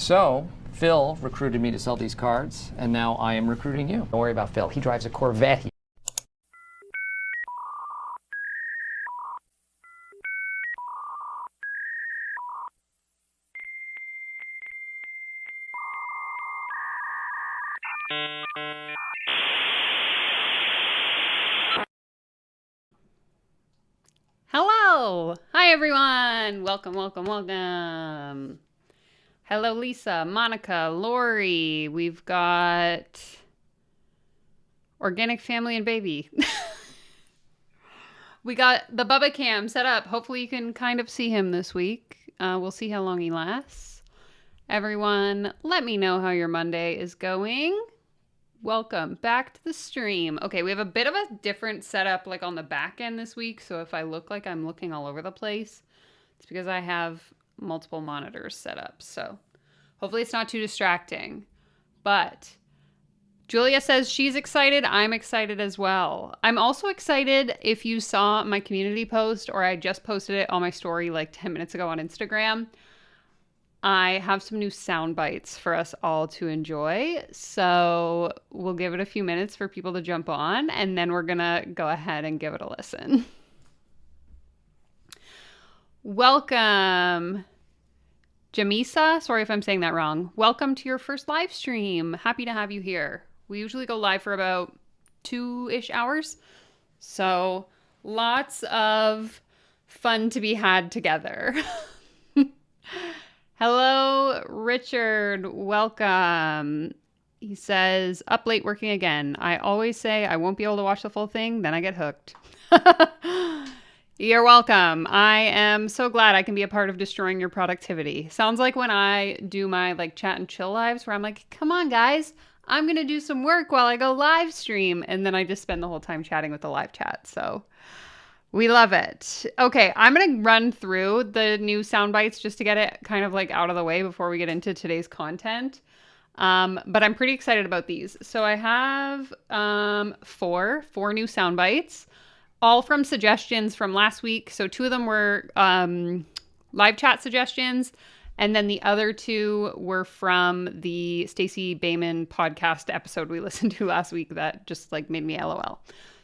So Phil recruited me to sell these cards, and now I am recruiting you. Don't worry about Phil. He drives a Corvette. Hello! Hi everyone! Welcome. Hello Lisa, Monica, Lori. We've got Organic Family and Baby. We got the Bubba Cam set up. Hopefully you can kind of see him this week. We'll see how long he lasts. Everyone, let me know how your Monday is going. Welcome back to the stream. Okay, we have a bit of a different setup like on the back end this week. So if I look like I'm looking all over the place, it's because I have multiple monitors set up. So hopefully it's not too distracting. But Julia says she's excited. I'm excited as well. I'm also excited if you saw my community post, or I just posted it on my story like 10 minutes ago on Instagram. I have some new sound bites for us all to enjoy. So we'll give it a few minutes for people to jump on, and then we're going to go ahead and give it a listen. Welcome, Jamisa. Sorry if I'm saying that wrong. Welcome to your first live stream. Happy to have you here. We usually go live for about 2-ish hours. So lots of fun to be had together. Hello, Richard. Welcome. He says, up late working again. I always say I won't be able to watch the full thing, then I get hooked. You're welcome. I am so glad I can be a part of destroying your productivity. Sounds like when I do my like chat and chill lives where I'm like, come on guys, I'm going to do some work while I go live stream. And then I just spend the whole time chatting with the live chat. So we love it. Okay, I'm going to run through the new sound bites just to get it kind of like out of the way before we get into today's content. But I'm pretty excited about these. So I have four new sound bites, all from suggestions from last week. So 2 of them were live chat suggestions, and then the other 2 were from the Stacey Boehman podcast episode we listened to last week that just like made me LOL.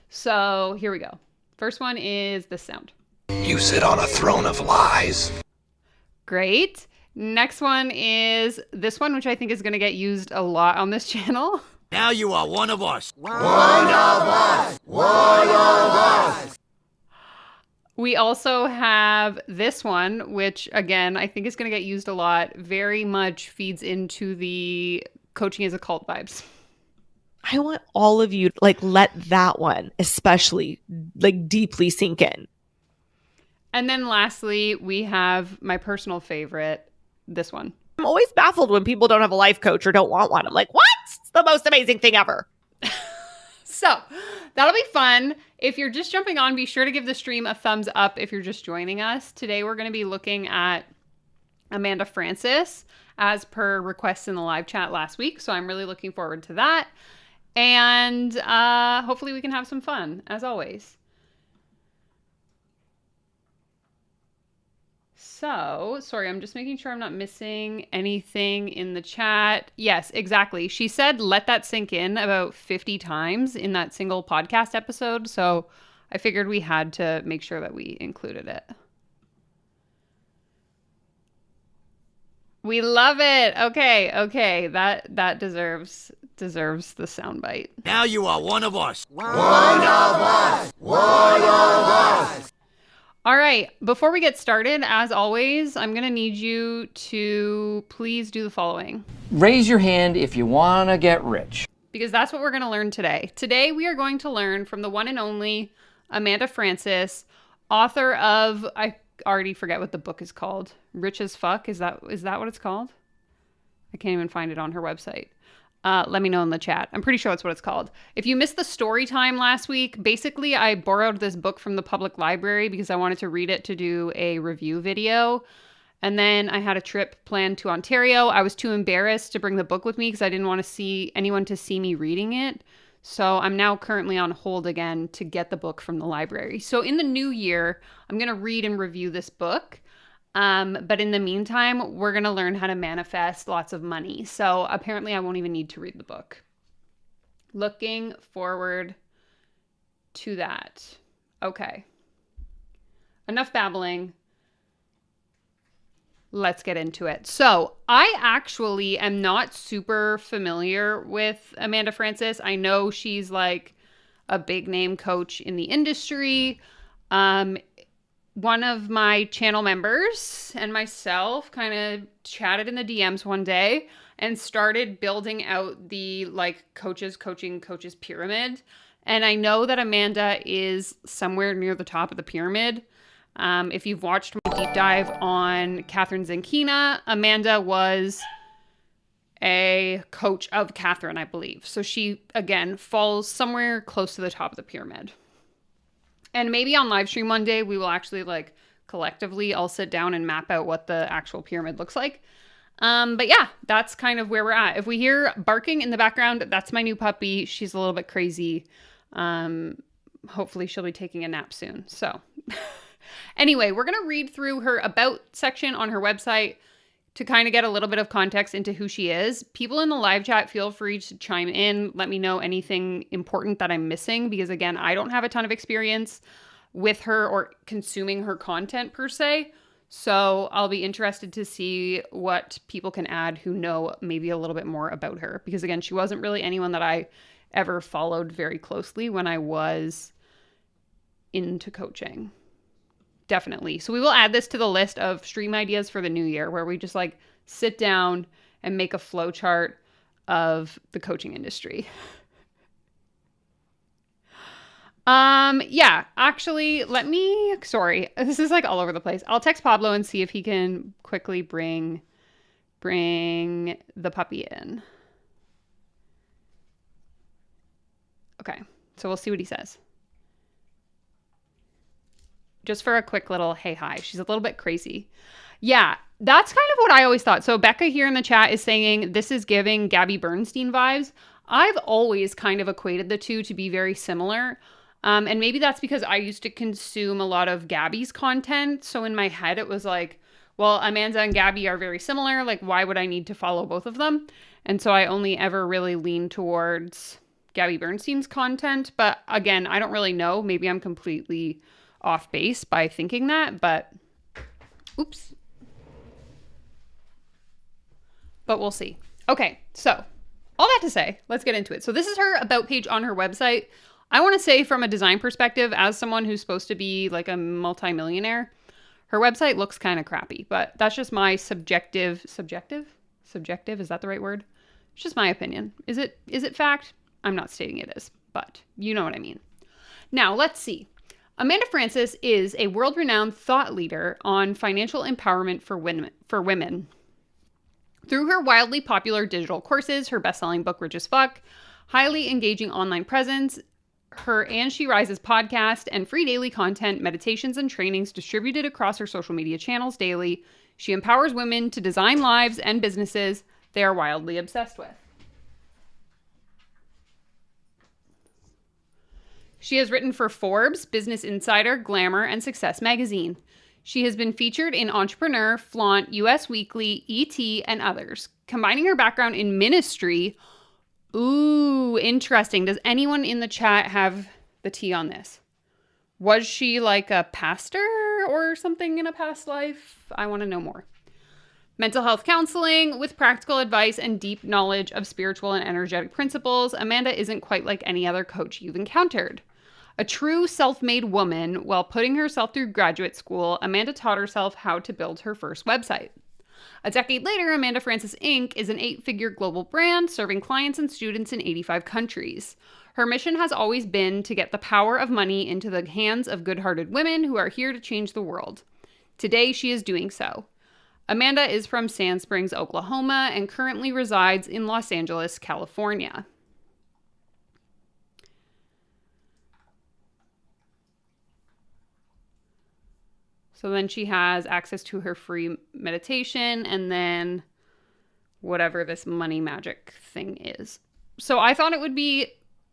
So here we go. First one is this sound. You sit on a throne of lies. Great. Next one is this one, which I think is going to get used a lot on this channel. Now you are one of us. One of us. One of us. We also have this one, which again, I think is going to get used a lot. Very much feeds into the coaching as a cult vibes. I want all of you to like let that one especially like deeply sink in. And then lastly, we have my personal favorite, this one. I'm always baffled when people don't have a life coach or don't want one. I'm like, what? It's the most amazing thing ever. So that'll be fun. If you're just jumping on, be sure to give the stream a thumbs up if you're just joining us. Today we're going to be looking at Amanda Francis as per requests in the live chat last week. So I'm really looking forward to that. And hopefully we can have some fun, as always. So, sorry, I'm just making sure I'm not missing anything in the chat. Yes, exactly. She said, let that sink in about 50 times in that single podcast episode. So I figured we had to make sure that we included it. We love it. Okay. That deserves the soundbite. Now you are one of us. One of us. One of us. All right. Before we get started, as always, I'm going to need you to please do the following. Raise your hand if you want to get rich. Because that's what we're going to learn today. Today, we are going to learn from the one and only Amanda Francis, author of, I already forget what the book is called. Rich as Fuck. Is that what it's called? I can't even find it on her website. Let me know in the chat. I'm pretty sure that's what it's called. If you missed the story time last week, basically I borrowed this book from the public library because I wanted to read it to do a review video. And then I had a trip planned to Ontario. I was too embarrassed to bring the book with me because I didn't want to see anyone to see me reading it. So I'm now currently on hold again to get the book from the library. So in the new year, I'm going to read and review this book. But in the meantime, we're going to learn how to manifest lots of money. So apparently I won't even need to read the book. Looking forward to that. Okay. Enough babbling. Let's get into it. So I actually am not super familiar with Amanda Frances. I know she's like a big name coach in the industry. One of my channel members and myself kind of chatted in the DMs one day and started building out the like coaches pyramid. And I know that Amanda is somewhere near the top of the pyramid. If you've watched my deep dive on Catherine Zankina, Amanda was a coach of Catherine, I believe. So she, again, falls somewhere close to the top of the pyramid. And maybe on live stream one day, we will actually like collectively all sit down and map out what the actual pyramid looks like. But yeah, that's kind of where we're at. If we hear barking in the background, that's my new puppy. She's a little bit crazy. Hopefully she'll be taking a nap soon. So anyway, we're going to read through her about section on her website to kind of get a little bit of context into who she is. People in the live chat, feel free to chime in. Let me know anything important that I'm missing, because again, I don't have a ton of experience with her or consuming her content per se. So I'll be interested to see what people can add who know maybe a little bit more about her, because again, she wasn't really anyone that I ever followed very closely when I was into coaching. Definitely. So we will add this to the list of stream ideas for the new year, where we just like sit down and make a flow chart of the coaching industry. Yeah, actually, sorry, this is like all over the place. I'll text Pablo and see if he can quickly bring the puppy in. Okay, so we'll see what he says. Just for a quick little, hey, hi. She's a little bit crazy. Yeah, that's kind of what I always thought. So Becca here in the chat is saying this is giving Gabby Bernstein vibes. I've always kind of equated the two to be very similar. And maybe that's because I used to consume a lot of Gabby's content. So in my head, it was like, well, Amanda and Gabby are very similar. Like, why would I need to follow both of them? And so I only ever really lean towards Gabby Bernstein's content. But again, I don't really know. Maybe I'm completely off base by thinking that, but oops. But we'll see. Okay, so all that to say, let's get into it. So this is her about page on her website. I want to say from a design perspective, as someone who's supposed to be like a multimillionaire, her website looks kind of crappy, but that's just my subjective, is that the right word? It's just my opinion. Is it fact? I'm not stating it is, but you know what I mean. Now let's see. Amanda Frances is a world-renowned thought leader on financial empowerment for women. Through her wildly popular digital courses, her best-selling book, Rich as Fuck, highly engaging online presence, her And She Rises podcast, and free daily content, meditations, and trainings distributed across her social media channels daily, she empowers women to design lives and businesses they are wildly obsessed with. She has written for Forbes, Business Insider, Glamour, and Success magazine. She has been featured in Entrepreneur, Flaunt, US Weekly, ET, and others. Combining her background in ministry, ooh, interesting. Does anyone in the chat have the tea on this? Was she like a pastor or something in a past life? I want to know more. Mental health counseling with practical advice and deep knowledge of spiritual and energetic principles, Amanda isn't quite like any other coach you've encountered. A true self-made woman, while putting herself through graduate school, Amanda taught herself how to build her first website. A decade later, Amanda Frances Inc. is an 8-figure global brand serving clients and students in 85 countries. Her mission has always been to get the power of money into the hands of good-hearted women who are here to change the world. Today, she is doing so. Amanda is from Sand Springs, Oklahoma, and currently resides in Los Angeles, California. So then she has access to her free meditation and then whatever this money magic thing is. So I thought it would be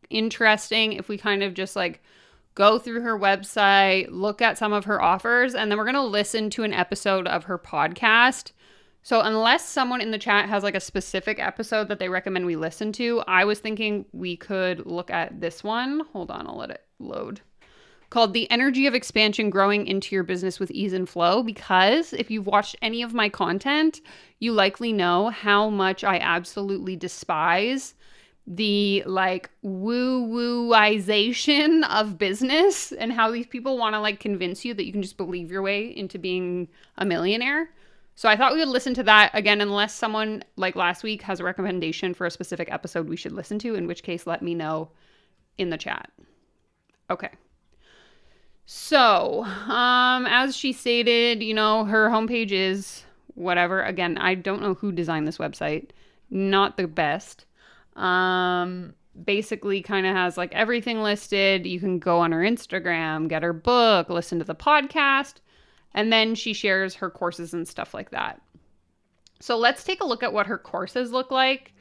interesting if we kind of just like go through her website, look at some of her offers, and then we're going to listen to an episode of her podcast. So unless someone in the chat has like a specific episode that they recommend we listen to, I was thinking we could look at this one. Hold on, I'll let it load. Called The Energy of Expansion Growing into Your Business with Ease and Flow, because if you've watched any of my content, you likely know how much I absolutely despise the like woo-wooization of business and how these people want to like convince you that you can just believe your way into being a millionaire. So I thought we would listen to that again, unless someone like last week has a recommendation for a specific episode we should listen to, in which case let me know in the chat. Okay. So, as she stated, you know, her homepage is whatever. Again, I don't know who designed this website. Not the best. Basically kind of has like everything listed. You can go on her Instagram, get her book, listen to the podcast, and then she shares her courses and stuff like that. So let's take a look at what her courses look like.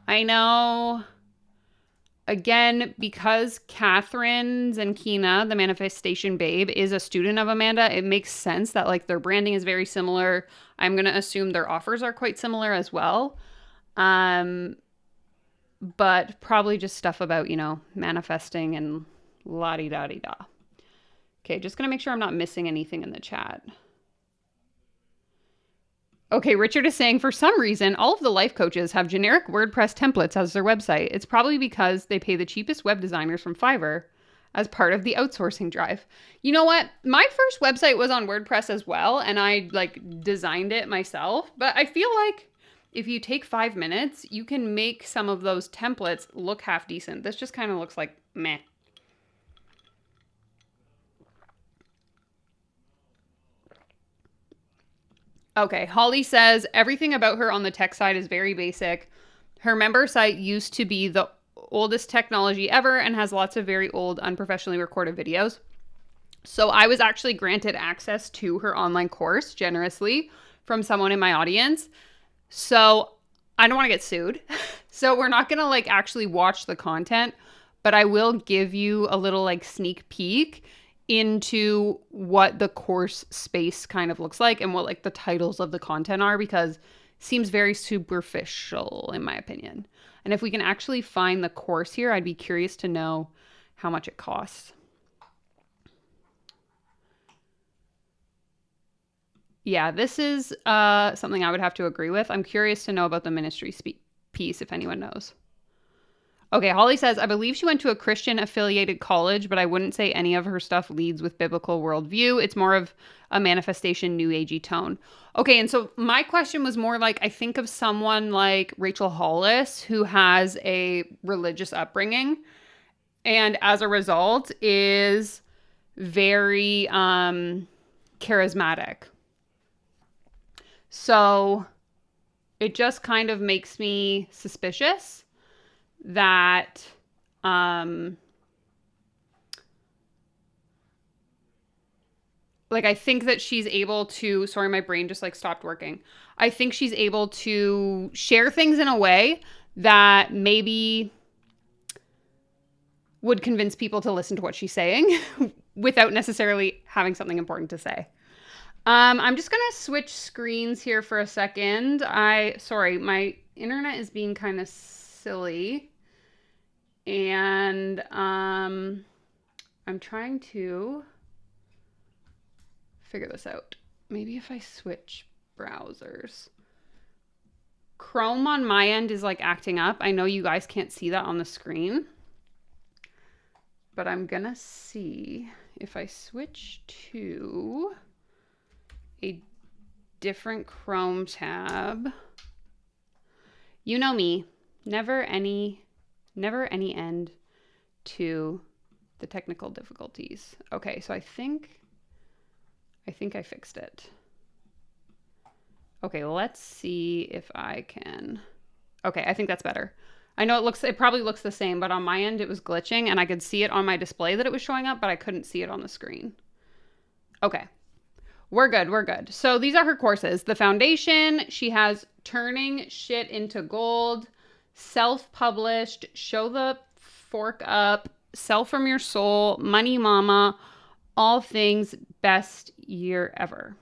I know, again, because Catherine Zenkina, the Manifestation Babe, is a student of Amanda, it makes sense that like their branding is very similar. I'm going to assume their offers are quite similar as well. But probably just stuff about, you know, manifesting and la-di-da-di-da. Okay, just going to make sure I'm not missing anything in the chat. Okay, Richard is saying, for some reason, all of the life coaches have generic WordPress templates as their website. It's probably because they pay the cheapest web designers from Fiverr as part of the outsourcing drive. You know what? My first website was on WordPress as well, and I like designed it myself. But I feel like if you take 5 minutes, you can make some of those templates look half decent. This just kind of looks like meh. Okay, Holly says, everything about her on the tech side is very basic. Her member site used to be the oldest technology ever and has lots of very old, unprofessionally recorded videos. So I was actually granted access to her online course generously from someone in my audience. So I don't want to get sued. So we're not going to like actually watch the content, but I will give you a little like sneak peek into what the course space kind of looks like and what like the titles of the content are, because it seems very superficial in my opinion. And if we can actually find the course here, I'd be curious to know how much it costs. Yeah, this is something I would have to agree with. I'm curious to know about the ministry piece, if anyone knows. Okay, Holly says, I believe she went to a Christian affiliated college, but I wouldn't say any of her stuff leads with biblical worldview. It's more of a manifestation, new agey tone. Okay, and so my question was more like, I think of someone like Rachel Hollis, who has a religious upbringing, and as a result is very charismatic. So it just kind of makes me suspicious that like I think that she's able to, sorry, my brain just like stopped working. I think she's able to share things in a way that maybe would convince people to listen to what she's saying without necessarily having something important to say. I'm just going to switch screens here for a second. Sorry, my internet is being kind of silly. And I'm trying to figure this out. Maybe if I switch browsers. Chrome on my end is like acting up. I know you guys can't see that on the screen. But I'm going to see if I switch to a different Chrome tab. You know me, never any end to the technical difficulties. Okay, so I think I fixed it. Okay, let's see if I can. Okay, I think that's better. I know it probably looks the same, but on my end it was glitching and I could see it on my display that it was showing up, but I couldn't see it on the screen. Okay. We're good. So these are her courses. The foundation, she has Turning Shit into Gold, self-published, Show the Fork Up, sell from your soul, money mama, all things best year ever.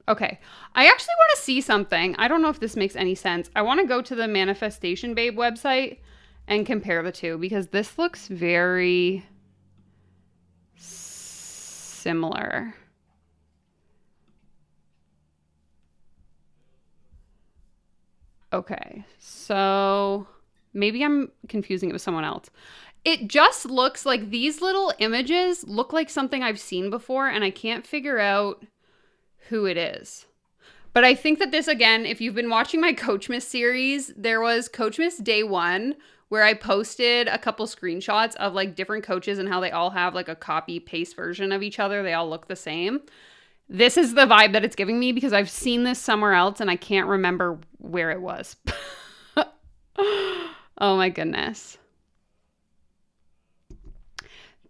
Okay, I actually want to see something. I don't know if this makes any sense. I want to go to the Manifestation Babe website and compare the two because this looks very similar. Okay, so maybe I'm confusing it with someone else. It just looks like these little images look like something I've seen before, and I can't figure out who it is. But I think that this, again, if you've been watching my Coachmas series, there was Coachmas Day 1 where I posted a couple screenshots of like different coaches and how they all have like a copy paste version of each other. They all look the same. This is the vibe that it's giving me because I've seen this somewhere else and I can't remember where it was. Oh my goodness.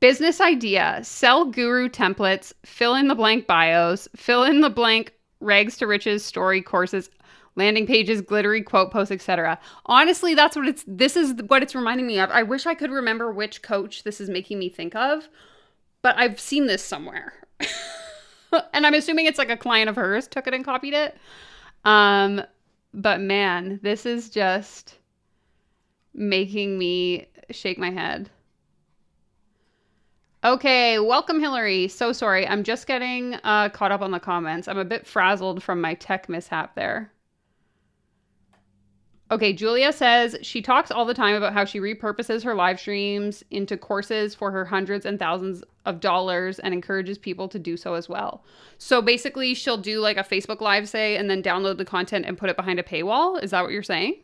Business idea, sell guru templates, fill in the blank bios, fill in the blank rags to riches, story, courses, landing pages, glittery quote posts, etc. Honestly, this is what it's reminding me of. I wish I could remember which coach this is making me think of, but I've seen this somewhere. And I'm assuming it's like a client of hers took it and copied it. But man, this is just making me shake my head. Okay, welcome, Hillary. So sorry. I'm just getting caught up on the comments. I'm a bit frazzled from my tech mishap there. Okay, Julia says she talks all the time about how she repurposes her live streams into courses for her hundreds and thousands of dollars and encourages people to do so as well. So basically, she'll do like a Facebook Live, say, and then download the content and put it behind a paywall. Is that what you're saying?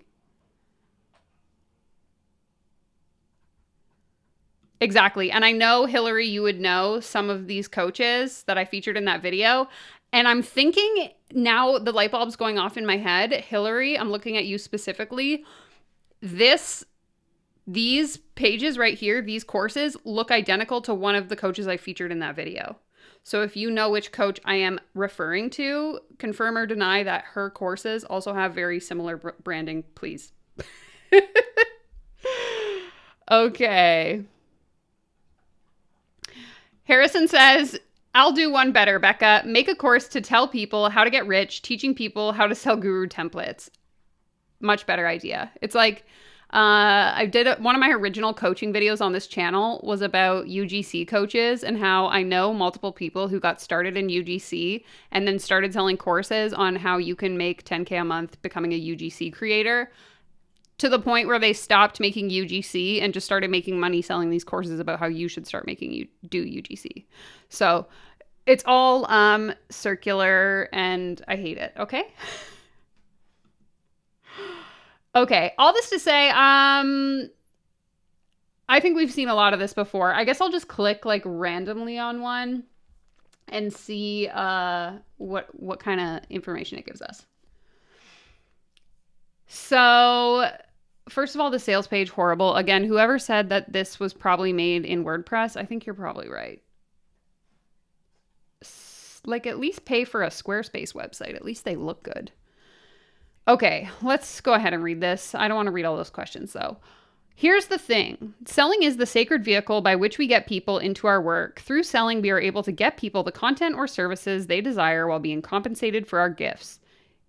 Exactly. And I know, Hillary, you would know some of these coaches that I featured in that video. And I'm thinking now the light bulb's going off in my head. Hillary, I'm looking at you specifically. These pages right here, these courses look identical to one of the coaches I featured in that video. So if you know which coach I am referring to, confirm or deny that her courses also have very similar branding, please. Okay. Harrison says, I'll do one better, Becca. Make a course to tell people how to get rich, teaching people how to sell guru templates. Much better idea. It's like, I did one of my original coaching videos on this channel was about UGC coaches and how I know multiple people who got started in UGC and then started selling courses on how you can make 10K a month becoming a UGC creator, to the point where they stopped making UGC and just started making money selling these courses about how you should start making do UGC. So it's all circular and I hate it. Okay. Okay. All this to say, I think we've seen a lot of this before. I guess I'll just click like randomly on one and see what kind of information it gives us. So first of all, the sales page, horrible. Again, whoever said that this was probably made in WordPress, I think you're probably right. Like, at least pay for a Squarespace website. At least they look good. Okay, let's go ahead and read this. I don't want to read all those questions, though. Here's the thing. Selling is the sacred vehicle by which we get people into our work. Through selling, we are able to get people the content or services they desire while being compensated for our gifts.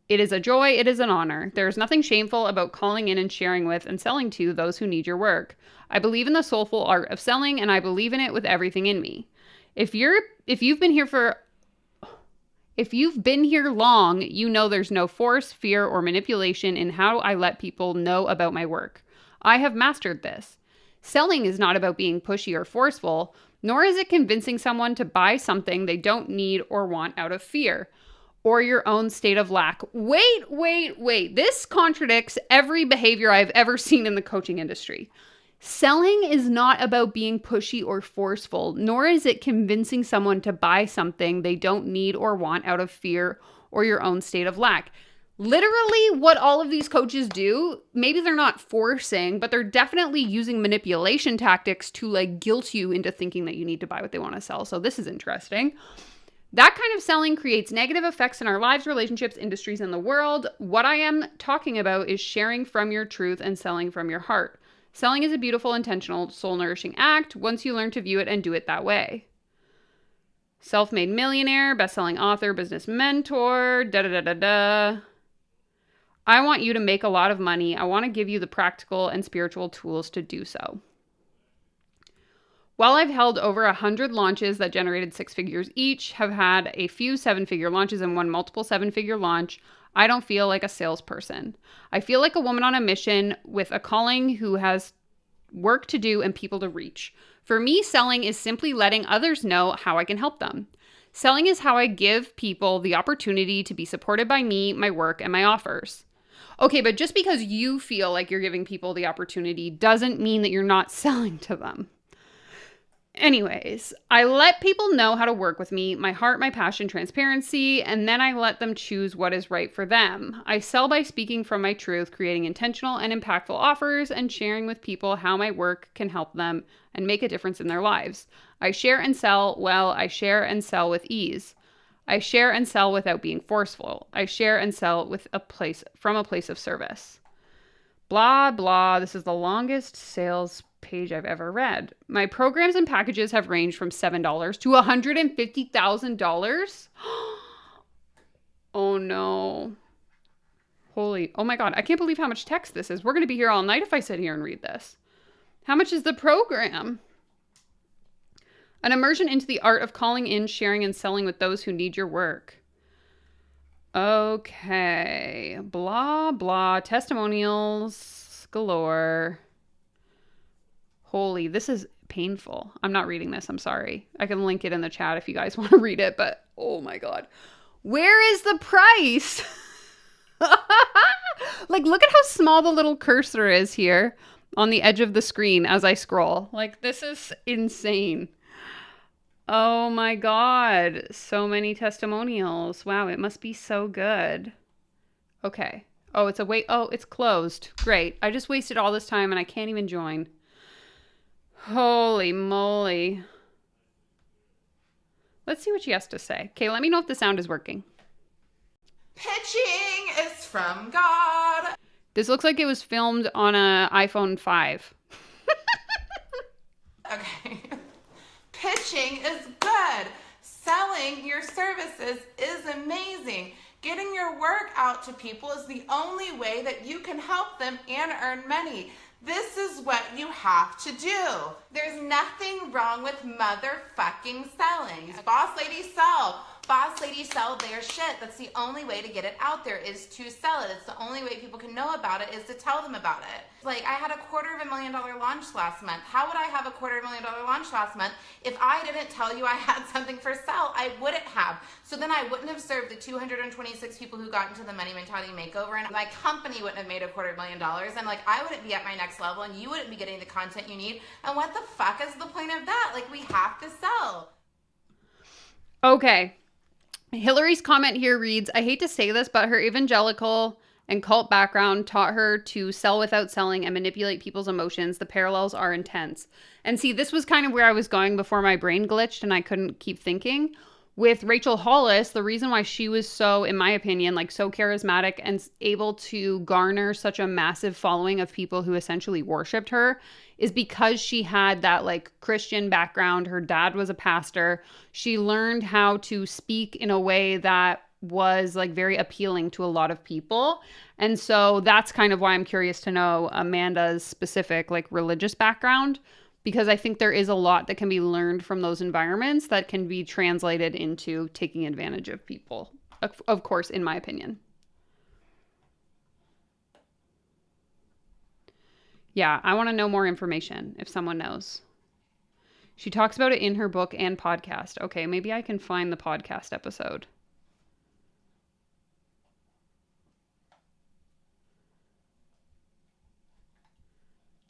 It is a joy. It is an honor. There is nothing shameful about calling in and sharing with and selling to those who need your work. I believe in the soulful art of selling, and I believe in it with everything in me. If you've been here long, you know there's no force, fear, or manipulation in how I let people know about my work. I have mastered this. Selling is not about being pushy or forceful, nor is it convincing someone to buy something they don't need or want out of fear or your own state of lack. Wait. This contradicts every behavior I've ever seen in the coaching industry. Selling is not about being pushy or forceful, nor is it convincing someone to buy something they don't need or want out of fear or your own state of lack. Literally, what all of these coaches do, maybe they're not forcing, but they're definitely using manipulation tactics to like guilt you into thinking that you need to buy what they want to sell. So this is interesting. That kind of selling creates negative effects in our lives, relationships, industries, and the world. What I am talking about is sharing from your truth and selling from your heart. Selling is a beautiful, intentional, soul-nourishing act once you learn to view it and do it that way. Self-made millionaire, best-selling author, business mentor, da-da-da-da-da. I want you to make a lot of money. I want to give you the practical and spiritual tools to do so. While I've held over 100 launches that generated 6 figures each, have had a few 7-figure launches and one multiple 7-figure launch, I don't feel like a salesperson. I feel like a woman on a mission with a calling who has work to do and people to reach. For me, selling is simply letting others know how I can help them. Selling is how I give people the opportunity to be supported by me, my work, and my offers. Okay, but just because you feel like you're giving people the opportunity doesn't mean that you're not selling to them. Anyways, I let people know how to work with me, my heart, my passion, transparency, and then I let them choose what is right for them. I sell by speaking from my truth, creating intentional and impactful offers, and sharing with people how my work can help them and make a difference in their lives. I share and sell well. I share and sell with ease. I share and sell without being forceful. I share and sell from a place of service. Blah, blah. This is the longest sales page I've ever read. My programs and packages have ranged from $7 to $150,000. Oh no. Oh my God. I can't believe how much text this is. We're going to be here all night if I sit here and read this. How much is the program? An immersion into the art of calling in, sharing, and selling with those who need your work. Okay. Blah, blah. Testimonials galore. Holy, this is painful. I'm not reading this. I'm sorry. I can link it in the chat if you guys want to read it, but oh my God. Where is the price? Like, look at how small the little cursor is here on the edge of the screen as I scroll. Like, this is insane. Oh my God. So many testimonials. Wow, it must be so good. Okay. Oh, it's closed. Great. I just wasted all this time and I can't even join. Holy moly. Let's see what she has to say. Okay, let me know if the sound is working. Pitching is from God. This looks like it was filmed on an iPhone 5. Okay. Pitching is good. Selling your services is amazing. Getting your work out to people is the only way that you can help them and earn money. This is what you have to do. There's nothing wrong with motherfucking selling. Boss ladies sell. Boss ladies sell their shit. That's the only way to get it out there is to sell it. It's the only way people can know about it is to tell them about it. Like, I had a $250,000 launch last month. How would I have a $250,000 launch last month if I didn't tell you I had something for sale? I wouldn't have. So then I wouldn't have served the 226 people who got into the Money Mentality Makeover, and my company wouldn't have made a $250,000, and like, I wouldn't be at my next level, and you wouldn't be getting the content you need. And what the fuck is the point of that? Like, we have to sell. Okay. Hillary's comment here reads, I hate to say this, but her evangelical and cult background taught her to sell without selling and manipulate people's emotions. The parallels are intense. And see, this was kind of where I was going before my brain glitched and I couldn't keep thinking. With Rachel Hollis, the reason why she was so, in my opinion, like so charismatic and able to garner such a massive following of people who essentially worshipped her is because she had that like Christian background. Her dad was a pastor. She learned how to speak in a way that was like very appealing to a lot of people. And so that's kind of why I'm curious to know Amanda's specific like religious background, because I think there is a lot that can be learned from those environments that can be translated into taking advantage of people, of course, in my opinion. Yeah, I want to know more information if someone knows. She talks about it in her book and podcast. Okay, maybe I can find the podcast episode.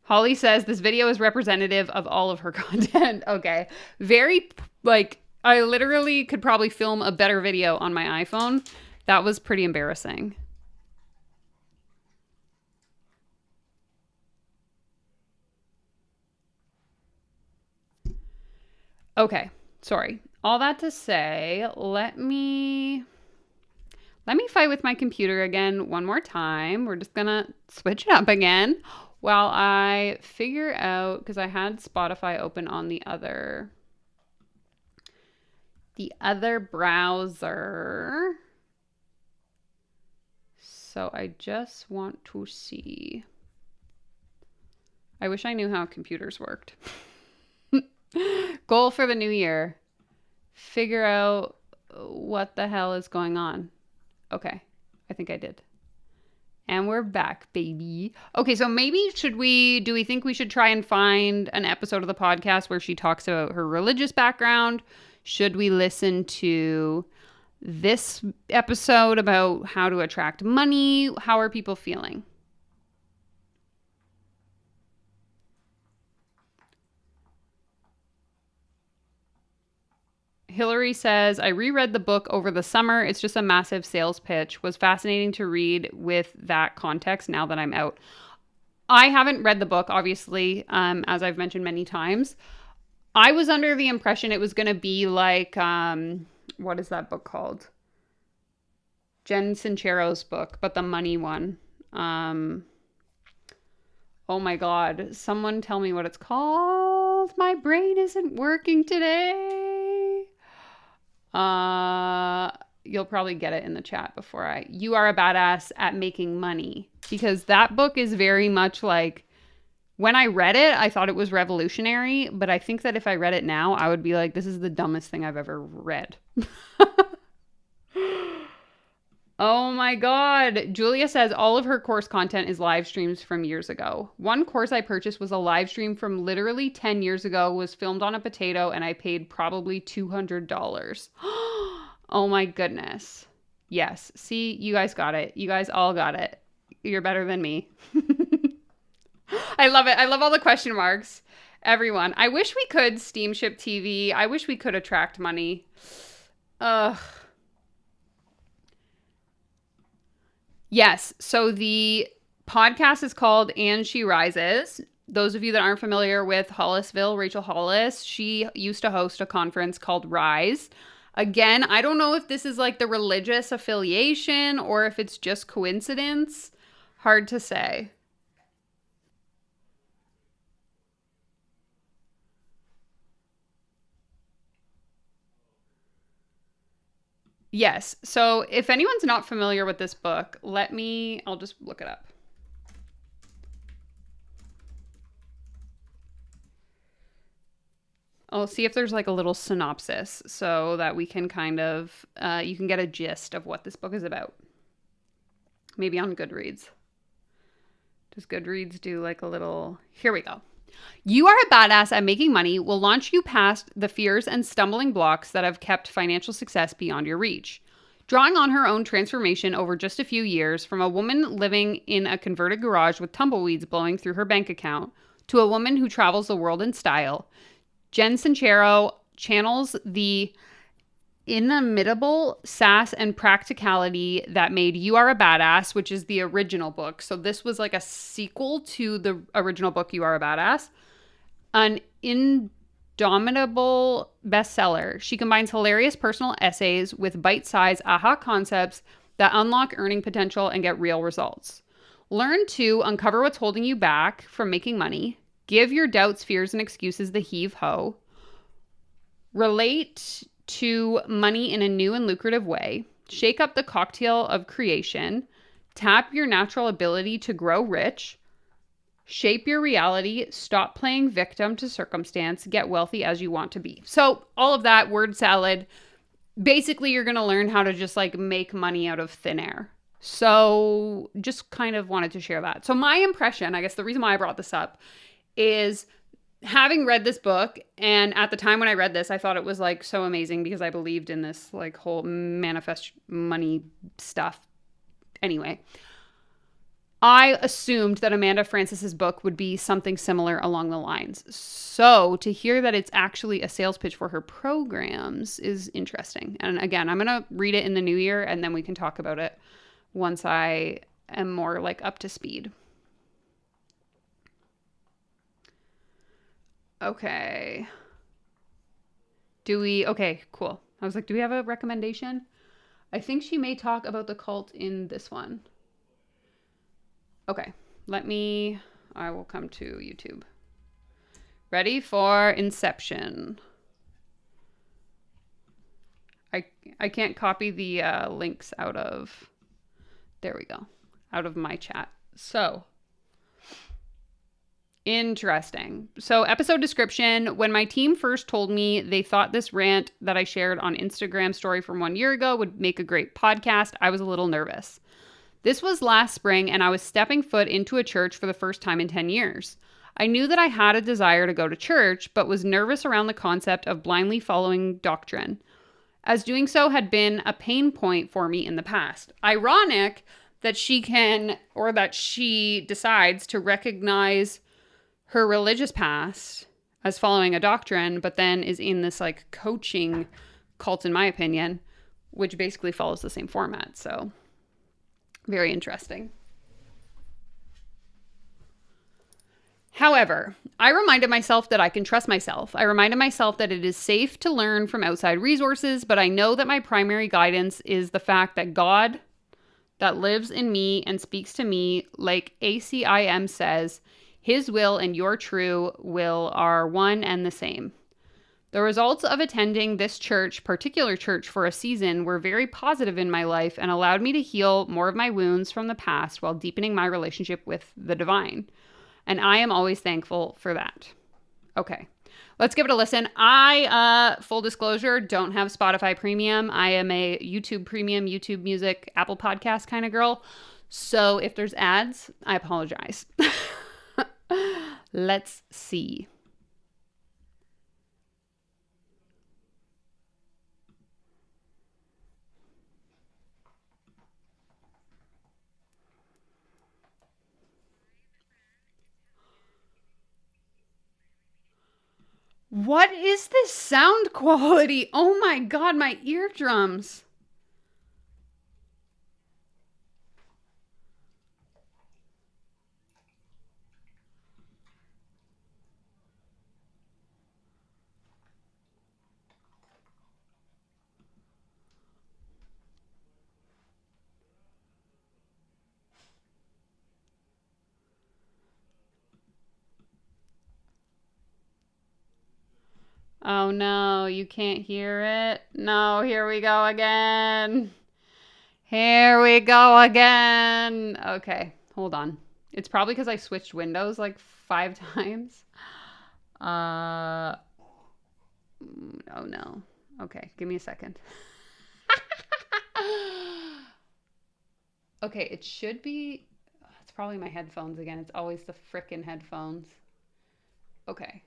Holly says this video is representative of all of her content. Okay. Very, like, I literally could probably film a better video on my iPhone. That was pretty embarrassing. Okay. Sorry. All that to say, let me fight with my computer again one more time. We're just gonna switch it up again. while I figure out, because I had Spotify open on the other browser. So I just want to see. I wish I knew how computers worked. Goal for the new year. Figure out what the hell is going on. Okay, I think I did. And we're back, baby. Okay, so maybe do we think we should try and find an episode of the podcast where she talks about her religious background? Should we listen to this episode about how to attract money? How are people feeling? Hillary says, I reread the book over the summer. It's just a massive sales pitch. Was fascinating to read with that context now that I'm out. I haven't read the book, obviously, as I've mentioned many times. I was under the impression it was going to be like, what is that book called? Jen Sincero's book, but the money one. Oh my God. Someone tell me what it's called. My brain isn't working today. You'll probably get it in the chat before You Are a Badass at Making Money, because that book is very much like, when I read it, I thought it was revolutionary, but I think that if I read it now, I would be like, this is the dumbest thing I've ever read. Oh my God. Julia says all of her course content is live streams from years ago. One course I purchased was a live stream from literally 10 years ago, was filmed on a potato, and I paid probably $200. Oh my goodness. Yes. See, you guys got it. You guys all got it. You're better than me. I love it. I love all the question marks. Everyone. I wish we could steamship TV. I wish we could attract money. Ugh. Yes. So the podcast is called And She Rises. Those of you that aren't familiar with Hollisville, Rachel Hollis, she used to host a conference called Rise. Again, I don't know if this is like the religious affiliation or if it's just coincidence. Hard to say. Yes. So if anyone's not familiar with this book, I'll just look it up. I'll see if there's like a little synopsis so that we can kind of, you can get a gist of what this book is about. Maybe on Goodreads. Does Goodreads do like a little, here we go. You Are a Badass at Making Money will launch you past the fears and stumbling blocks that have kept financial success beyond your reach. Drawing on her own transformation over just a few years, from a woman living in a converted garage with tumbleweeds blowing through her bank account to a woman who travels the world in style, Jen Sincero channels the inimitable sass and practicality that made You Are a Badass, which is the original book. So this was like a sequel to the original book, You Are a Badass, an indomitable bestseller. She combines hilarious personal essays with bite-sized aha concepts that unlock earning potential and get real results. Learn to uncover what's holding you back from making money, give your doubts, fears, and excuses the heave-ho, relate to money in a new and lucrative way, shake up the cocktail of creation, tap your natural ability to grow rich, shape your reality, stop playing victim to circumstance, get wealthy as you want to be. So all of that word salad, basically you're going to learn how to just like make money out of thin air. So just kind of wanted to share that. So my impression, I guess the reason why I brought this up is having read this book, and at the time when I read this, I thought it was like so amazing because I believed in this like whole manifest money stuff. Anyway, I assumed that Amanda Francis's book would be something similar along the lines. So to hear that it's actually a sales pitch for her programs is interesting. And again, I'm going to read it in the new year and then we can talk about it once I am more like up to speed. Okay. Okay, cool. I was like, do we have a recommendation? I think she may talk about the cult in this one. Okay, I will come to YouTube. Ready for Inception. I can't copy the links out of, there we go, out of my chat. So, interesting. So, episode description. When my team first told me they thought this rant that I shared on Instagram story from 1 year ago would make a great podcast, I was a little nervous. This was last spring, and I was stepping foot into a church for the first time in 10 years. I knew that I had a desire to go to church, but was nervous around the concept of blindly following doctrine, as doing so had been a pain point for me in the past. Ironic that she decides to recognize her religious past as following a doctrine, but then is in this like coaching cult, in my opinion, which basically follows the same format. So very interesting. However, I reminded myself that I can trust myself. I reminded myself that it is safe to learn from outside resources, but I know that my primary guidance is the fact that God that lives in me and speaks to me, like ACIM says, his will and your true will are one and the same. The results of attending this particular church for a season, were very positive in my life and allowed me to heal more of my wounds from the past while deepening my relationship with the divine. And I am always thankful for that. Okay, let's give it a listen. I, full disclosure, don't have Spotify Premium. I am a YouTube Premium, YouTube Music, Apple Podcast kind of girl. So if there's ads, I apologize. Let's see. What is this sound quality? Oh my God, my eardrums. Oh no, you can't hear it. No, here we go again. Here we go again. Okay, hold on. It's probably because I switched windows like 5 times. Oh no. Okay, give me a second. Okay, it should be, it's probably my headphones again. It's always the frickin' headphones. Okay.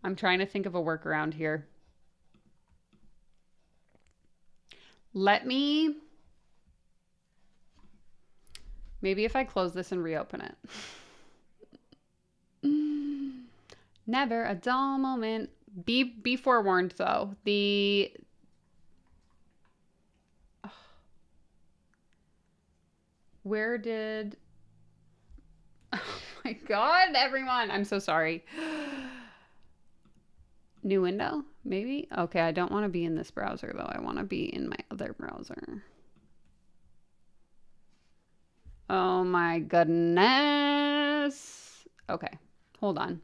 I'm trying to think of a workaround here. Maybe if I close this and reopen it. Never a dull moment. Be forewarned though. Where did... Oh my God, everyone. I'm so sorry. New window, maybe? Okay, I don't want to be in this browser though. I want to be in my other browser. Oh my goodness. Okay, hold on.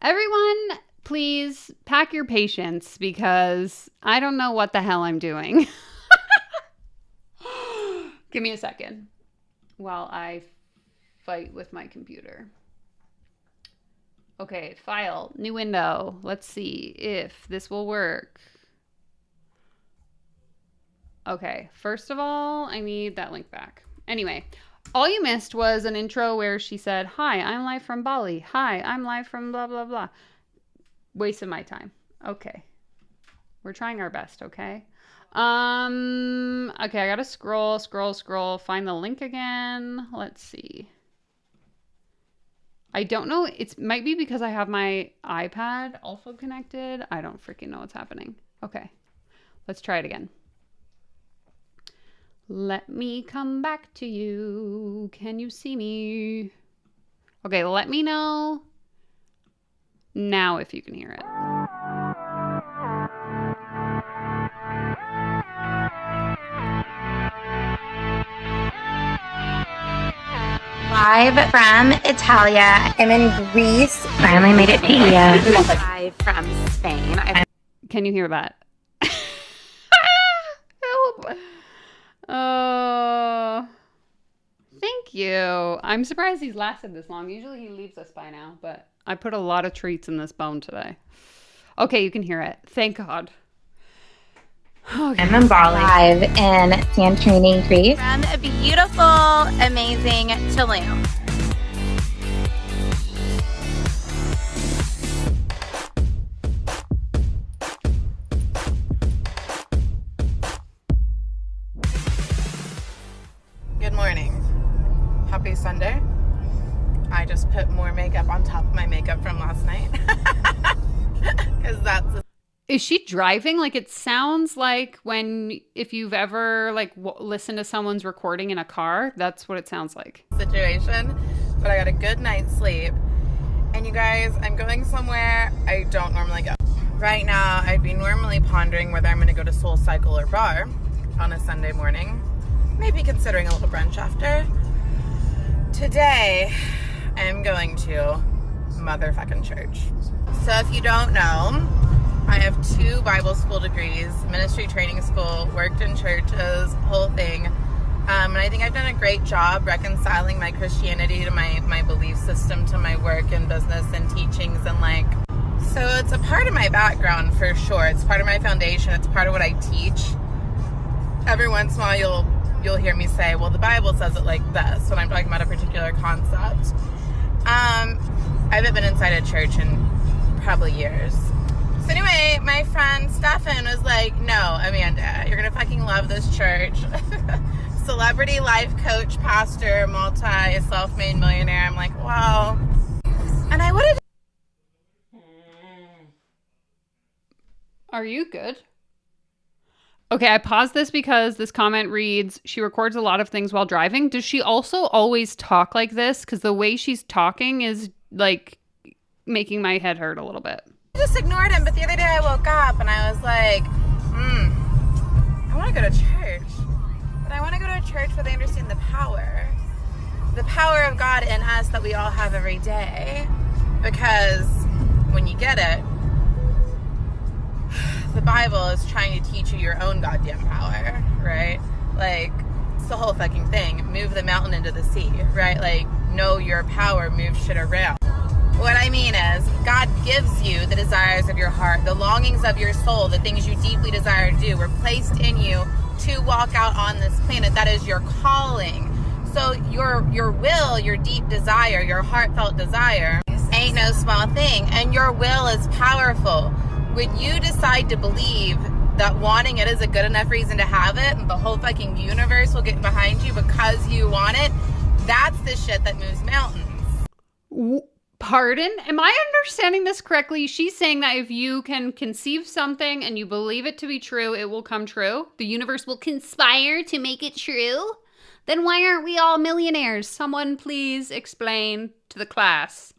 Everyone, please pack your patience because I don't know what the hell I'm doing. Give me a second while I fight with my computer. Okay, file, new window. Let's see if this will work. Okay, first of all, I need that link back. Anyway, all you missed was an intro where she said, "Hi, I'm live from Bali. Hi, I'm live from blah, blah, blah." Wasted my time. Okay. We're trying our best, okay? Okay, I gotta scroll, find the link again. Let's see. I don't know. It might be because I have my iPad also connected. I don't freaking know what's happening. Okay, let's try it again. Let me come back to you. Can you see me? Okay, let me know now if you can hear it. Live from Italia. I'm in Greece. Finally made it to you. Live from Spain. Can you hear that? Help. Thank you. I'm surprised he's lasted this long. Usually he leaves us by now, but I put a lot of treats in this bone today. Okay, you can hear it. Thank God. Okay. I'm in Bali. Live in Santorini, Greece. From a beautiful, amazing Tulum. Good morning. Happy Sunday. I just put more makeup on top of my makeup from last night. Because that's Is she driving? Like, it sounds like if you've ever listened to someone's recording in a car, that's what it sounds like. situation. But I got a good night's sleep. And you guys, I'm going somewhere I don't normally go. Right now, I'd be normally pondering whether I'm going to go to Soul Cycle or Bar on a Sunday morning. Maybe considering a little brunch after. Today, I'm going to motherfucking church. So if you don't know, I have 2 Bible school degrees, ministry training school, worked in churches, whole thing. And I think I've done a great job reconciling my Christianity to my belief system, to my work and business and teachings and so it's a part of my background for sure. It's part of my foundation. It's part of what I teach. Every once in a while you'll hear me say, well, the Bible says it like this when I'm talking about a particular concept. I haven't been inside a church in probably years. So anyway, my friend Stefan was like, no, Amanda, you're going to fucking love this church. Celebrity life coach, pastor, self-made millionaire. I'm like, wow. And I would have... Are you good? Okay, I paused this because this comment reads, she records a lot of things while driving. Does she also always talk like this? Because the way she's talking is making my head hurt a little bit. I just ignored him, but the other day I woke up and I was like, I want to go to church. But I want to go to a church where they understand the power of God in us that we all have every day. Because when you get it, the Bible is trying to teach you your own goddamn power, right? It's the whole fucking thing. Move the mountain into the sea, right? Know your power, move shit around. What I mean is, God gives you the desires of your heart, the longings of your soul, the things you deeply desire to do were placed in you to walk out on this planet. That is your calling. So your will, your deep desire, your heartfelt desire ain't no small thing. And your will is powerful. When you decide to believe that wanting it is a good enough reason to have it, and the whole fucking universe will get behind you because you want it, that's the shit that moves mountains. Pardon? Am I understanding this correctly? She's saying that if you can conceive something and you believe it to be true, it will come true. The universe will conspire to make it true. Then why aren't we all millionaires? Someone please explain to the class.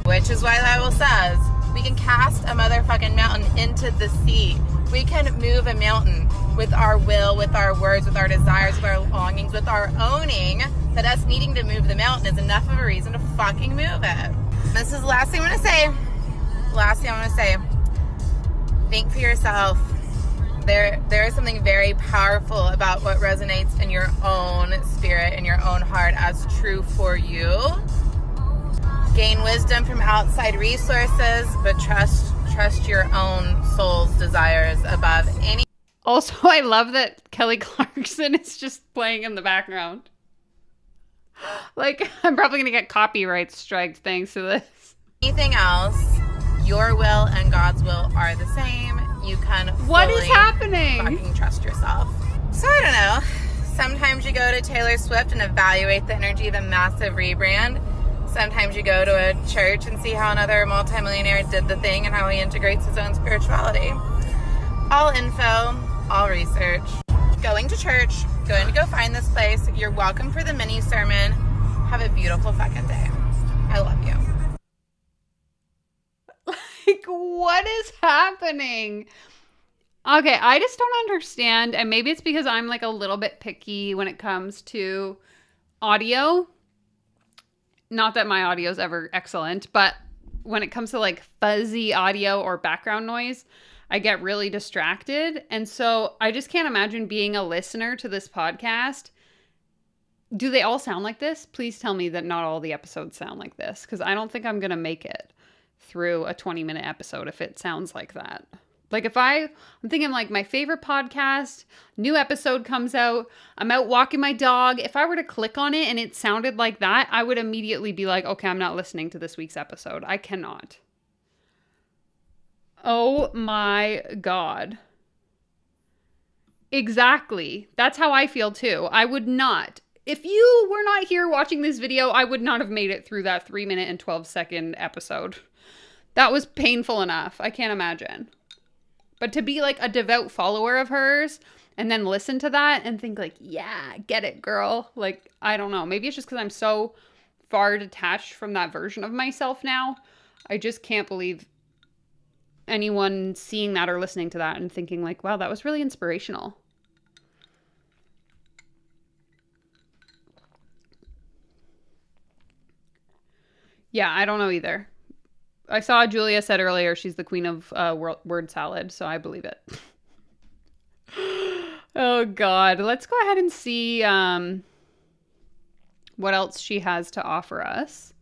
Which is why the Bible says we can cast a motherfucking mountain into the sea. We can move a mountain with our will, with our words, with our desires, with our longings, with our owning that us needing to move the mountain is enough of a reason to fucking move it. This is the last thing I'm going to say. Last thing I'm going to say. Think for yourself. There is something very powerful about what resonates in your own spirit, in your own heart as true for you. Gain wisdom from outside resources, but trust your own soul's desires above any. Also, I love that Kelly Clarkson is just playing in the background. I'm probably going to get copyright striked thanks to this. Anything else, your will and God's will are the same. You can What is happening? Fucking trust yourself. So I don't know. Sometimes you go to Taylor Swift and evaluate the energy of a massive rebrand. Sometimes you go to a church and see how another multimillionaire did the thing and how he integrates his own spirituality. All info, all research. Going to church, going to go find this place. You're welcome for the mini sermon. Have a beautiful fucking day. I love you. What is happening? Okay, I just don't understand. And maybe it's because I'm a little bit picky when it comes to audio. not that my audio is ever excellent, but when it comes to like fuzzy audio or background noise, I get really distracted. And so I just can't imagine being a listener to this podcast. Do they all sound like this? Please tell me that not all the episodes sound like this, because I don't think I'm going to make it through a 20-minute episode if it sounds like that. Like I'm thinking like my favorite podcast, new episode comes out, I'm out walking my dog. If I were to click on it and it sounded like that, I would immediately be like, okay, I'm not listening to this week's episode. I cannot. Oh my God. Exactly. That's how I feel too. I would not. If you were not here watching this video, I would not have made it through that 3-minute and 12-second episode. That was painful enough. I can't imagine. But to be like a devout follower of hers and then listen to that and think like, yeah, get it, girl. Like, I don't know. Maybe it's just because I'm so far detached from that version of myself now. I just can't believe anyone seeing that or listening to that and thinking like, wow, that was really inspirational. Yeah, I don't know either. I saw Julia said earlier she's the queen of word salad, so I believe it. Oh, God. Let's go ahead and see what else she has to offer us.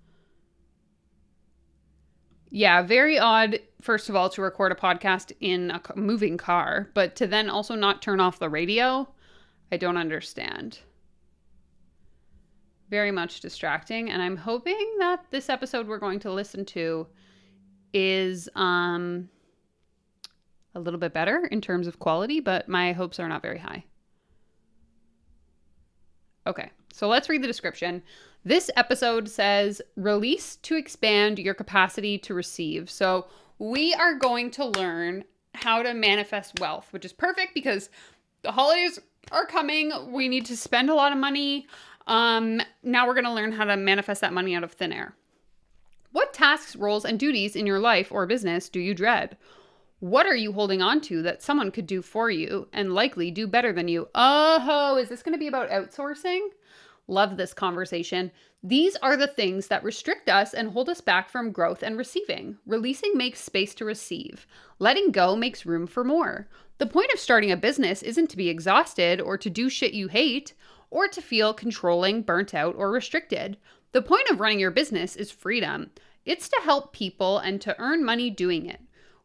Yeah, very odd, first of all, to record a podcast in a moving car, but to then also not turn off the radio, I don't understand. Very much distracting, and I'm hoping that this episode we're going to listen to is a little bit better in terms of quality, but my hopes are not very high. Okay, so let's read the description. This episode says, release to expand your capacity to receive. So we are going to learn how to manifest wealth, which is perfect because the holidays are coming. We need to spend a lot of money. Now we're going to learn how to manifest that money out of thin air. What tasks, roles, and duties in your life or business do you dread? What are you holding on to that someone could do for you and likely do better than you? Oh, is this going to be about outsourcing? Love this conversation. These are the things that restrict us and hold us back from growth and receiving. Releasing makes space to receive. Letting go makes room for more. The point of starting a business isn't to be exhausted or to do shit you hate or to feel controlling, burnt out, or restricted. The point of running your business is freedom. It's to help people and to earn money doing it.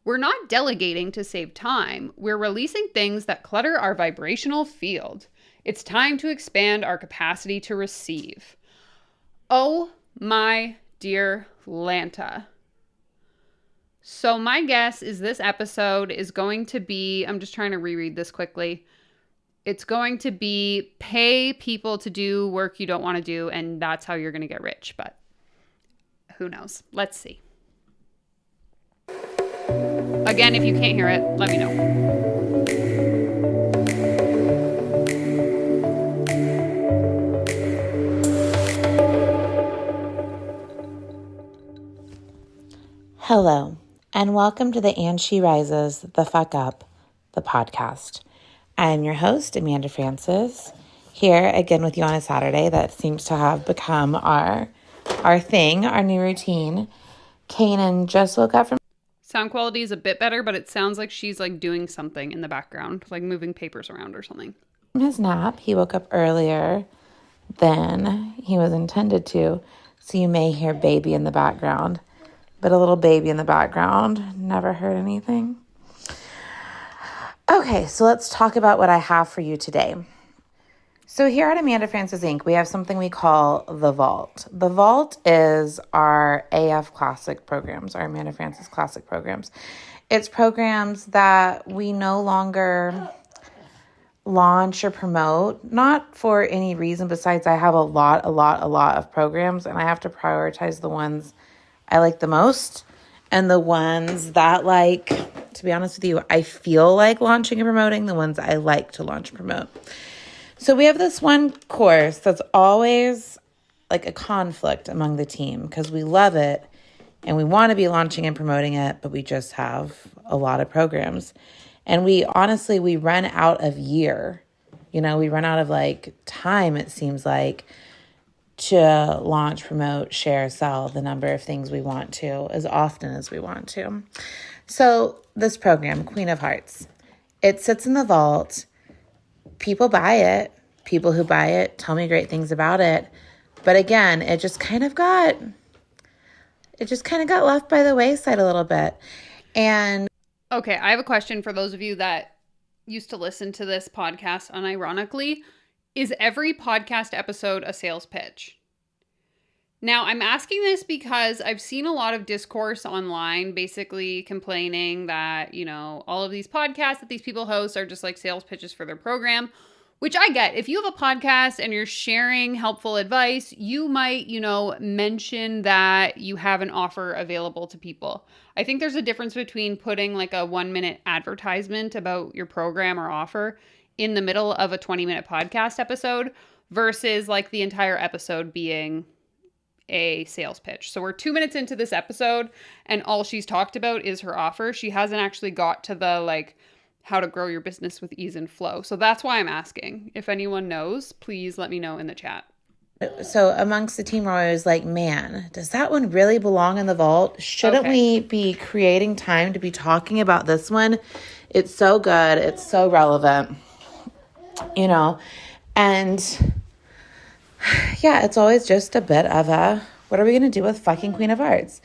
We're not delegating to save time. We're releasing things that clutter our vibrational field. It's time to expand our capacity to receive. Oh my dear Lanta. So my guess is this episode is going to be, I'm just trying to reread this quickly. It's going to be pay people to do work you don't want to do, and that's how you're going to get rich. But who knows? Let's see. Again, if you can't hear it, let me know. Hello, and welcome to the And She Rises the Fuck Up, the podcast. I am your host, Amanda Francis, here again with you on a Saturday. That seems to have become our thing, our new routine. Kanan just woke up from Sound quality is a bit better, but it sounds like she's like doing something in the background, like moving papers around or something. his nap. He woke up earlier than he was intended to, so you may hear baby in the background. But a little baby in the background never heard anything. Okay, so let's talk about what I have for you today. So here at Amanda Francis Inc., we have something we call The Vault. The Vault is our AF Classic programs, our Amanda Francis Classic programs. It's programs that we no longer launch or promote, not for any reason besides I have a lot of programs, and I have to prioritize the ones I like the most and the ones that, like, to be honest with you, I feel like launching and promoting, the ones I like to launch and promote. So we have this one course that's always like a conflict among the team because we love it and we want to be launching and promoting it, but we just have a lot of programs. And we run out of year. You know, we run out of like time, it seems like, to launch, promote, share, sell the number of things we want to as often as we want to. So this program, Queen of Hearts, it sits in the vault. People buy it. People who buy it tell me great things about it. But again, it just kind of got left by the wayside a little bit. And okay, I have a question for those of you that used to listen to this podcast unironically. Is every podcast episode a sales pitch? Now, I'm asking this because I've seen a lot of discourse online basically complaining that, all of these podcasts that these people host are just like sales pitches for their program, which I get. If you have a podcast and you're sharing helpful advice, you might, mention that you have an offer available to people. I think there's a difference between putting like a 1-minute advertisement about your program or offer in the middle of a 20-minute podcast episode versus like the entire episode being a sales pitch. So we're 2 minutes into this episode and all she's talked about is her offer. She hasn't actually got to the like how to grow your business with ease and flow. So that's why I'm asking. If anyone knows, please let me know in the chat. so amongst the team, I was like, man, does that one really belong in the vault? Shouldn't we be creating time to be talking about this one? It's so good. It's so relevant, and yeah, it's always just a bit of a, what are we going to do with fucking Queen of Hearts?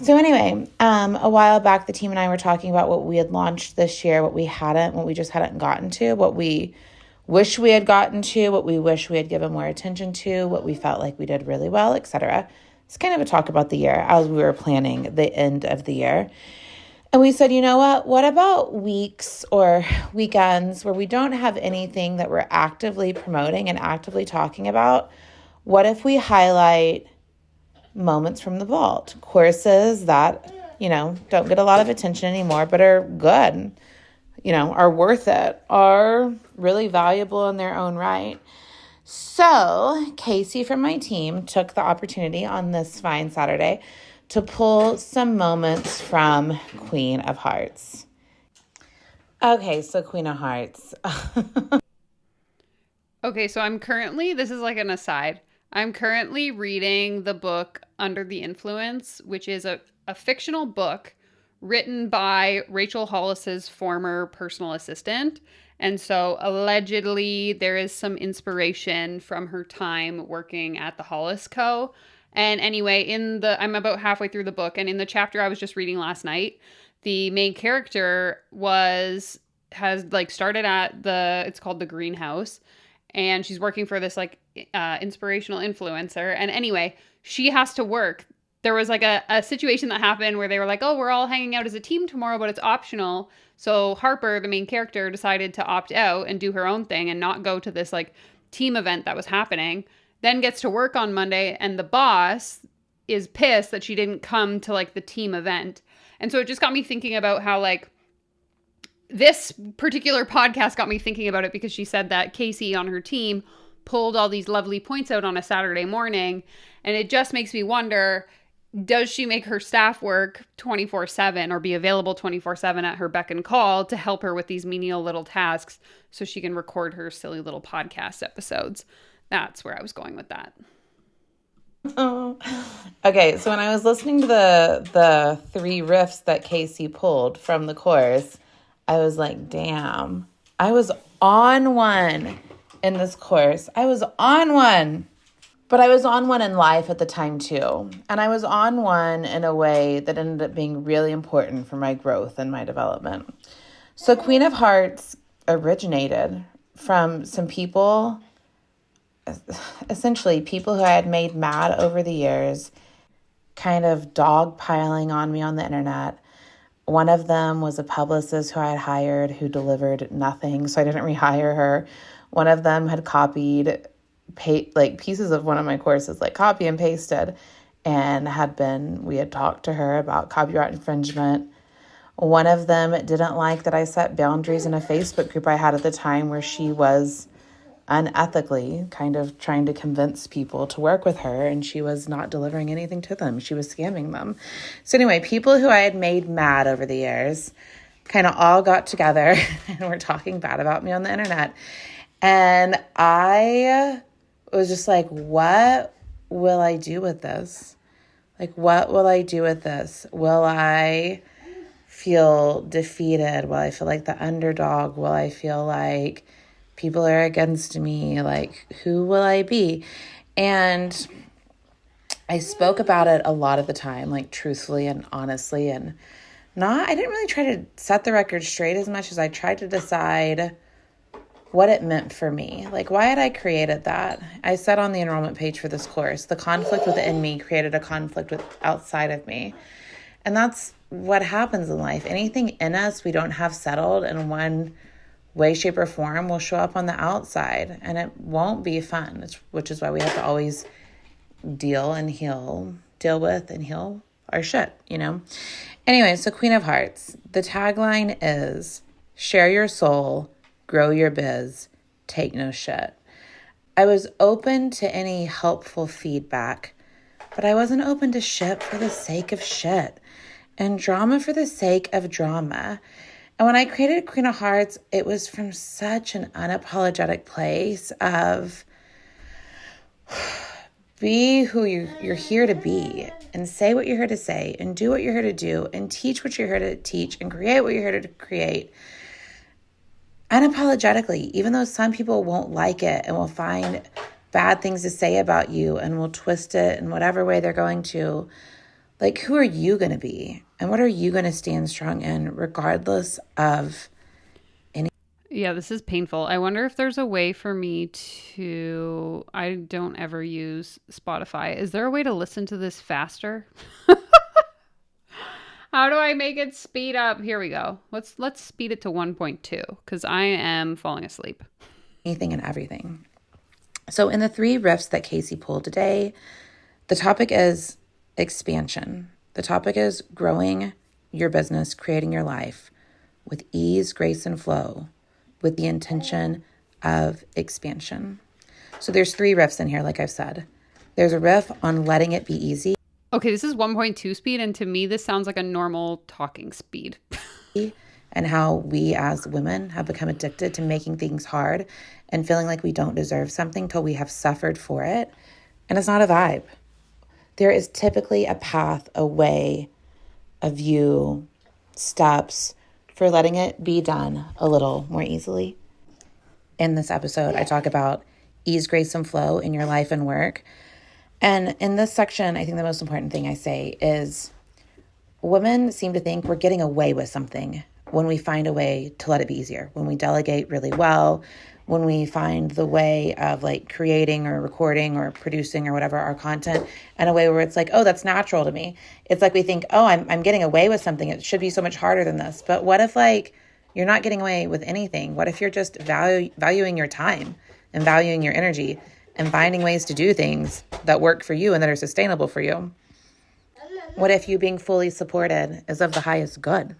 So anyway, a while back, the team and I were talking about what we had launched this year, what we just hadn't gotten to, what we wish we had gotten to, what we wish we had given more attention to, what we felt like we did really well, etc. It's kind of a talk about the year as we were planning the end of the year. And we said, you know what about weeks or weekends where we don't have anything that we're actively promoting and actively talking about? What if we highlight moments from the vault, courses that, don't get a lot of attention anymore, but are good, are worth it, are really valuable in their own right. So Casey from my team took the opportunity on this fine Saturday to pull some moments from Queen of Hearts. Okay, so Queen of Hearts. Okay, so this is like an aside. I'm currently reading the book Under the Influence, which is a fictional book written by Rachel Hollis's former personal assistant. And so allegedly there is some inspiration from her time working at the Hollis Co. And anyway, I'm about halfway through the book, and in the chapter I was just reading last night, the main character has started at it's called the greenhouse, and she's working for this inspirational influencer. And anyway, she has to work. There was like a situation that happened where they were like, oh, we're all hanging out as a team tomorrow, but it's optional. So Harper, the main character, decided to opt out and do her own thing and not go to this team event that was happening. Then gets to work on Monday, and the boss is pissed that she didn't come to the team event. And so it just got me thinking about how this particular podcast got me thinking about it, because she said that Casey on her team pulled all these lovely points out on a Saturday morning. And it just makes me wonder, does she make her staff work 24/7 or be available 24/7 at her beck and call to help her with these menial little tasks so she can record her silly little podcast episodes? That's where I was going with that. Oh. Okay, so when I was listening to the 3 riffs that Casey pulled from the course, I was like, damn, I was on one in this course. I was on one. But I was on one in life at the time too. And I was on one in a way that ended up being really important for my growth and my development. So Queen of Hearts originated from some people, essentially people who I had made mad over the years, kind of dogpiling on me on the internet. One of them was a publicist who I had hired who delivered nothing, so I didn't rehire her. One of them had copied pieces of one of my courses, copy and pasted, and we had talked to her about copyright infringement. One of them didn't like that I set boundaries in a Facebook group I had at the time where she was unethically kind of trying to convince people to work with her, and she was not delivering anything to them. She was scamming them. So anyway, people who I had made mad over the years kind of all got together and were talking bad about me on the internet. And I was just like, what will I do with this? Like, what will I do with this? Will I feel defeated? Will I feel like the underdog? Will I feel like people are against me? Like, who will I be? And I spoke about it a lot of the time, like truthfully and honestly, and I didn't really try to set the record straight as much as I tried to decide what it meant for me. Like, why had I created that? I said on the enrollment page for this course, the conflict within me created a conflict with outside of me. And that's what happens in life. Anything in us we don't have settled in one way, shape, or form will show up on the outside, and it won't be fun, which is why we have to always deal with and heal our shit, you know? Anyway, so Queen of Hearts, the tagline is share your soul, grow your biz, take no shit. I was open to any helpful feedback, but I wasn't open to shit for the sake of shit and drama for the sake of drama. And when I created Queen of Hearts, it was from such an unapologetic place of be who you're here to be and say what you're here to say and do what you're here to do and teach what you're here to teach and create what you're here to create. Unapologetically, even though some people won't like it and will find bad things to say about you and will twist it in whatever way they're going to, like, who are you going to be? And what are you going to stand strong in regardless of any? Yeah, this is painful. I wonder if there's a way for me to, I don't ever use Spotify. Is there a way to listen to this faster? How do I make it speed up? Here we go. Let's speed it to 1.2 because I am falling asleep. Anything and everything. So in the 3 riffs that Casey pulled today, the topic is expansion. The topic is growing your business, creating your life with ease, grace, and flow with the intention of expansion. So there's 3 riffs in here, like I've said. There's a riff on letting it be easy. Okay, this is 1.2 speed, and to me, this sounds like a normal talking speed. And how we as women have become addicted to making things hard and feeling like we don't deserve something till we have suffered for it. And it's not a vibe. There is typically a path, a way, a view, steps for letting it be done a little more easily. In this episode, I talk about ease, grace, and flow in your life and work. And in this section, I think the most important thing I say is women seem to think we're getting away with something when we find a way to let it be easier, when we delegate really well, when we find the way of like creating or recording or producing or whatever our content in a way where it's like, oh, that's natural to me. It's like we think, oh, I'm getting away with something. It should be so much harder than this. But what if like you're not getting away with anything? What if you're just valuing your time and valuing your energy and finding ways to do things that work for you and that are sustainable for you? What if you being fully supported is of the highest good?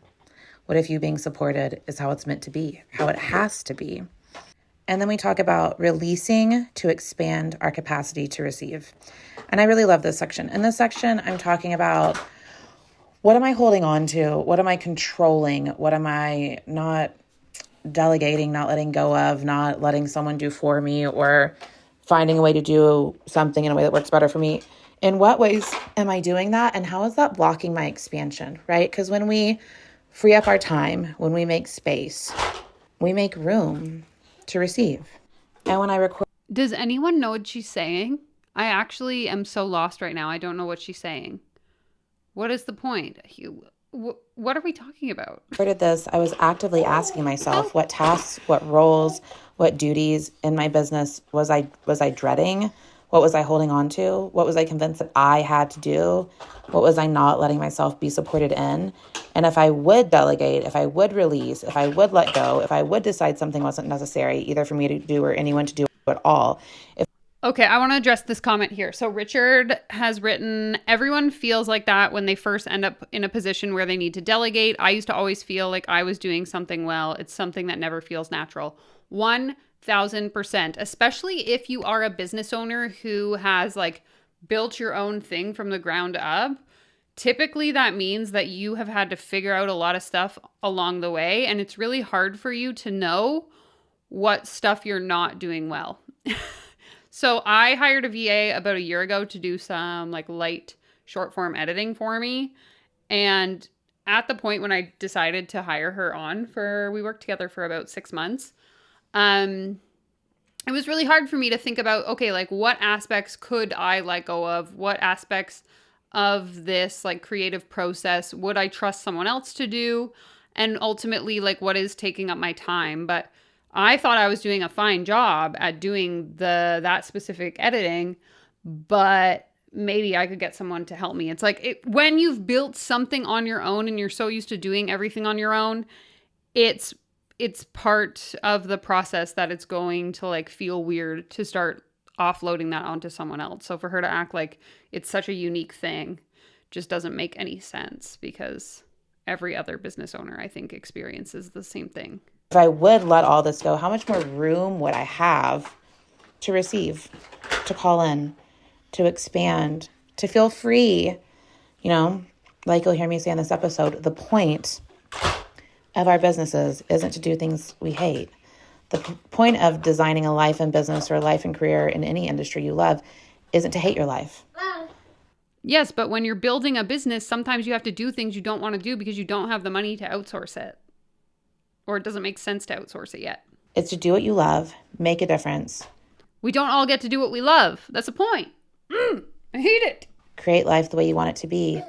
What if you being supported is how it's meant to be, how it has to be? And then we talk about releasing to expand our capacity to receive. And I really love this section. In this section, I'm talking about what am I holding on to? What am I controlling? What am I not delegating, not letting go of, not letting someone do for me, or finding a way to do something in a way that works better for me? In what ways am I doing that? And how is that blocking my expansion, right? Because when we free up our time, when we make space, we make room to receive. And when I record... Does anyone know what she's saying? I actually am so lost right now. I don't know what she's saying. What is the point? What are we talking about? Recorded this, I was actively asking myself what tasks, what roles, what duties in my business was I dreading? What was I holding on to? What was I convinced that I had to do? What was I not letting myself be supported in? And if I would delegate, if I would release, if I would let go, if I would decide something wasn't necessary either for me to do or anyone to do at all. Okay, I want to address this comment here. So Richard has written, everyone feels like that when they first end up in a position where they need to delegate. I used to always feel like I was doing something well. It's something that never feels natural. 1,000%, especially if you are a business owner who has like built your own thing from the ground up. Typically that means that you have had to figure out a lot of stuff along the way, and it's really hard for you to know what stuff you're not doing well. So I hired a VA about a year ago to do some like light short form editing for me. And at the point when I decided to hire her on we worked together for about 6 months. It was really hard for me to think about, okay, like what aspects could I let go of? What aspects of this like creative process would I trust someone else to do? And ultimately, like what is taking up my time? But I thought I was doing a fine job at doing that specific editing, but maybe I could get someone to help me. It's like when you've built something on your own and you're so used to doing everything on your own, it's part of the process that it's going to like feel weird to start offloading that onto someone else. So for her to act like it's such a unique thing just doesn't make any sense, because every other business owner, I think, experiences the same thing. If I would let all this go, how much more room would I have to receive, to call in, to expand, to feel free? You know, like you'll hear me say in this episode, the point of our businesses isn't to do things we hate. The point of designing a life and business or a life and career in any industry you love isn't to hate your life. Yes, but when you're building a business, sometimes you have to do things you don't want to do because you don't have the money to outsource it. Or it doesn't make sense to outsource it yet. It's to do what you love, make a difference. We don't all get to do what we love. That's the point. I hate it. Create life the way you want it to be,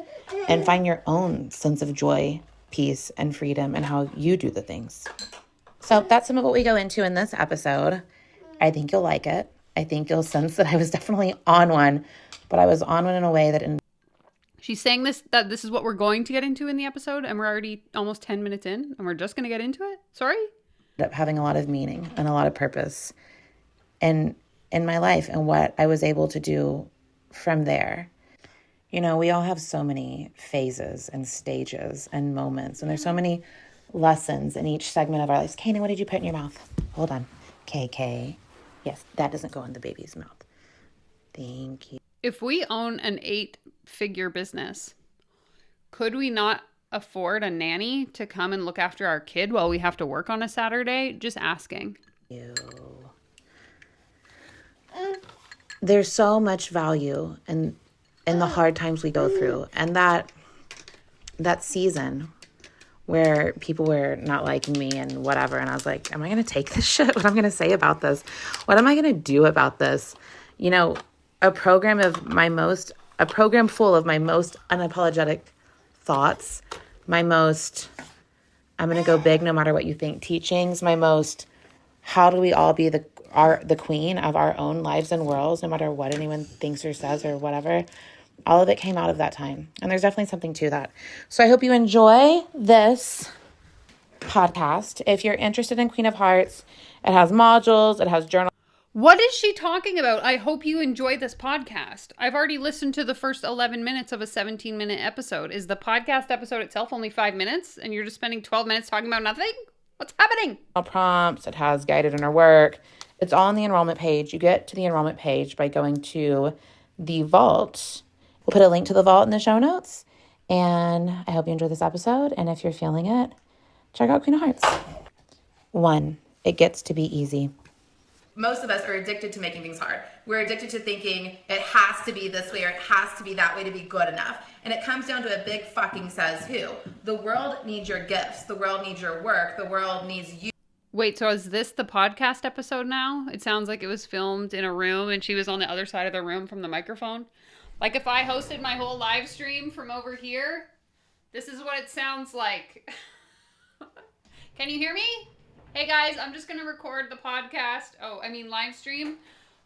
and find your own sense of joy, peace, and freedom in how you do the things. So that's some of what we go into in this episode. I think you'll like it. I think you'll sense that I was definitely on one, but I was on one in a way that... She's saying that this is what we're going to get into in the episode, and we're already almost 10 minutes in, and we're just going to get into it? Sorry? Ended up having a lot of meaning and a lot of purpose in my life and what I was able to do from there. You know, we all have so many phases and stages and moments, and there's so many lessons in each segment of our lives. Kanan, what did you put in your mouth? Hold on. KK. Yes, that doesn't go in the baby's mouth. Thank you. If we own an 8-figure business, could we not afford a nanny to come and look after our kid while we have to work on a Saturday? Just asking. There's so much value in the hard times we go through. And that season where people were not liking me and whatever, and I was like, am I going to take this shit? What am I going to say about this? What am I going to do about this? You know, a program full of my most unapologetic thoughts, my most, I'm going to go big no matter what you think teachings, my most, how do we all be the queen of our own lives and worlds, no matter what anyone thinks or says or whatever. All of it came out of that time. And there's definitely something to that. So I hope you enjoy this podcast. If you're interested in Queen of Hearts, it has modules, it has journals. What is she talking about? I hope you enjoy this podcast. I've already listened to the first 11 minutes of a 17-minute episode. Is the podcast episode itself only 5 minutes and you're just spending 12 minutes talking about nothing? What's happening? Prompts, it has guided inner work. It's all on the enrollment page. You get to the enrollment page by going to the vault. We'll put a link to the vault in the show notes. And I hope you enjoy this episode. And if you're feeling it, check out Queen of Hearts. 1, it gets to be easy. Most of us are addicted to making things hard. We're addicted to thinking it has to be this way or it has to be that way to be good enough. And it comes down to a big fucking says who. The world needs your gifts. The world needs your work. The world needs you. Wait, so is this the podcast episode now? It sounds like it was filmed in a room and she was on the other side of the room from the microphone. Like if I hosted my whole live stream from over here, this is what it sounds like. Can you hear me? Hey guys, I'm just going to record the podcast. Live stream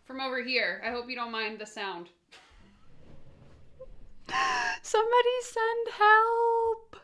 from over here. I hope you don't mind the sound. Somebody send help.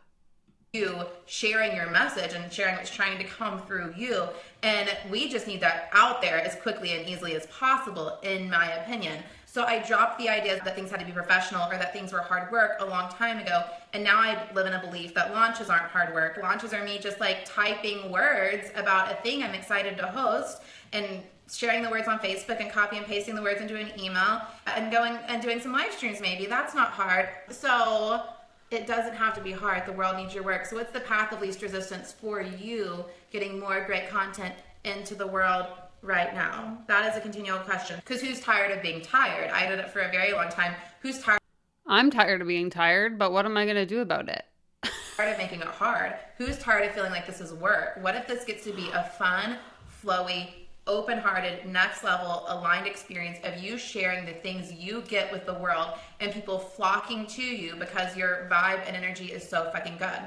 You sharing your message and sharing what's trying to come through you. And we just need that out there as quickly and easily as possible, in my opinion. So I dropped the idea that things had to be professional or that things were hard work a long time ago. And now I live in a belief that launches aren't hard work. Launches are me just like typing words about a thing I'm excited to host and sharing the words on Facebook and copy and pasting the words into an email and going and doing some live streams maybe. That's not hard. So it doesn't have to be hard. The world needs your work. So it's the path of least resistance for you getting more great content into the world right now? That is a continual question. Because who's tired of being tired? I did it for a very long time. Who's tired I'm tired of being tired, but what am I going to do about it? of making it hard? Who's tired of feeling like this is work? What if this gets to be a fun, flowy, open-hearted, next level, aligned experience of you sharing the things you get with the world and people flocking to you because your vibe and energy is so fucking good?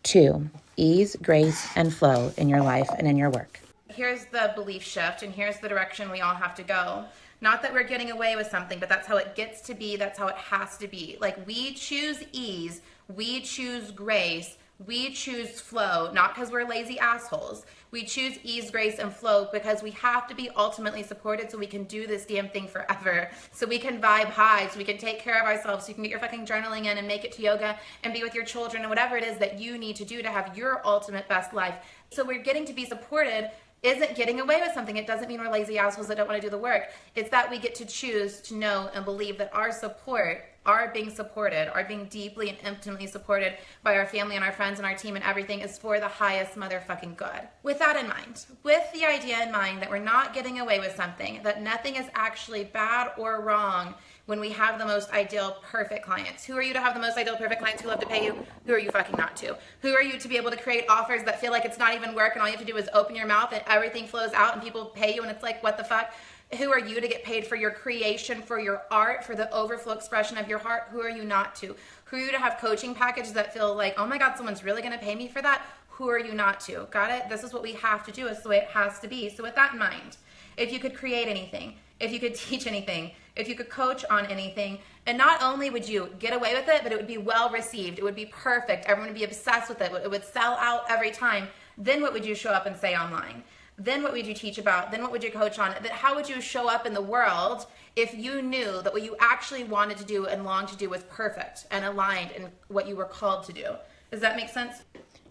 2, ease, grace, and flow in your life and in your work. Here's the belief shift, and here's the direction we all have to go. Not that we're getting away with something, but that's how it gets to be. That's how it has to be. Like, we choose ease, we choose grace, we choose flow, not because we're lazy assholes. We choose ease, grace, and flow because we have to be ultimately supported so we can do this damn thing forever. So we can vibe high, so we can take care of ourselves, so you can get your fucking journaling in and make it to yoga and be with your children and whatever it is that you need to do to have your ultimate best life. So we're getting to be supported isn't getting away with something. It doesn't mean we're lazy assholes that don't want to do the work. It's that we get to choose to know and believe that our support, our being supported, our being deeply and intimately supported by our family and our friends and our team and everything is for the highest motherfucking good. With that in mind, with the idea in mind that we're not getting away with something, that nothing is actually bad or wrong when we have the most ideal perfect clients. Who are you to have the most ideal perfect clients who love to pay you? Who are you fucking not to? Who are you to be able to create offers that feel like it's not even work and all you have to do is open your mouth and everything flows out and people pay you and it's like, what the fuck? Who are you to get paid for your creation, for your art, for the overflow expression of your heart? Who are you not to? Who are you to have coaching packages that feel like, oh my God, someone's really gonna pay me for that? Who are you not to? Got it? This is what we have to do. It's the way it has to be. So with that in mind, if you could create anything, if you could teach anything, if you could coach on anything, and not only would you get away with it, but it would be well received, it would be perfect, everyone would be obsessed with it, it would sell out every time, then what would you show up and say online? Then what would you teach about? Then what would you coach on? How would you show up in the world if you knew that what you actually wanted to do and longed to do was perfect and aligned in what you were called to do? Does that make sense?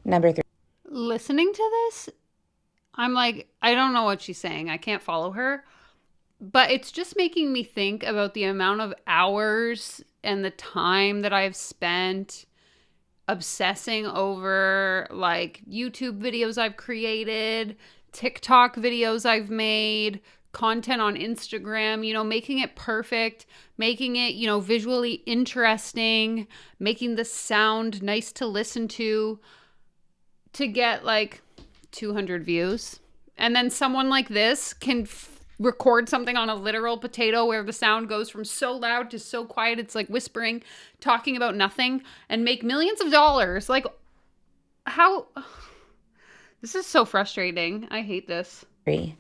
Number 3. Listening to this, I'm like, I don't know what she's saying. I can't follow her. But it's just making me think about the amount of hours and the time that I've spent obsessing over like YouTube videos I've created, TikTok videos I've made, content on Instagram, making it perfect, making it, visually interesting, making the sound nice to listen to get like 200 views. And then someone like this can record something on a literal potato where the sound goes from so loud to so quiet it's like whispering, talking about nothing, and make millions of dollars. Like, how? This is so frustrating. I hate this. 3,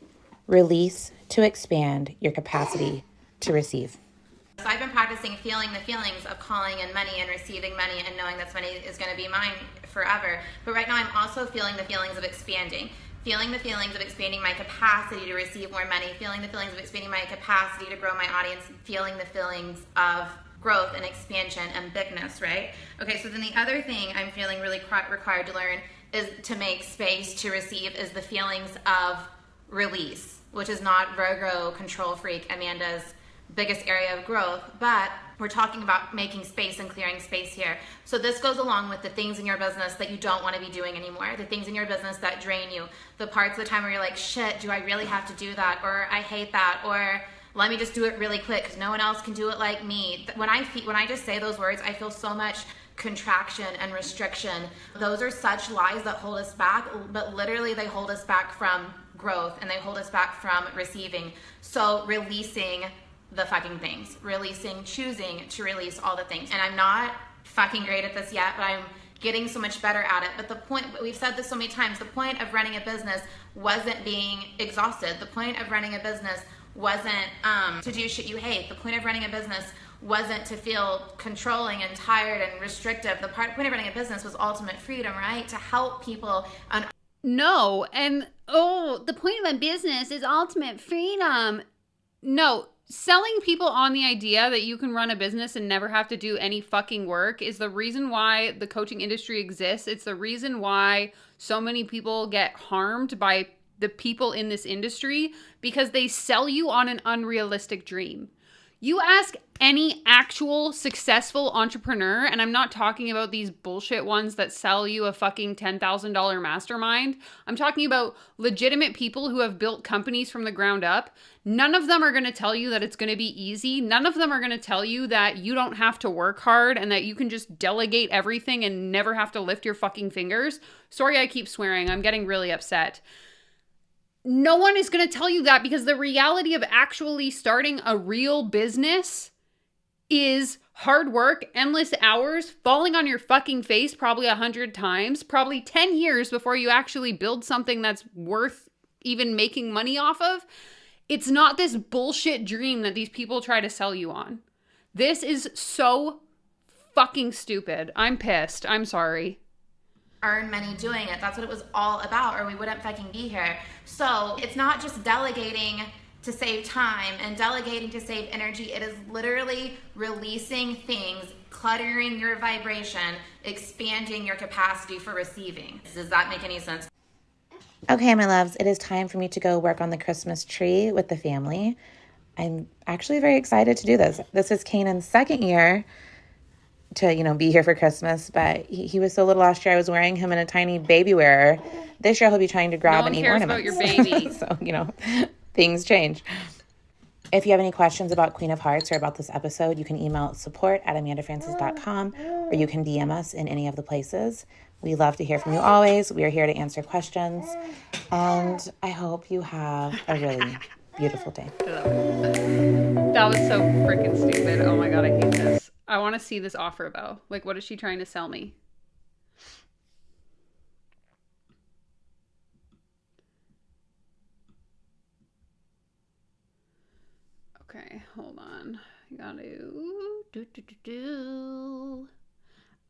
release to expand your capacity to receive. So I've been practicing feeling the feelings of calling in money and receiving money and knowing that money is going to be mine forever. But right now I'm also feeling the feelings of expanding. Feeling the feelings of expanding my capacity to receive more money, feeling the feelings of expanding my capacity to grow my audience, feeling the feelings of growth and expansion and bigness, right? Okay, so then the other thing I'm feeling really required to learn is to make space to receive is the feelings of release, which is not Virgo control freak Amanda's biggest area of growth, but we're talking about making space and clearing space here. So this goes along with the things in your business that you don't want to be doing anymore, the things in your business that drain you, the parts of the time where you're like, shit, do I really have to do that? Or I hate that, or let me just do it really quick because no one else can do it like me. When I just say those words, I feel so much contraction and restriction. Those are such lies that hold us back, but literally they hold us back from growth and they hold us back from receiving. So releasing the fucking things, choosing to release all the things. And I'm not fucking great at this yet, but I'm getting so much better at it. But the point, we've said this so many times, the point of running a business wasn't being exhausted. The point of running a business wasn't to do shit you hate. The point of running a business wasn't to feel controlling and tired and restrictive. The point of running a business was ultimate freedom, right? To help people. No, and the point of a business is ultimate freedom. No, selling people on the idea that you can run a business and never have to do any fucking work is the reason why the coaching industry exists. It's the reason why so many people get harmed by the people in this industry, because they sell you on an unrealistic dream. You ask any actual successful entrepreneur, and I'm not talking about these bullshit ones that sell you a fucking $10,000 mastermind. I'm talking about legitimate people who have built companies from the ground up. None of them are going to tell you that it's going to be easy. None of them are going to tell you that you don't have to work hard and that you can just delegate everything and never have to lift your fucking fingers. Sorry, I keep swearing. I'm getting really upset. No one is going to tell you that, because the reality of actually starting a real business is hard work, endless hours, falling on your fucking face probably 100 times, probably 10 years before you actually build something that's worth even making money off of. It's not this bullshit dream that these people try to sell you on. This is so fucking stupid. I'm pissed. I'm sorry. Earn money doing it. That's what it was all about, or we wouldn't fucking be here. So it's not just delegating to save time and delegating to save energy. It is literally releasing things, cluttering your vibration, expanding your capacity for receiving. Does that make any sense? Okay, my loves, it is time for me to go work on the Christmas tree with the family. I'm actually very excited to do this. This is Kanan's second year to, be here for Christmas, but he was so little last year, I was wearing him in a tiny baby wearer. This year he'll be trying to grab and eat ornaments. No one cares about your baby. So, things change. If you have any questions about Queen of Hearts or about this episode, you can email support@amandafrancis.com, or you can DM us in any of the places. We love to hear from you always. We are here to answer questions, and I hope you have a really beautiful day. That was so freaking stupid. Oh my God, I hate this. I want to see this offer though. Like, what is she trying to sell me? Okay, hold on. I gotta do.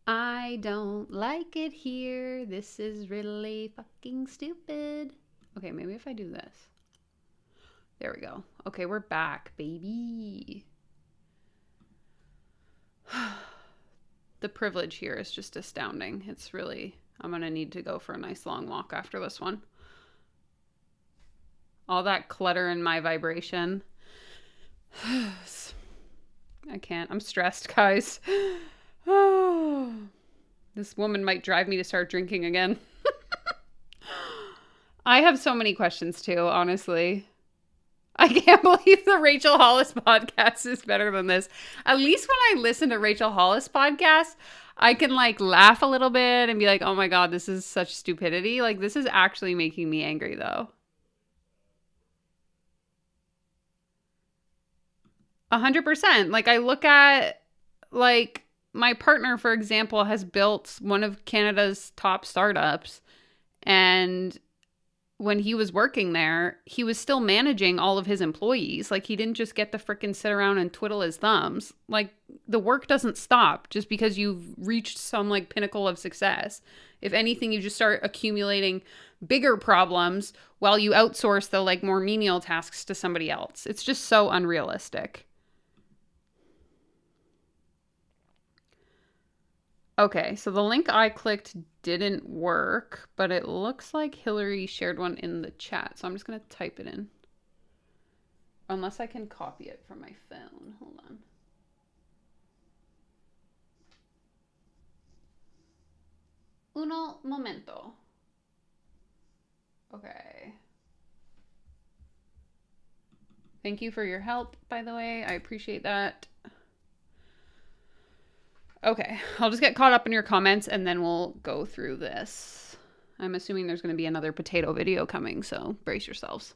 I don't like it here. This is really fucking stupid. Okay, maybe if I do this. There we go. Okay, we're back, baby. The privilege here is just astounding. It's really, I'm gonna need to go for a nice long walk after this one. All that clutter in my vibration. I can't. I'm stressed, guys. This woman might drive me to start drinking again. I have so many questions too, honestly. I can't believe the Rachel Hollis podcast is better than this. At least when I listen to Rachel Hollis podcast, I can laugh a little bit and be like, oh my God, this is such stupidity. This is actually making me angry though. 100%. I look at my partner, for example, has built one of Canada's top startups, and when he was working there, he was still managing all of his employees. He didn't just get to frickin' sit around and twiddle his thumbs. The work doesn't stop just because you've reached some pinnacle of success. If anything, you just start accumulating bigger problems while you outsource the more menial tasks to somebody else. It's just so unrealistic. Okay, so the link I clicked didn't work, but it looks like Hillary shared one in the chat, so I'm just going to type it in. Unless I can copy it from my phone. Hold on. Uno momento. Okay. Thank you for your help, by the way. I appreciate that. Okay, I'll just get caught up in your comments and then we'll go through this. I'm assuming there's going to be another potato video coming, so brace yourselves.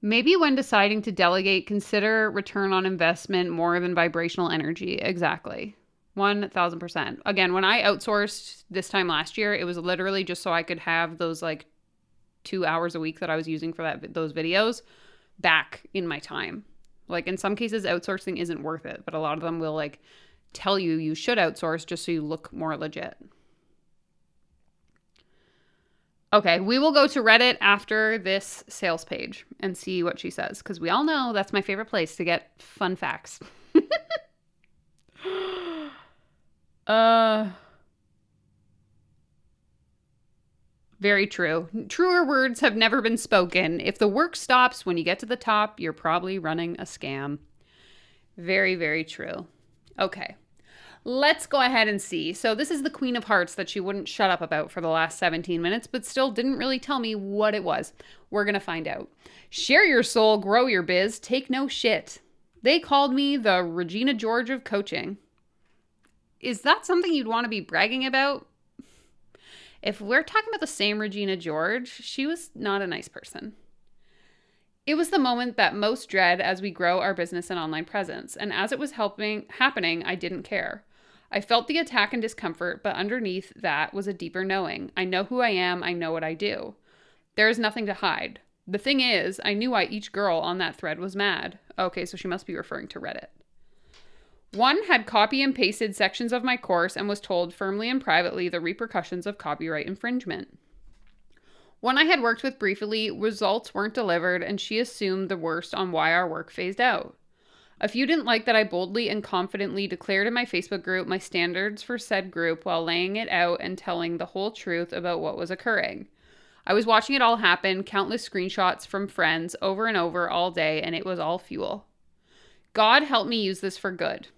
Maybe when deciding to delegate, consider return on investment more than vibrational energy. Exactly. 1000%. Again, when I outsourced this time last year, it was literally just so I could have those 2 hours a week that I was using for those videos back in my time. In some cases, outsourcing isn't worth it, but a lot of them will tell you should outsource just so you look more legit. Okay, we will go to Reddit after this sales page and see what she says, because we all know that's my favorite place to get fun facts. Very true. Truer words have never been spoken. If the work stops when you get to the top, you're probably running a scam. Very, very true. Okay. Let's go ahead and see. So this is the Queen of Hearts that she wouldn't shut up about for the last 17 minutes, but still didn't really tell me what it was. We're going to find out. Share your soul, grow your biz, take no shit. They called me the Regina George of coaching. Is that something you'd want to be bragging about? If we're talking about the same Regina George, she was not a nice person. It was the moment that most dread as we grow our business and online presence. And as it was happening, I didn't care. I felt the attack and discomfort, but underneath that was a deeper knowing. I know who I am. I know what I do. There is nothing to hide. The thing is, I knew why each girl on that thread was mad. Okay, so she must be referring to Reddit. One had copy and pasted sections of my course and was told firmly and privately the repercussions of copyright infringement. One I had worked with briefly, results weren't delivered, and she assumed the worst on why our work phased out. A few didn't like that I boldly and confidently declared in my Facebook group my standards for said group while laying it out and telling the whole truth about what was occurring. I was watching it all happen, countless screenshots from friends over and over all day, and it was all fuel. God help me use this for good.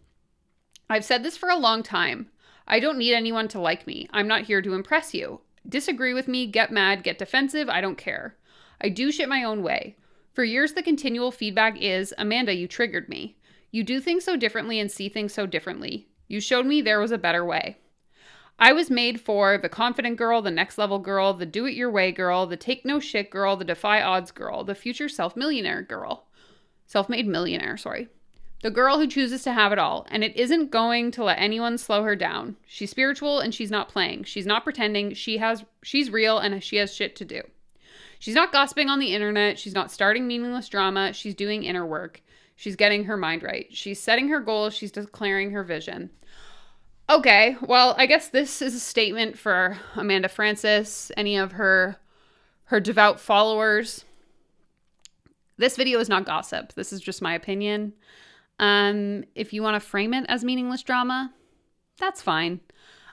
I've said this for a long time. I don't need anyone to like me. I'm not here to impress you. Disagree with me, get mad, get defensive, I don't care. I do shit my own way. For years, the continual feedback is, Amanda, you triggered me. You do things so differently and see things so differently. You showed me there was a better way. I was made for the confident girl, the next level girl, the do it your way girl, the take no shit girl, the defy odds girl, the future self-made millionaire, sorry. The girl who chooses to have it all, and it isn't going to let anyone slow her down. She's spiritual and she's not playing. She's not pretending. She's real and she has shit to do. She's not gossiping on the internet. She's not starting meaningless drama. She's doing inner work. She's getting her mind right. She's setting her goals. She's declaring her vision. Okay, well, I guess this is a statement for Amanda Francis, any of her devout followers. This video is not gossip. This is just my opinion. If you want to frame it as meaningless drama, that's fine.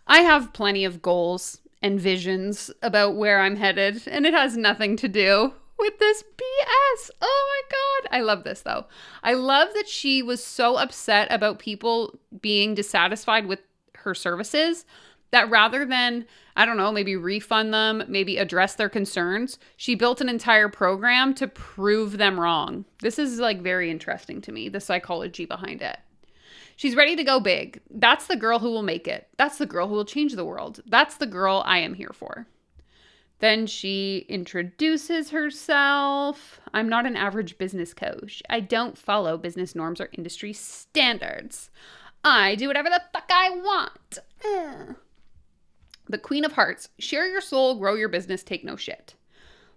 I have plenty of goals and visions about where I'm headed, and it has nothing to do with this BS. Oh my God. I love this though. I love that she was so upset about people being dissatisfied with her services that rather than, I don't know, maybe refund them, maybe address their concerns, she built an entire program to prove them wrong. This is like very interesting to me, the psychology behind it. She's ready to go big. That's the girl who will make it. That's the girl who will change the world. That's the girl I am here for. Then she introduces herself. I'm not an average business coach. I don't follow business norms or industry standards. I do whatever the fuck I want. The Queen of Hearts. Share your soul, grow your business, take no shit.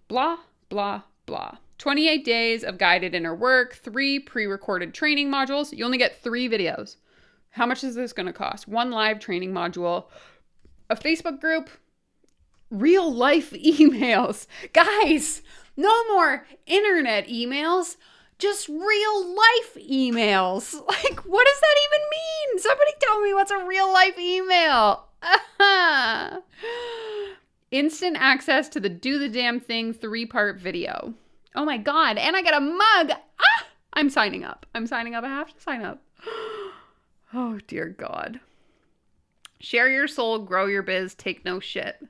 Blah, blah, blah. 28 days of guided inner work, 3 pre-recorded training modules. You only get 3 videos. How much is this going to cost? 1 live training module, a Facebook group, real life emails. Guys, no more internet emails, just real life emails. Like, what does that even mean? Somebody tell me what's a real life email. Instant access to the Do the Damn Thing 3-part video. Oh my God. And I got a mug. I'm signing up. I have to sign up. Oh dear God. Share your soul, grow your biz, take no shit.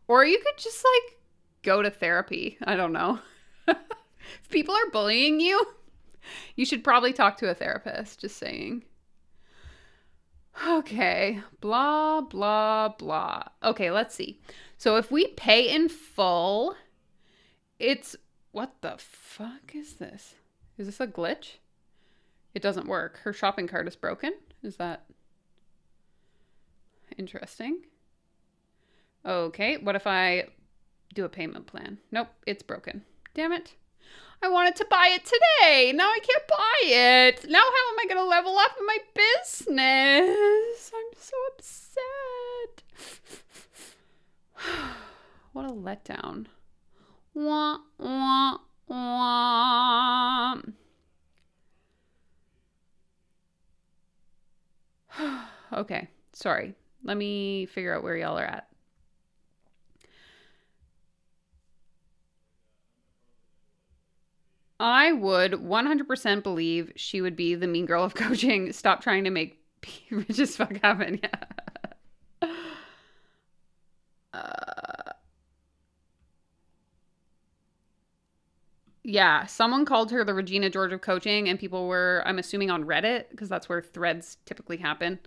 Or you could just like go to therapy. I don't know. If people are bullying you, you should probably talk to a therapist. Just saying. Okay. Blah, blah, blah. Okay, let's see. So if we pay in full, it's... What the fuck is this? Is this a glitch? It doesn't work. Her shopping cart is broken. Is that interesting? Okay, what if I do a payment plan? Nope, it's broken. Damn it. I wanted to buy it today. Now I can't buy it. Now how am I going to level up in my business? I'm so upset. What a letdown. Wah, wah, wah. Okay, sorry. Let me figure out where y'all are at. I would 100% believe she would be the mean girl of coaching. Stop trying to make rich as fuck happen. Yeah. Yeah, someone called her the Regina George of coaching, and people were, I'm assuming on Reddit, because that's where threads typically happen,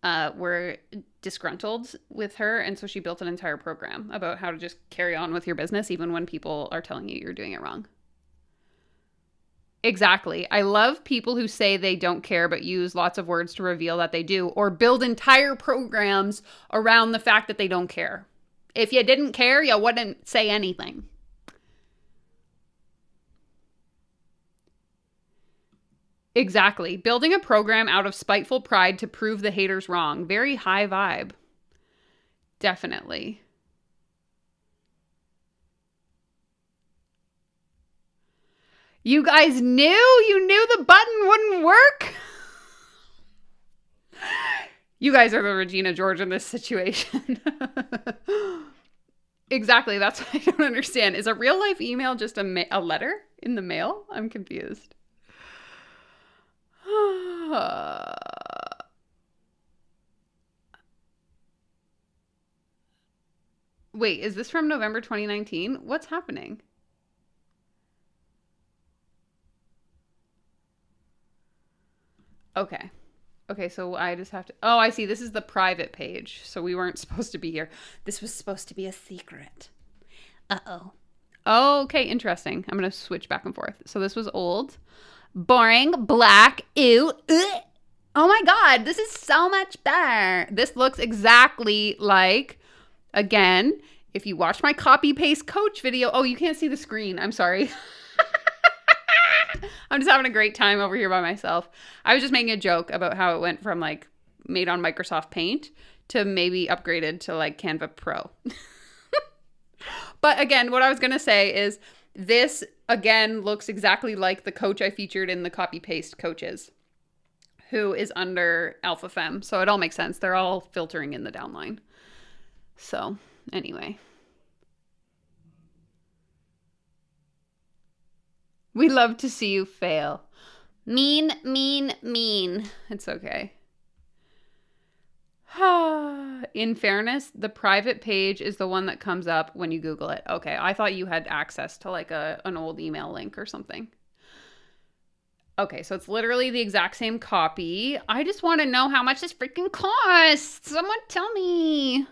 were disgruntled with her. And so she built an entire program about how to just carry on with your business, even when people are telling you you're doing it wrong. Exactly. I love people who say they don't care, but use lots of words to reveal that they do, or build entire programs around the fact that they don't care. If you didn't care, you wouldn't say anything. Exactly. Building a program out of spiteful pride to prove the haters wrong. Very high vibe. Definitely. You guys knew? You knew the button wouldn't work? You guys are the Regina George in this situation. Exactly. That's what I don't understand. Is a real life email just a letter in the mail? I'm confused. Wait, is this from November 2019? What's happening? Okay. Okay, so I just have to... Oh, I see. This is the private page. So we weren't supposed to be here. This was supposed to be a secret. Uh-oh. Okay, interesting. I'm going to switch back and forth. So this was old. Boring, black, ew, ugh. Oh my God, this is so much better. This looks exactly like, again, if you watch my copy paste coach video. Oh, you can't see the screen. I'm sorry. I'm just having a great time over here by myself. I was just making a joke about how it went from like made on Microsoft Paint to maybe upgraded to like Canva Pro. But again, what I was going to say is this, again, looks exactly like the coach I featured in the copy paste coaches, who is under Alpha Femme. So it all makes sense. They're all filtering in the downline. So anyway. We love to see you fail. Mean, mean, mean. It's okay. In fairness, the private page is the one that comes up when you Google it. Okay, I thought you had access to like an old email link or something. Okay, so it's literally the exact same copy. I just want to know how much this freaking costs. Someone tell me.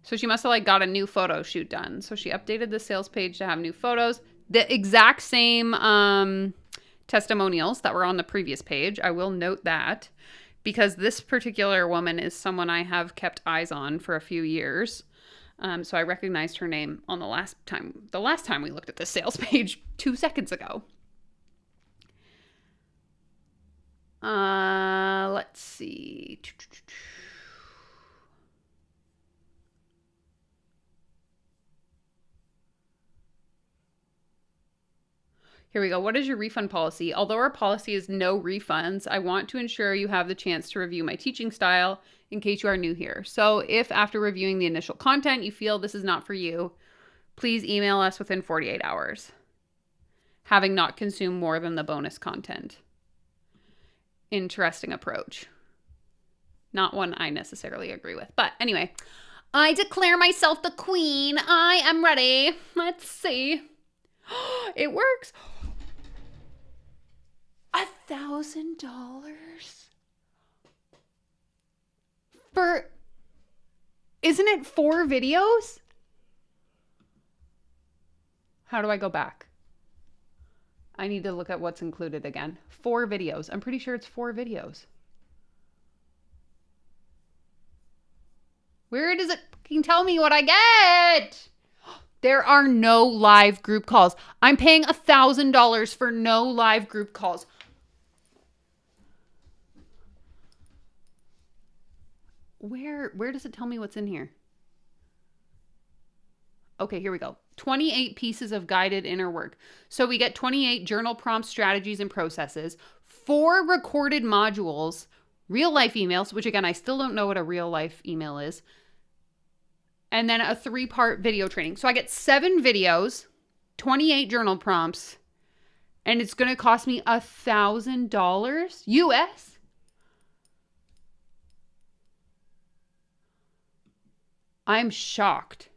So she must have like got a new photo shoot done. So she updated the sales page to have new photos. The exact same testimonials that were on the previous page. I will note that because this particular woman is someone I have kept eyes on for a few years. So I recognized her name on the last time we looked at the sales page 2 seconds ago. Let's see. Here we go. What is your refund policy? Although our policy is no refunds, I want to ensure you have the chance to review my teaching style in case you are new here. So if after reviewing the initial content, you feel this is not for you, please email us within 48 hours, having not consumed more than the bonus content. Interesting approach. Not one I necessarily agree with. But anyway, I declare myself the queen. I am ready. Let's see. It works. $1,000 for, isn't it 4 videos? How do I go back? I need to look at what's included again. 4 videos. I'm pretty sure it's 4 videos. Where does it fucking tell me what I get? There are no live group calls. I'm paying $1,000 for no live group calls. Where does it tell me what's in here? Okay, here we go. 28 pieces of guided inner work. So we get 28 journal prompts, strategies, and processes, 4 recorded modules, real life emails, which again, I still don't know what a real life email is, and then a 3-part video training. So I get 7 videos 28 journal prompts, and it's going to cost me $1,000 US. I'm shocked.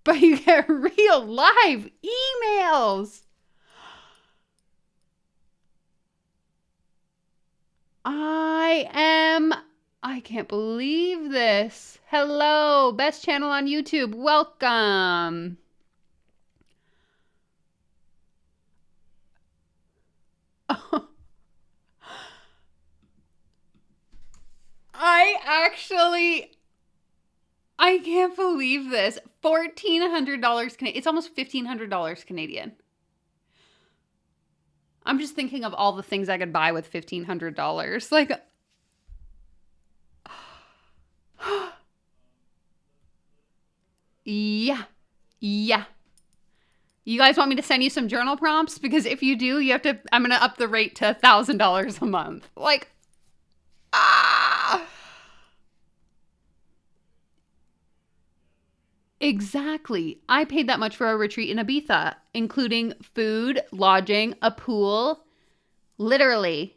But you get real live emails. I can't believe this. Hello, best channel on YouTube. Welcome. I can't believe this. $1,400 Canadian. It's almost $1,500 Canadian. I'm just thinking of all the things I could buy with $1,500. Like, yeah. You guys want me to send you some journal prompts? Because if you do, I'm going to up the rate to $1,000 a month. Like, Exactly. I paid that much for a retreat in Ibiza, including food, lodging, a pool. Literally.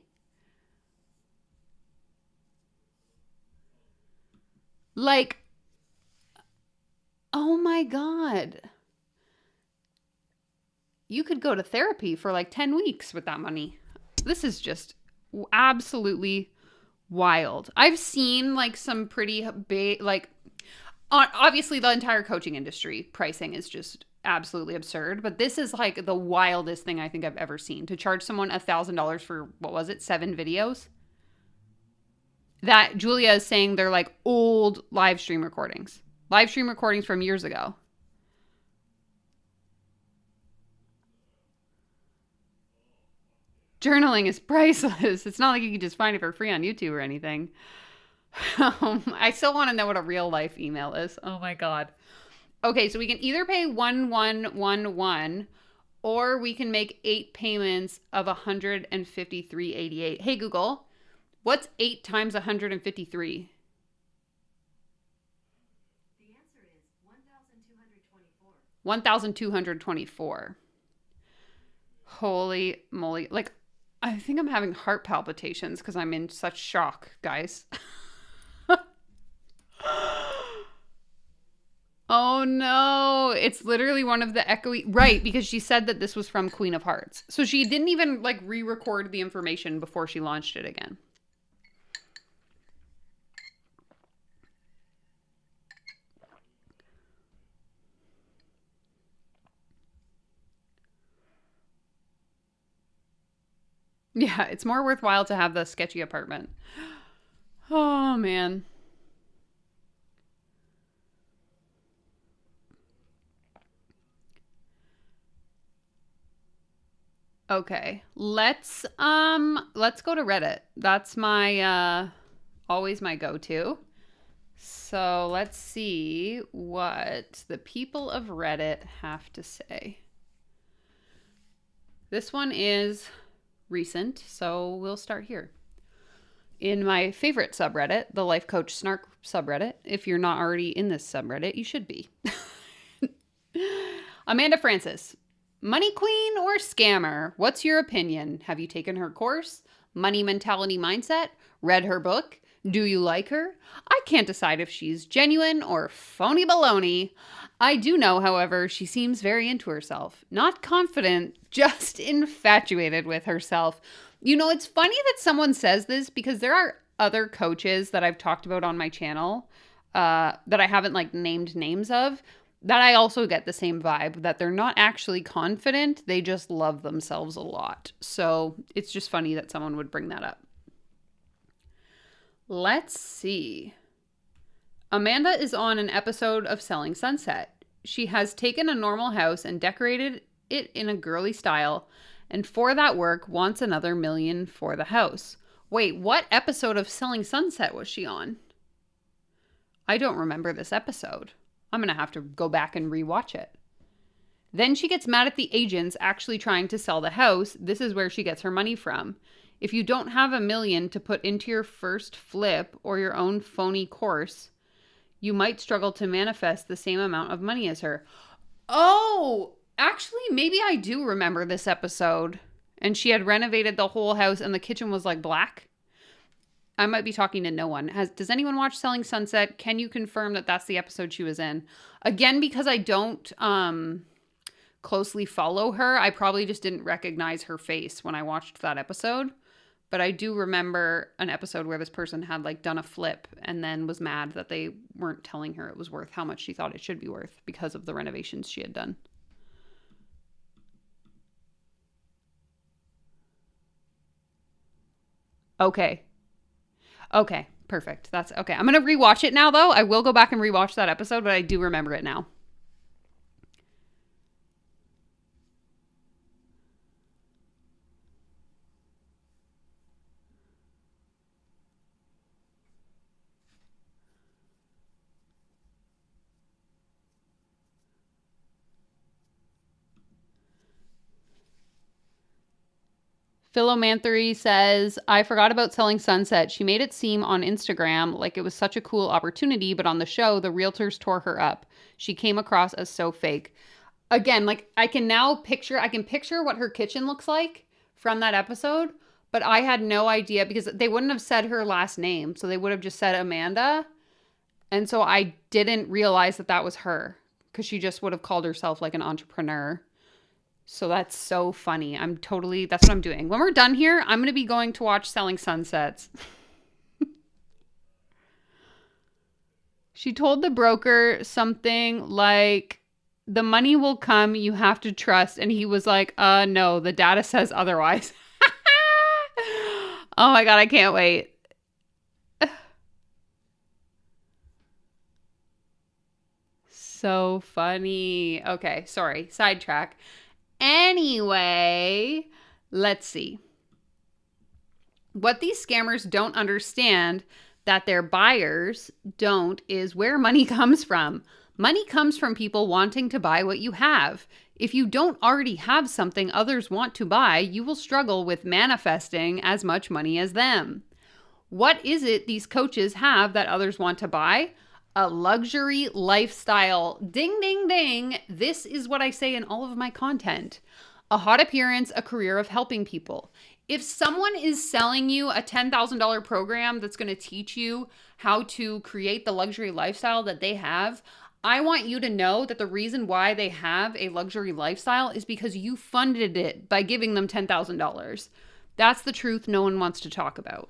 Like, oh my God. You could go to therapy for like 10 weeks with that money. This is just absolutely wild. I've seen like some pretty big, like, obviously the entire coaching industry pricing is just absolutely absurd, but this is like the wildest thing I think I've ever seen. To charge someone $1,000 for, what was it, 7 videos? That Julia is saying they're like old live stream recordings from years ago. Journaling is priceless. It's not like you can just find it for free on YouTube or anything. I still want to know what a real life email is. Oh my God. Okay, so we can either pay 1111 or we can make 8 payments of $153.88. Hey Google, what's 8 times 153? The answer is 1,224. 1,224. Holy moly. Like, I think I'm having heart palpitations because I'm in such shock, guys. Oh no, it's literally one of the echoey, right, because she said that this was from Queen of Hearts. So she didn't even like re-record the information before she launched it again. Yeah, it's more worthwhile to have the sketchy apartment. Oh man. Okay, let's go to Reddit. That's my always my go-to. So let's see what the people of Reddit have to say. This one is recent, so we'll start here. In my favorite subreddit, the Life Coach Snark subreddit. If you're not already in this subreddit, you should be. Amanda Francis. Money queen or scammer? What's your opinion? Have you taken her course? Money mentality mindset? Read her book? Do you like her? I can't decide if she's genuine or phony baloney. I do know, however, she seems very into herself. Not confident, just infatuated with herself. You know, it's funny that someone says this because there are other coaches that I've talked about on my channel that I haven't like named names of, that I also get the same vibe, that they're not actually confident. They just love themselves a lot. So it's just funny that someone would bring that up. Let's see. Amanda is on an episode of Selling Sunset. She has taken a normal house and decorated it in a girly style, and for that work wants another $1 million for the house. Wait, what episode of Selling Sunset was she on? I don't remember this episode. I'm going to have to go back and rewatch it. Then she gets mad at the agents actually trying to sell the house. This is where she gets her money from. If you don't have $1 million to put into your first flip or your own phony course, You might struggle to manifest the same amount of money as her. Oh, actually, maybe I do remember this episode. And she had renovated the whole house and the kitchen was like black. I might be talking to no one. Does anyone watch Selling Sunset? Can you confirm that that's the episode she was in? Again, because I don't closely follow her, I probably just didn't recognize her face when I watched that episode. But I do remember an episode where this person had like done a flip and then was mad that they weren't telling her it was worth how much she thought it should be worth because of the renovations she had done. Okay. Okay, perfect. That's okay. I'm going to rewatch it now, though. I will go back and rewatch that episode, but I do remember it now. Philomanthery says, I forgot about Selling Sunset. She made it seem on Instagram like it was such a cool opportunity, but on the show, the realtors tore her up. She came across as so fake. Again, like I can picture what her kitchen looks like from that episode, but I had no idea because they wouldn't have said her last name. So they would have just said Amanda. And so I didn't realize that was her because she just would have called herself like an entrepreneur. So that's so funny. That's what I'm doing. When we're done here, I'm going to be going to watch Selling Sunsets. She told the broker something like, the money will come, you have to trust. And he was like, no, the data says otherwise. Oh my God, I can't wait. So funny. Okay, sorry, sidetrack. Anyway, let's see. What these scammers don't understand that their buyers don't is where money comes from. Money comes from people wanting to buy what you have. If you don't already have something others want to buy, you will struggle with manifesting as much money as them. What is it these coaches have that others want to buy? A luxury lifestyle. Ding, ding, ding. This is what I say in all of my content. A hot appearance, a career of helping people. If someone is selling you a $10,000 program that's going to teach you how to create the luxury lifestyle that they have, I want you to know that the reason why they have a luxury lifestyle is because you funded it by giving them $10,000. That's the truth no one wants to talk about.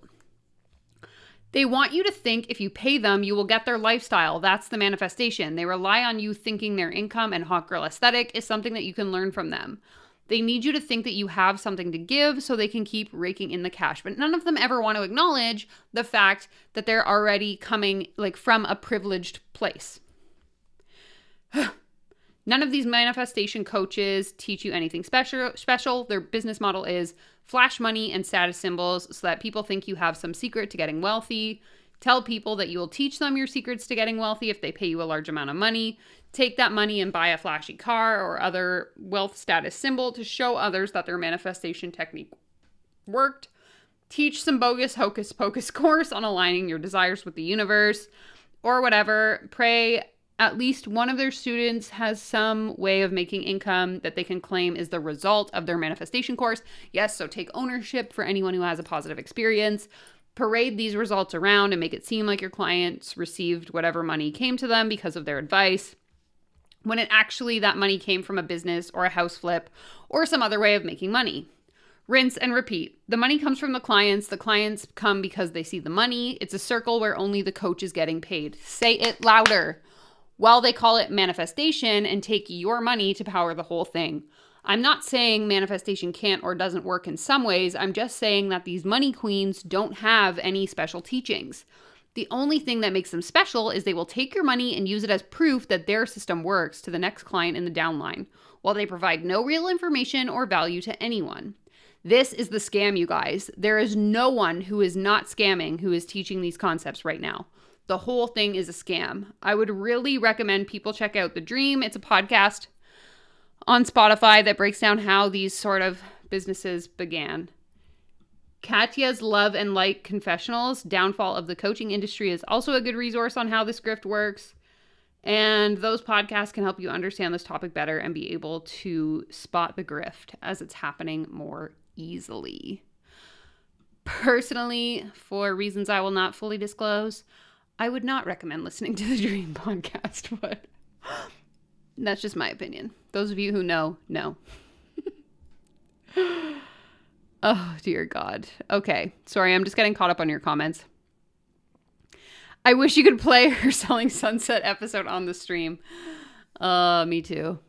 They want you to think if you pay them, you will get their lifestyle. That's the manifestation. They rely on you thinking their income and hot girl aesthetic is something that you can learn from them. They need you to think that you have something to give so they can keep raking in the cash. But none of them ever want to acknowledge the fact that they're already coming like from a privileged place. None of these manifestation coaches teach you anything special. Their business model is flash money and status symbols so that people think you have some secret to getting wealthy. Tell people that you will teach them your secrets to getting wealthy if they pay you a large amount of money. Take that money and buy a flashy car or other wealth status symbol to show others that their manifestation technique worked. Teach some bogus hocus pocus course on aligning your desires with the universe or whatever. Pray at least one of their students has some way of making income that they can claim is the result of their manifestation course. Yes, so take ownership for anyone who has a positive experience. Parade these results around and make it seem like your clients received whatever money came to them because of their advice, when it actually that money came from a business or a house flip or some other way of making money. Rinse and repeat. The money comes from the clients. The clients come because they see the money. It's a circle where only the coach is getting paid. Say it louder. While they call it manifestation and take your money to power the whole thing. I'm not saying manifestation can't or doesn't work in some ways. I'm just saying that these money queens don't have any special teachings. The only thing that makes them special is they will take your money and use it as proof that their system works to the next client in the downline, while they provide no real information or value to anyone. This is the scam, you guys. There is no one who is not scamming who is teaching these concepts right now. The whole thing is a scam. I would really recommend people check out The Dream. It's a podcast on Spotify that breaks down how these sort of businesses began. Katya's Love and Light Confessionals, Downfall of the Coaching Industry, is also a good resource on how this grift works. And those podcasts can help you understand this topic better and be able to spot the grift as it's happening more easily. Personally, for reasons I will not fully disclose, I would not recommend listening to the Dream podcast, but that's just my opinion. Those of you who know. Oh, dear God. Okay. Sorry, I'm just getting caught up on your comments. I wish you could play her Selling Sunset episode on the stream. Me too.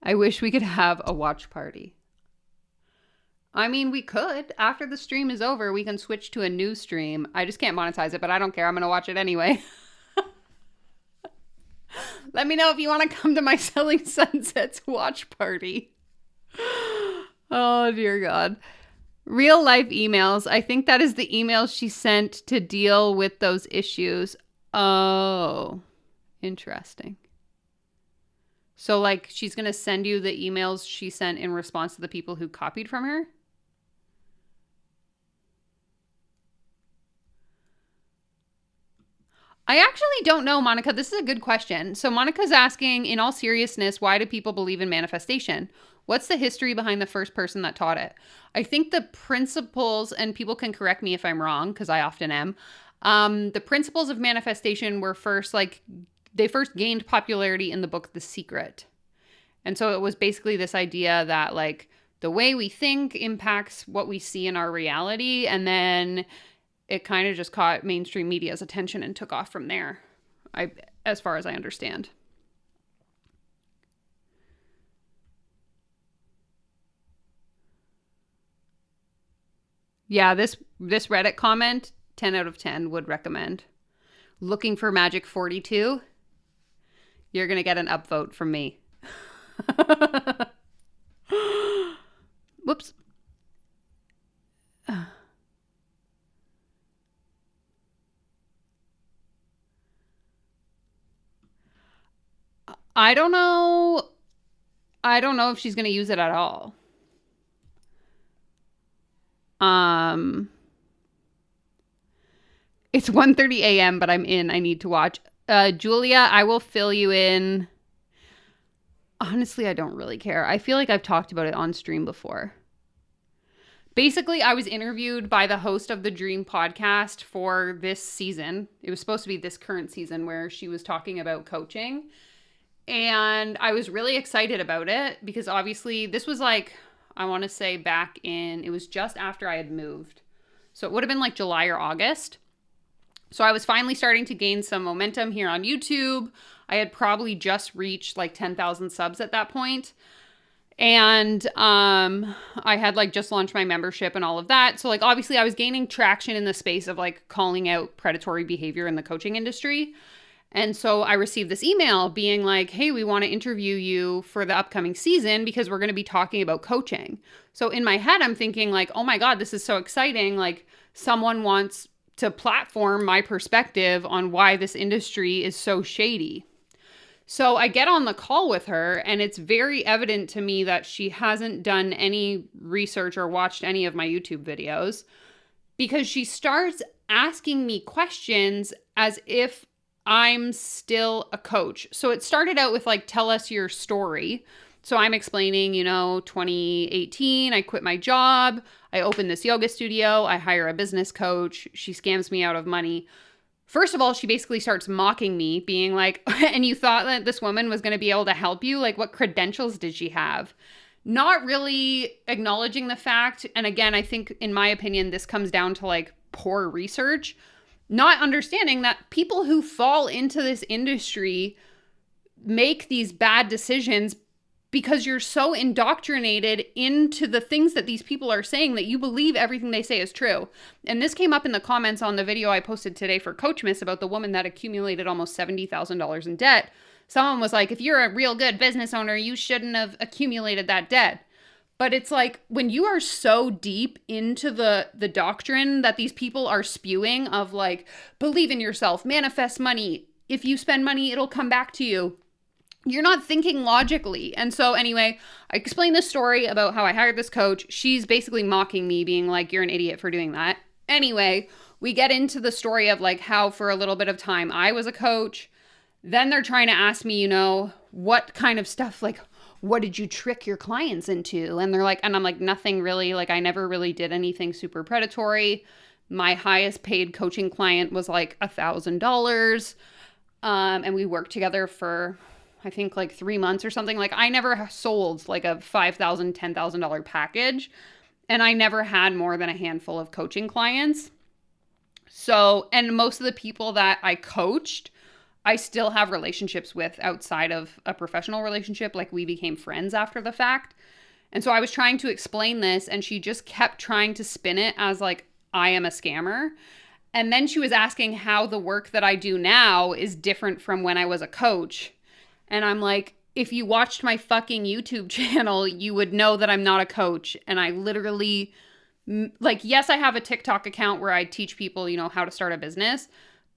I wish we could have a watch party. I mean, we could. After the stream is over, we can switch to a new stream. I just can't monetize it, but I don't care. I'm going to watch it anyway. Let me know if you want to come to my Selling Sunsets watch party. Oh, dear God. Real life emails. I think that is the email she sent to deal with those issues. Oh, interesting. So, like, she's going to send you the emails she sent in response to the people who copied from her? I actually don't know, Monica. This is a good question. So Monica's asking, in all seriousness, why do people believe in manifestation? What's the history behind the first person that taught it? I think the principles, and people can correct me if I'm wrong, because I often am. The principles of manifestation were they first gained popularity in the book The Secret. And so it was basically this idea that like the way we think impacts what we see in our reality, and then it kind of just caught mainstream media's attention and took off from there, as far as I understand. Yeah, this Reddit comment, 10 out of 10 would recommend. Looking for Magic 42? You're going to get an upvote from me. Whoops. I don't know if she's going to use it at all. It's 1:30 a.m., but I'm in. I need to watch. Julia, I will fill you in. Honestly, I don't really care. I feel like I've talked about it on stream before. Basically, I was interviewed by the host of the Dream podcast for this season. It was supposed to be this current season where she was talking about coaching. And I was really excited about it because obviously this was like, I want to say it was just after I had moved. So it would have been like July or August. So I was finally starting to gain some momentum here on YouTube. I had probably just reached like 10,000 subs at that point. And I had like just launched my membership and all of that. So like obviously I was gaining traction in the space of like calling out predatory behavior in the coaching industry. And so I received this email being like, hey, we want to interview you for the upcoming season because we're going to be talking about coaching. So in my head, I'm thinking like, oh my God, this is so exciting. Like someone wants to platform my perspective on why this industry is so shady. So I get on the call with her and it's very evident to me that she hasn't done any research or watched any of my YouTube videos because she starts asking me questions as if I'm still a coach. So it started out with like, tell us your story. So I'm explaining, 2018, I quit my job. I opened this yoga studio. I hire a business coach. She scams me out of money. First of all, she basically starts mocking me, being like, and you thought that this woman was going to be able to help you? Like, what credentials did she have? Not really acknowledging the fact. And again, I think, in my opinion, this comes down to like poor research. Not understanding that people who fall into this industry make these bad decisions because you're so indoctrinated into the things that these people are saying that you believe everything they say is true. And this came up in the comments on the video I posted today for Coachmas about the woman that accumulated almost $70,000 in debt. Someone was like, if you're a real good business owner, you shouldn't have accumulated that debt. But it's like when you are so deep into the doctrine that these people are spewing of like, believe in yourself, manifest money. If you spend money, it'll come back to you. you're not thinking logically. And so anyway, I explained this story about how I hired this coach. She's basically mocking me, being like, you're an idiot for doing that. Anyway, we get into the story of like how for a little bit of time I was a coach. Then they're trying to ask me, you know, what kind of stuff, like, what did you trick your clients into? And they're like, and I'm like, nothing really. Like, I never really did anything super predatory. My highest paid coaching client was like $1,000. And we worked together for, I think, like 3 months or something. Like, I never sold like a $5,000, $10,000 package. And I never had more than a handful of coaching clients. So, and most of the people that I coached, I still have relationships with outside of a professional relationship. Like, we became friends after the fact. And so I was trying to explain this, and she just kept trying to spin it as like, I am a scammer. And then she was asking how the work that I do now is different from when I was a coach. And I'm like, if you watched my fucking YouTube channel, you would know that I'm not a coach. And I literally, like, yes, I have a TikTok account where I teach people, you know, how to start a business.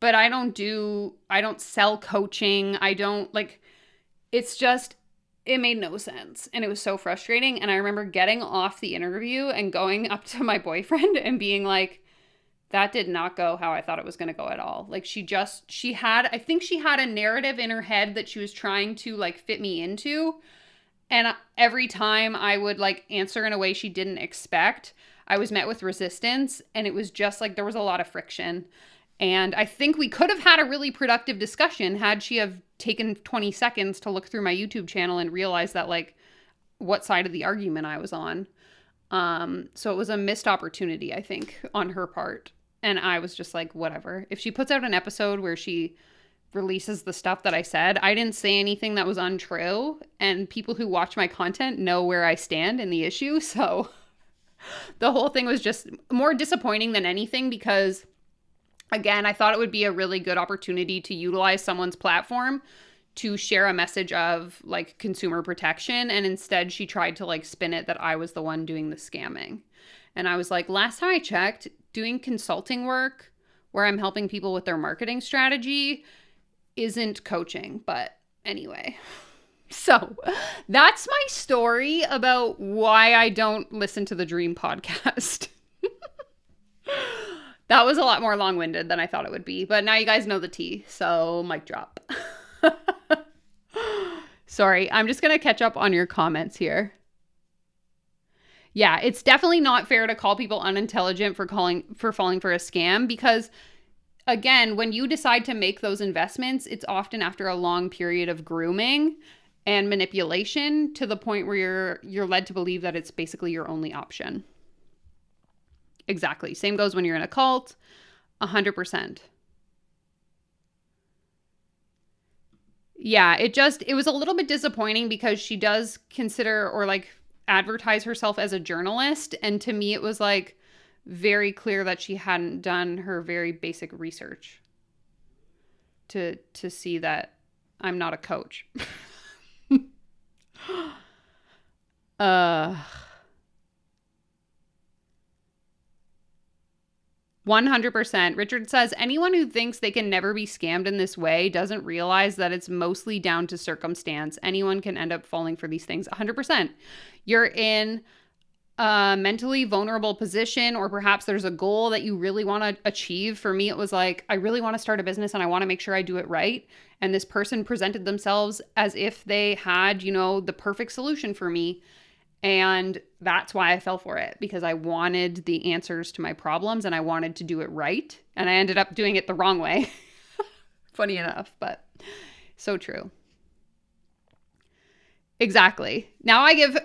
But I don't sell coaching. I don't, like, it's just, it made no sense. And it was so frustrating. And I remember getting off the interview and going up to my boyfriend and being like, that did not go how I thought it was going to go at all. Like, I think she had a narrative in her head that she was trying to like fit me into. And every time I would like answer in a way she didn't expect, I was met with resistance. And it was just like, there was a lot of friction. And I think we could have had a really productive discussion had she have taken 20 seconds to look through my YouTube channel and realize that, like, what side of the argument I was on. So it was a missed opportunity, I think, on her part. And I was just like, whatever. If she puts out an episode where she releases the stuff that I said, I didn't say anything that was untrue. And people who watch my content know where I stand in the issue. So the whole thing was just more disappointing than anything because, again, I thought it would be a really good opportunity to utilize someone's platform to share a message of like consumer protection. And instead she tried to like spin it that I was the one doing the scamming. And I was like, last time I checked, doing consulting work where I'm helping people with their marketing strategy isn't coaching. But anyway, so that's my story about why I don't listen to the Dream podcast. That was a lot more long-winded than I thought it would be, but now you guys know the tea, so mic drop. Sorry, I'm just going to catch up on your comments here. Yeah, it's definitely not fair to call people unintelligent for falling for a scam because, again, when you decide to make those investments, it's often after a long period of grooming and manipulation to the point where you're led to believe that it's basically your only option. Exactly. Same goes when you're in a cult. 100%. Yeah, it was a little bit disappointing because she does consider or like advertise herself as a journalist. And to me, it was like very clear that she hadn't done her very basic research to see that I'm not a coach. 100%. Richard says, anyone who thinks they can never be scammed in this way doesn't realize that it's mostly down to circumstance. Anyone can end up falling for these things. 100%. You're in a mentally vulnerable position, or perhaps there's a goal that you really want to achieve. For me, it was like, I really want to start a business and I want to make sure I do it right. And this person presented themselves as if they had, you know, the perfect solution for me. And that's why I fell for it, because I wanted the answers to my problems and I wanted to do it right. And I ended up doing it the wrong way. Funny enough, but so true. Exactly. Now I am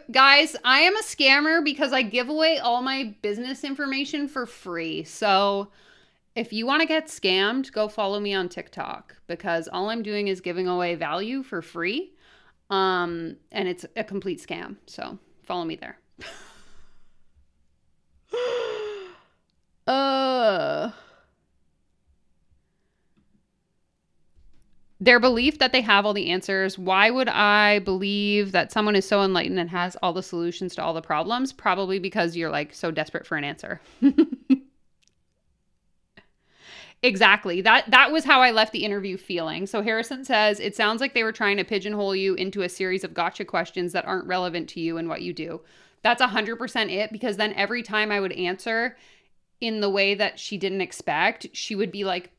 a scammer because I give away all my business information for free. So if you want to get scammed, go follow me on TikTok because all I'm doing is giving away value for free. And it's a complete scam. So follow me there. Their belief that they have all the answers. Why would I believe that someone is so enlightened and has all the solutions to all the problems? Probably because you're like so desperate for an answer. Exactly. That was how I left the interview feeling. So Harrison says, it sounds like they were trying to pigeonhole you into a series of gotcha questions that aren't relevant to you and what you do. That's 100% it, because then every time I would answer in the way that she didn't expect, she would be like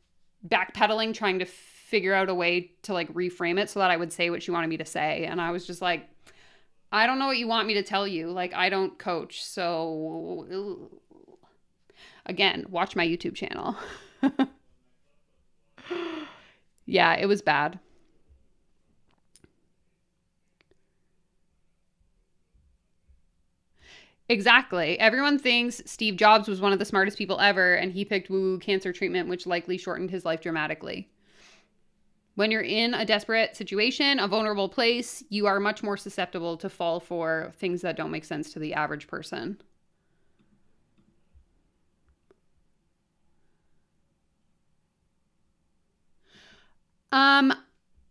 backpedaling, trying to figure out a way to like reframe it so that I would say what she wanted me to say. And I was just like, I don't know what you want me to tell you. Like, I don't coach. So again, watch my YouTube channel. Yeah, it was bad. Exactly. Everyone thinks Steve Jobs was one of the smartest people ever, and he picked woo-woo cancer treatment, which likely shortened his life dramatically. When you're in a desperate situation, a vulnerable place, you are much more susceptible to fall for things that don't make sense to the average person.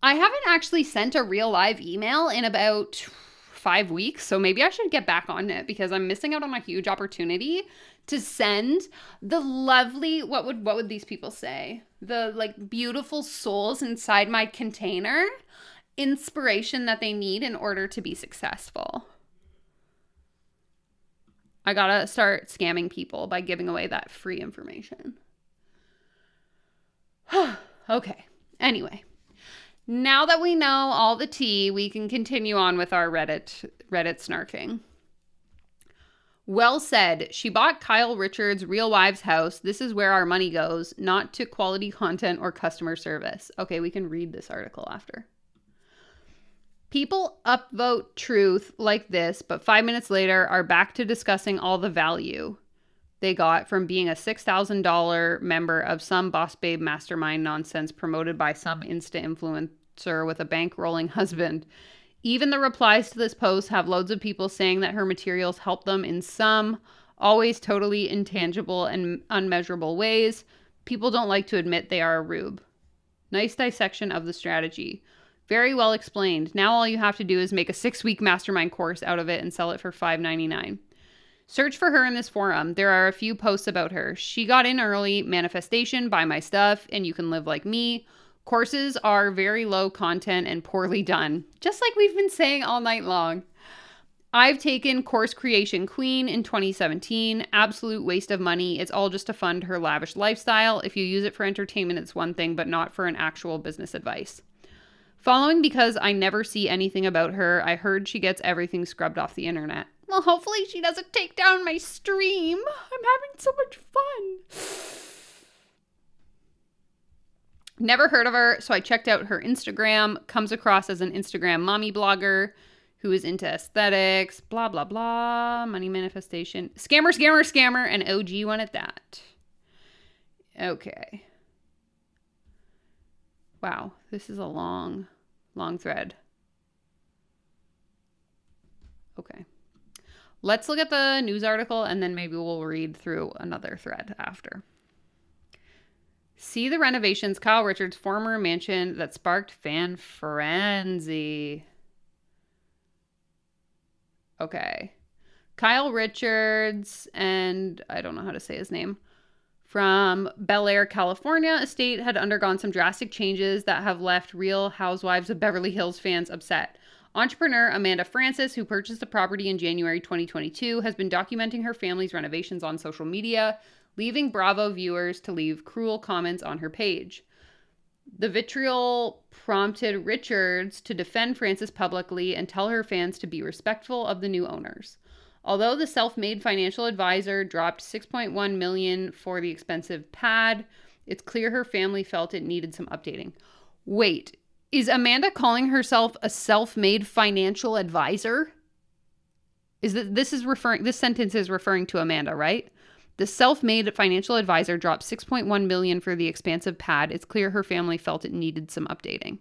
I haven't actually sent a real live email in about 5 weeks, so maybe I should get back on it because I'm missing out on a huge opportunity to send the lovely, what would these people say? The like beautiful souls inside my container inspiration that they need in order to be successful. I gotta start scamming people by giving away that free information. Okay. Anyway, now that we know all the tea, we can continue on with our Reddit snarking. Well said. She bought Kyle Richards' Real Wives house. This is where our money goes, not to quality content or customer service. Okay, we can read this article after. People upvote truth like this, but 5 minutes later are back to discussing all the value they got from being a $6,000 member of some boss babe mastermind nonsense promoted by some Insta influencer with a bankrolling husband. Even the replies to this post have loads of people saying that her materials help them in some, always totally intangible and unmeasurable ways. People don't like to admit they are a rube. Nice dissection of the strategy. Very well explained. Now all you have to do is make a 6-week mastermind course out of it and sell it for $5.99. Search for her in this forum. There are a few posts about her. She got in early, manifestation, buy my stuff, and you can live like me. Courses are very low content and poorly done, just like we've been saying all night long. I've taken Course Creation Queen in 2017. Absolute waste of money. It's all just to fund her lavish lifestyle. If you use it for entertainment, it's one thing, but not for an actual business advice. Following because I never see anything about her. I heard she gets everything scrubbed off the internet. Well, hopefully she doesn't take down my stream. I'm having so much fun. Never heard of her, so I checked out her Instagram. Comes across as an Instagram mommy blogger who is into aesthetics, blah, blah, blah, money manifestation. Scammer, scammer, scammer, and OG one at that. Okay. Wow, this is a long thread. Okay. Let's look at the news article and then maybe we'll read through another thread after. See the renovations, Kyle Richards' former mansion that sparked fan frenzy. Okay. Kyle Richards, and I don't know how to say his name, from Bel Air, California, estate had undergone some drastic changes that have left Real Housewives of Beverly Hills fans upset. Entrepreneur Amanda Francis, who purchased the property in January 2022, has been documenting her family's renovations on social media, leaving Bravo viewers to leave cruel comments on her page. The vitriol prompted Richards to defend Francis publicly and tell her fans to be respectful of the new owners. Although the self-made financial advisor dropped $6.1 million for the expensive pad, it's clear her family felt it needed some updating. Wait, is Amanda calling herself a self-made financial advisor? This sentence is referring to Amanda, right? The self-made financial advisor dropped $6.1 million for the expansive pad. It's clear her family felt it needed some updating.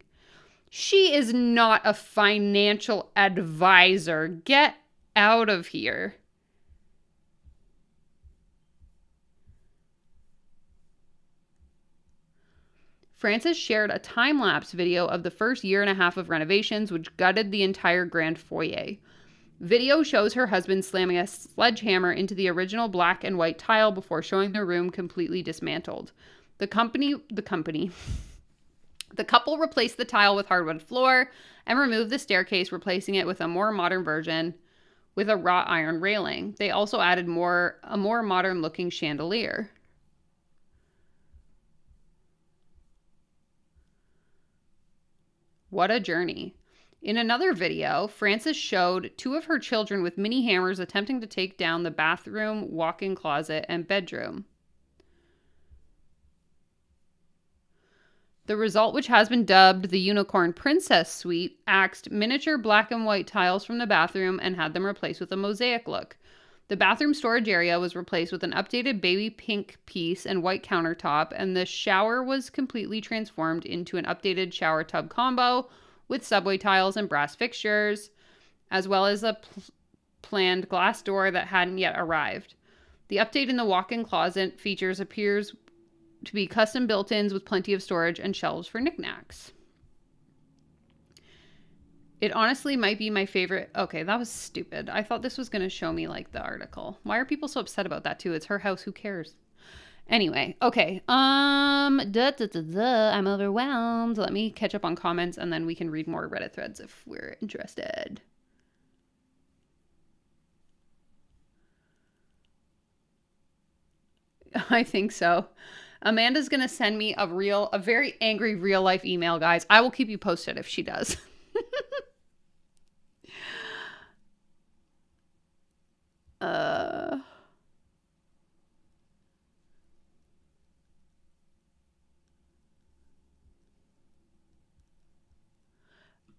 She is not a financial advisor. Get out of here. Francis shared a time-lapse video of the first year and a half of renovations, which gutted the entire grand foyer. Video shows her husband slamming a sledgehammer into the original black and white tile before showing the room completely dismantled. The couple replaced the tile with hardwood floor and removed the staircase, replacing it with a more modern version with a wrought iron railing. They also added a more modern looking chandelier. What a journey. In another video, Frances showed 2 of her children with mini hammers attempting to take down the bathroom, walk-in closet, and bedroom. The result, which has been dubbed the Unicorn Princess Suite, axed miniature black and white tiles from the bathroom and had them replaced with a mosaic look. The bathroom storage area was replaced with an updated baby pink piece and white countertop, and the shower was completely transformed into an updated shower tub combo with subway tiles and brass fixtures, as well as a planned glass door that hadn't yet arrived. The update in the walk-in closet features appears to be custom built-ins with plenty of storage and shelves for knickknacks. It honestly might be my favorite. Okay, that was stupid. I thought this was going to show me like the article. Why are people so upset about that too? It's her house. Who cares? Anyway, okay. I'm overwhelmed. Let me catch up on comments and then we can read more Reddit threads if we're interested. I think so. Amanda's going to send me a very angry real life email, guys. I will keep you posted if she does.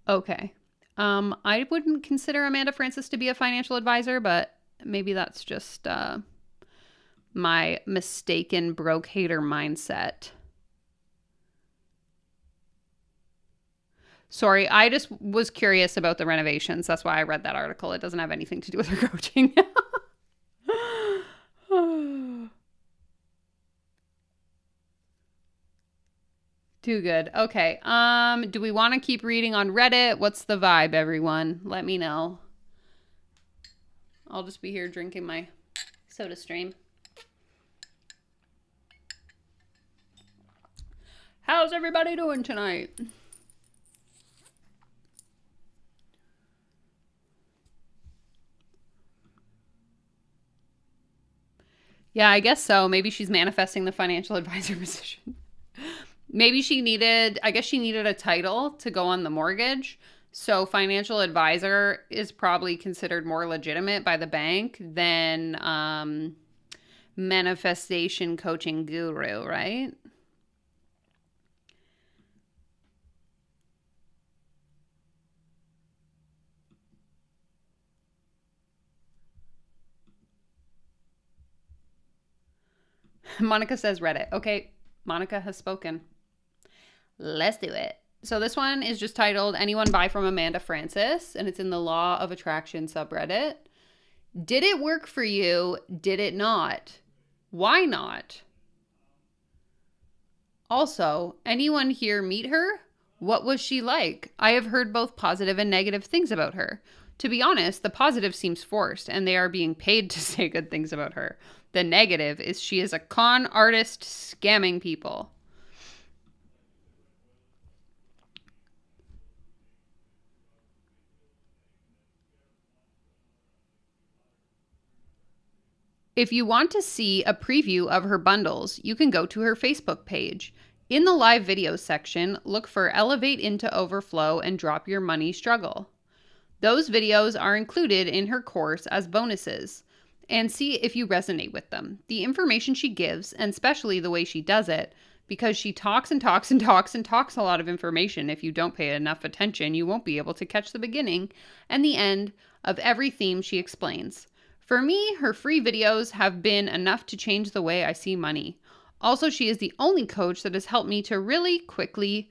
Okay. I wouldn't consider Amanda Frances to be a financial advisor, but maybe that's just my mistaken broke hater mindset. Sorry, I just was curious about the renovations. That's why I read that article. It doesn't have anything to do with her coaching. Too good. Okay. Do we want to keep reading on Reddit? What's the vibe, everyone? Let me know. I'll just be here drinking my soda stream. How's everybody doing tonight? Yeah, I guess so. Maybe she's manifesting the financial advisor position. Maybe she needed a title to go on the mortgage. So financial advisor is probably considered more legitimate by the bank than manifestation coaching guru, right? Monica says Reddit. Okay, Monica has spoken. Let's do it. So this one is just titled Anyone Buy from Amanda Frances, and it's in the Law of Attraction subreddit. Did it work for you? Did it not? Why not? Also, anyone here meet her? What was she like? I have heard both positive and negative things about her. To be honest, the positive seems forced, and they are being paid to say good things about her. The negative is she is a con artist scamming people. If you want to see a preview of her bundles, you can go to her Facebook page. In the live video section, look for Elevate into Overflow and Drop Your Money Struggle. Those videos are included in her course as bonuses, and see if you resonate with them. The information she gives, and especially the way she does it, because she talks and talks and talks and talks a lot of information. If you don't pay enough attention, you won't be able to catch the beginning and the end of every theme she explains. For me, her free videos have been enough to change the way I see money. Also, she is the only coach that has helped me get really quickly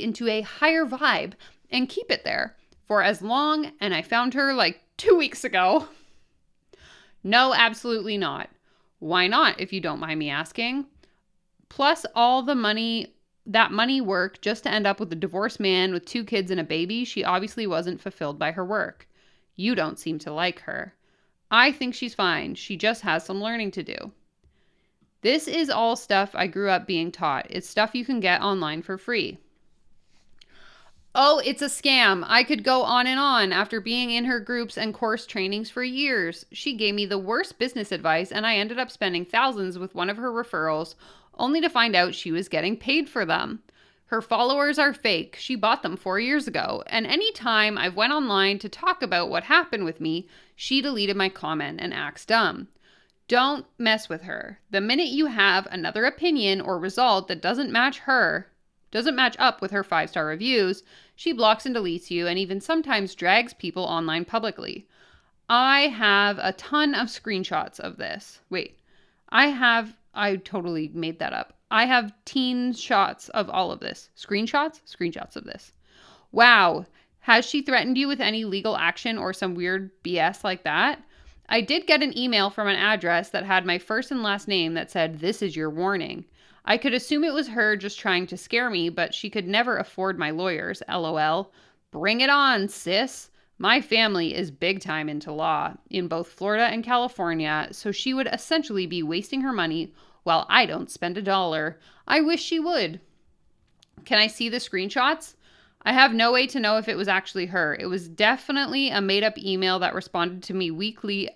into a higher vibe and keep it there for as long, and I found her like 2 weeks ago. No, absolutely not. Why not, if you don't mind me asking? Plus all the money, that money work just to end up with a divorced man with 2 kids and a baby, she obviously wasn't fulfilled by her work. You don't seem to like her. I think she's fine. She just has some learning to do. This is all stuff I grew up being taught. It's stuff you can get online for free. Oh, it's a scam. I could go on and on after being in her groups and course trainings for years. She gave me the worst business advice, and I ended up spending thousands with one of her referrals, only to find out she was getting paid for them. Her followers are fake. She bought them 4 years ago, and any time I've went online to talk about what happened with me, she deleted my comment and acts dumb. Don't mess with her. The minute you have another opinion or result that doesn't match up with her 5-star reviews, she blocks and deletes you and even sometimes drags people online publicly. I have a ton of screenshots of this. I totally made that up. I have teen shots of all of this. Screenshots of this. Wow. Has she threatened you with any legal action or some weird BS like that? I did get an email from an address that had my first and last name that said, "This is your warning." I could assume it was her just trying to scare me, but she could never afford my lawyers, LOL. Bring it on, sis. My family is big time into law in both Florida and California, so she would essentially be wasting her money while I don't spend $1. I wish she would. Can I see the screenshots? I have no way to know if it was actually her. It was definitely a made-up email that responded to me weekly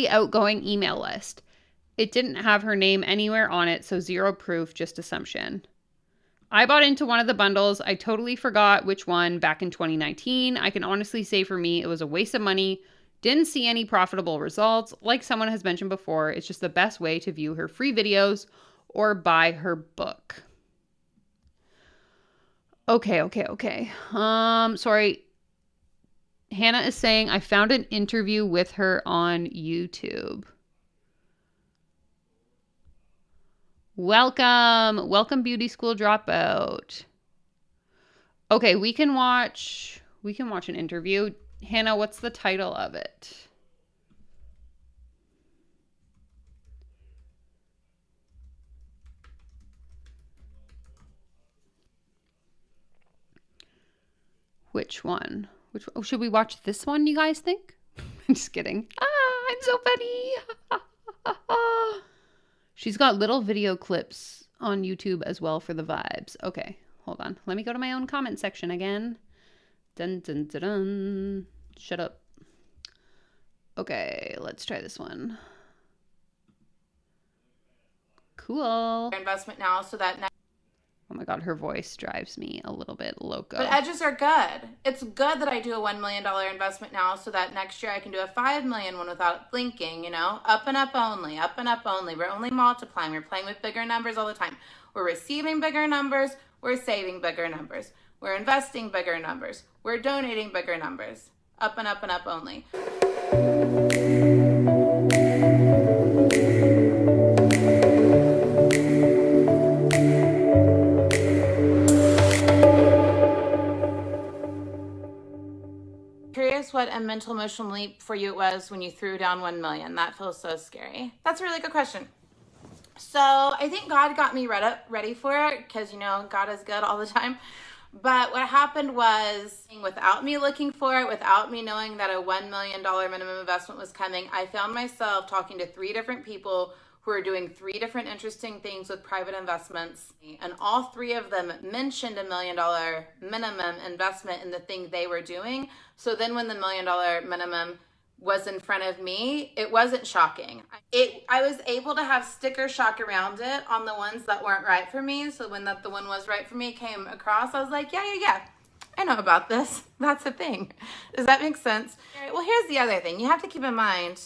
outgoing email list. It didn't have her name anywhere on it, so zero proof, just assumption. I bought into one of the bundles. I totally forgot which one back in 2019. I can honestly say for me, it was a waste of money. Didn't see any profitable results. Like someone has mentioned before, it's just the best way to view her free videos or buy her book. Okay. Sorry. Hannah is saying, I found an interview with her on YouTube. Welcome Beauty School Dropout. Okay, we can watch an interview. Hannah, what's the title of it? Which one? Should we watch this one, you guys think? I'm just kidding. I'm so funny. She's got little video clips on YouTube as well for the vibes. Okay, hold on. Let me go to my own comment section again. Dun, dun, dun, dun. Shut up. Okay, let's try this one. Cool. Investment now so that Oh my God, her voice drives me a little bit loco. But edges are good. It's good that I do a $1 million investment now so that next year I can do a $5 million one without blinking, you know? Up and up only, up and up only. We're only multiplying. We're playing with bigger numbers all the time. We're receiving bigger numbers. We're saving bigger numbers. We're investing bigger numbers. We're donating bigger numbers. Up and up and up only. Curious what a mental emotional leap for you it was when you threw down 1 million. That feels so scary. That's a really good question. So I think God got me ready for it because, you know, God is good all the time. But what happened was, without me looking for it, without me knowing that a $1 million minimum investment was coming, I found myself talking to 3 different people who are doing 3 different interesting things with private investments. And all 3 of them mentioned $1 million minimum investment in the thing they were doing. So then when the $1 million minimum was in front of me, it wasn't shocking. I was able to have sticker shock around it on the ones that weren't right for me. So when the one was right for me came across, I was like, yeah. I know about this. That's a thing. Does that make sense? All right, well, here's the other thing. You have to keep in mind,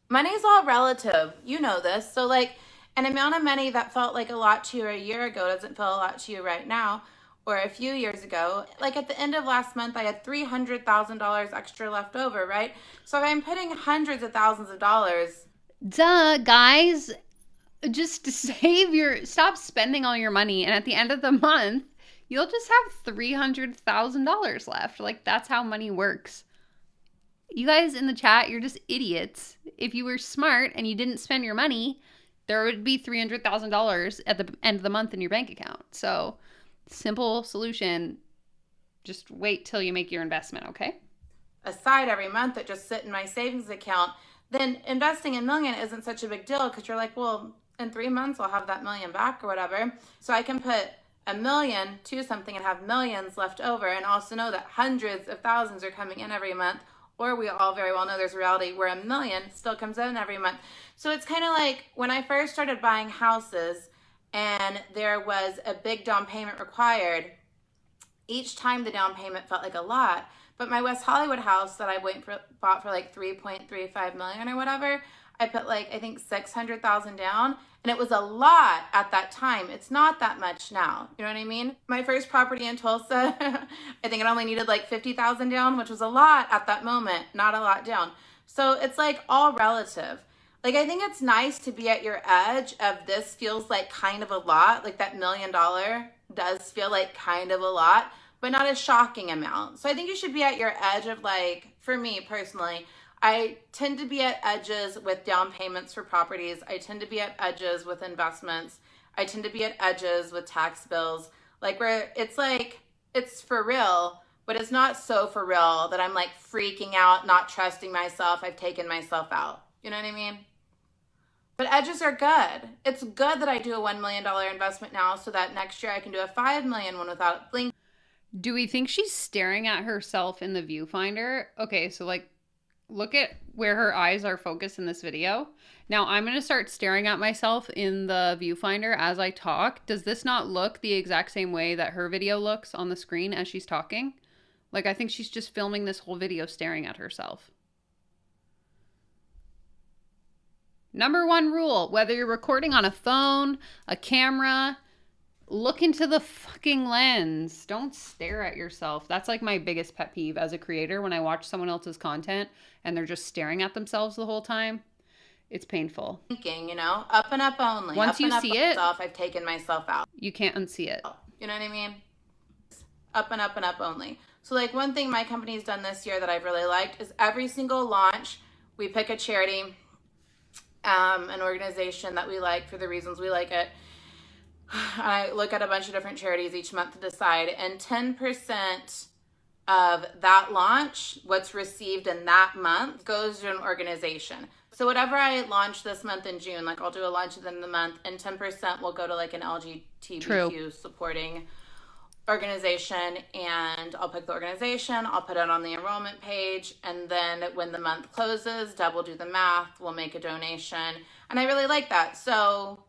money's all relative. You know this. So like an amount of money that felt like a lot to you a year ago doesn't feel a lot to you right now or a few years ago. Like at the end of last month, I had $300,000 extra left over, right? So if I'm putting hundreds of thousands of dollars. Duh, guys, just stop spending all your money. And at the end of the month, you'll just have $300,000 left. Like that's how money works. You guys in the chat, you're just idiots. If you were smart and you didn't spend your money, there would be $300,000 at the end of the month in your bank account. So, simple solution, just wait till you make your investment, okay? Aside every month that just sit in my savings account then investing $1 million isn't such a big deal because you're like, well, in 3 months I'll have that $1 million back or whatever. So I can put $1 million to something and have millions left over, and also know that hundreds of thousands are coming in every month. Or we all very well know there's a reality where $1 million still comes in every month. So it's kind of like when I first started buying houses and there was a big down payment required, each time the down payment felt like a lot. But my West Hollywood house that I bought for like $3.35 million or whatever, I put like, I think 600,000 down, and it was a lot at that time. It's not that much now. You know what I mean? My first property in Tulsa, I think it only needed like 50,000 down, which was a lot at that moment, not a lot down. So it's like all relative. Like, I think it's nice to be at your edge of this feels like kind of a lot, like that $1 million does feel like kind of a lot, but not a shocking amount. So I think you should be at your edge of, like, for me personally, I tend to be at edges with down payments for properties. I tend to be at edges with investments. I tend to be at edges with tax bills, like where it's like, it's for real, but it's not so for real that I'm like freaking out, not trusting myself. I've taken myself out. You know what I mean? But edges are good. It's good that I do a $1 million investment now so that next year I can do a $5 million one without blinking. Do we think she's staring at herself in the viewfinder? Okay, so like, look at where her eyes are focused in this video. Now I'm going to start staring at myself in the viewfinder as I talk. Does this not look the exact same way that her video looks on the screen as she's talking? Like, I think she's just filming this whole video staring at herself. Number 1 rule, whether you're recording on a phone, a camera, look into the fucking lens. Don't stare at yourself. That's like my biggest pet peeve as a creator. When I watch someone else's content and they're just staring at themselves the whole time, it's painful. Thinking, you know, up and up only. Once up you and up see it, I've taken myself out. You can't unsee it. You know what I mean? Up and up and up only. So like one thing my company's done this year that I've really liked is every single launch, we pick a charity, an organization that we like for the reasons we like it. I look at a bunch of different charities each month to decide, and 10% of that launch, what's received in that month, goes to an organization. So whatever I launch this month in June, like I'll do a launch within the month, and 10% will go to like an LGBTQ supporting organization, and I'll pick the organization, I'll put it on the enrollment page, and then when the month closes, double do the math, we'll make a donation. And I really like that. So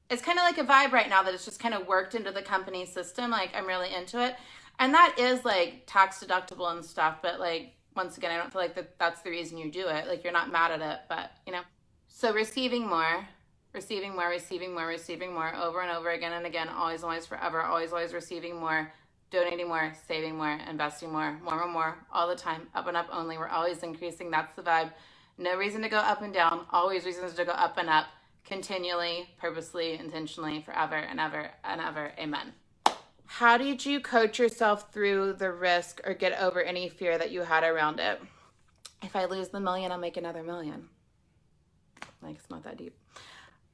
it's kind of like a vibe right now that it's just kind of worked into the company system. Like, I'm really into it. And that is like tax deductible and stuff. But like, once again, I don't feel like that's the reason you do it. Like, you're not mad at it, but you know. So receiving more, receiving more, receiving more, receiving more, over and over again and again, always, always, forever, always, always receiving more, donating more, saving more, investing more, more, all the time, up and up only. We're always increasing. That's the vibe. No reason to go up and down. Always reasons to go up and up. Continually, purposely, intentionally, forever and ever and ever. Amen. How did you coach yourself through the risk or get over any fear that you had around it? If I lose the $1 million, I'll make another $1 million. Like, it's not that deep.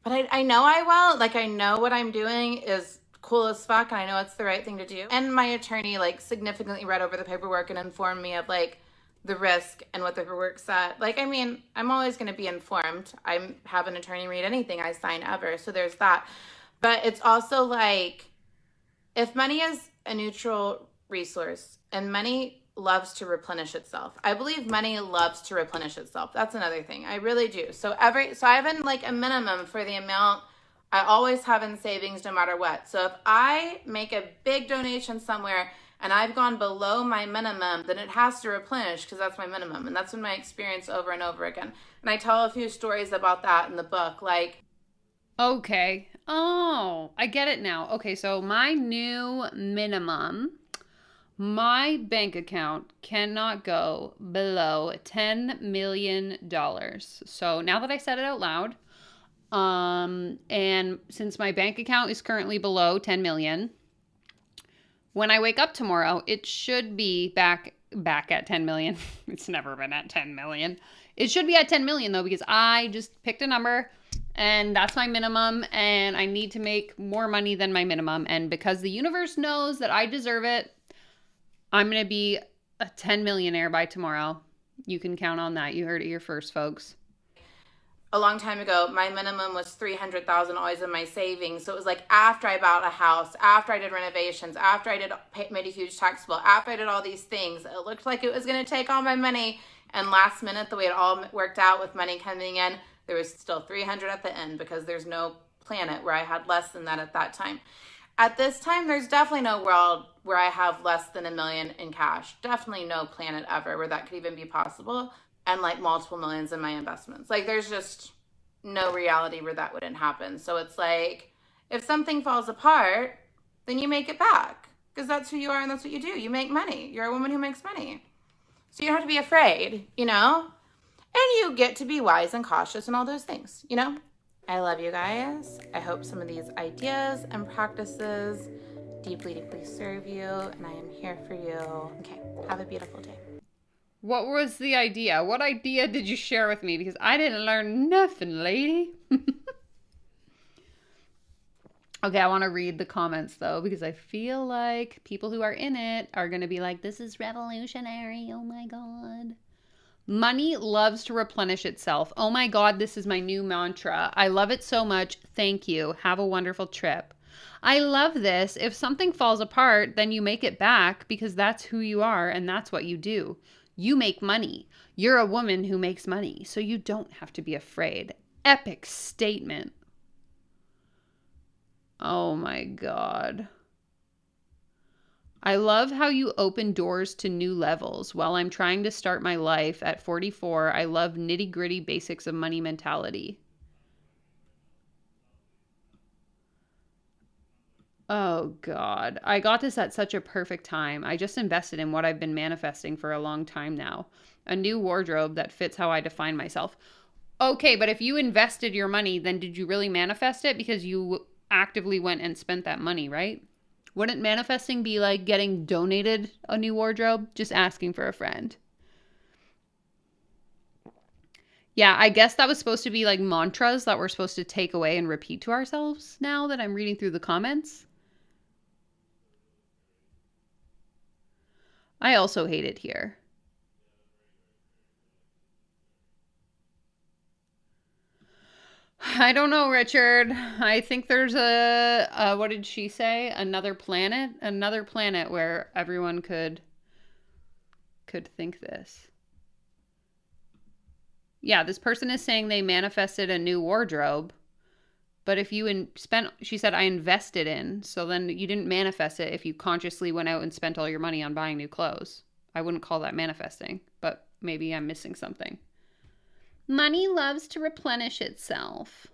But I know I will. Like, I know what I'm doing is cool as fuck, and I know it's the right thing to do. And my attorney, like, significantly read over the paperwork and informed me of, like, the risk and what the paperwork said. Like, I mean, I'm always going to be informed. I have an attorney read anything I sign ever, so there's that. But it's also like, if money is a neutral resource, and money loves to replenish itself. I believe money loves to replenish itself. That's another thing. I really do. So I have like a minimum for the amount I always have in savings no matter what. So if I make a big donation somewhere and I've gone below my minimum, then it has to replenish because that's my minimum. And that's been my experience over and over again. And I tell a few stories about that in the book. Like, okay. Oh, I get it now. Okay, so my new minimum, my bank account cannot go below $10 million. So now that I said it out loud, and since my bank account is currently below 10 million, when I wake up tomorrow, it should be back at 10 million. It's never been at 10 million. It should be at 10 million though, because I just picked a number and that's my minimum, and I need to make more money than my minimum. And because the universe knows that I deserve it, I'm going to be a 10 millionaire by tomorrow. You can count on that. You heard it here first, folks. a long time ago, my minimum was 300,000 always in my savings. So it was like after I bought a house, after I did renovations, after I made a huge tax bill, after I did all these things, it looked like it was going to take all my money. And last minute, the way it all worked out with money coming in, there was still 300 at the end because there's no planet where I had less than that at that time. At this time, there's definitely no world where I have less than $1 million in cash. Definitely no planet ever where that could even be possible. And like multiple millions in my investments. Like there's just no reality where that wouldn't happen. So it's like, if something falls apart, then you make it back. Because that's who you are and that's what you do. You make money. You're a woman who makes money. So you don't have to be afraid, you know? And you get to be wise and cautious and all those things, you know? I love you guys. I hope some of these ideas and practices deeply, deeply serve you. And I am here for you. Okay, have a beautiful day. What was the idea? What idea did you share with me? Because I didn't learn nothing, lady. Okay, I want to read the comments, though, because I feel like people who are in it are going to be like, this is revolutionary. Oh, my God. Money loves to replenish itself. Oh, my God, this is my new mantra. I love it so much. Thank you. Have a wonderful trip. I love this. If something falls apart, then you make it back because that's who you are and that's what you do. You make money. You're a woman who makes money, so you don't have to be afraid. Epic statement. Oh my God. I love how you open doors to new levels. While I'm trying to start my life at 44, I love nitty-gritty basics of money mentality. Oh God. I got this at such a perfect time. I just invested in what I've been manifesting for a long time now. A new wardrobe that fits how I define myself. Okay, but if you invested your money, then did you really manifest it? Because you actively went and spent that money, right? Wouldn't manifesting be like getting donated a new wardrobe? Just asking for a friend. Yeah, I guess that was supposed to be like mantras that we're supposed to take away and repeat to ourselves now that I'm reading through the comments. I also hate it here. I don't know, Richard. I think there's a what did she say? Another planet where everyone could think this. Yeah, this person is saying they manifested a new wardrobe, but if you she said I invested in, so then you didn't manifest it if you consciously went out and spent all your money on buying new clothes. I wouldn't call that manifesting, but maybe I'm missing something. Money loves to replenish itself.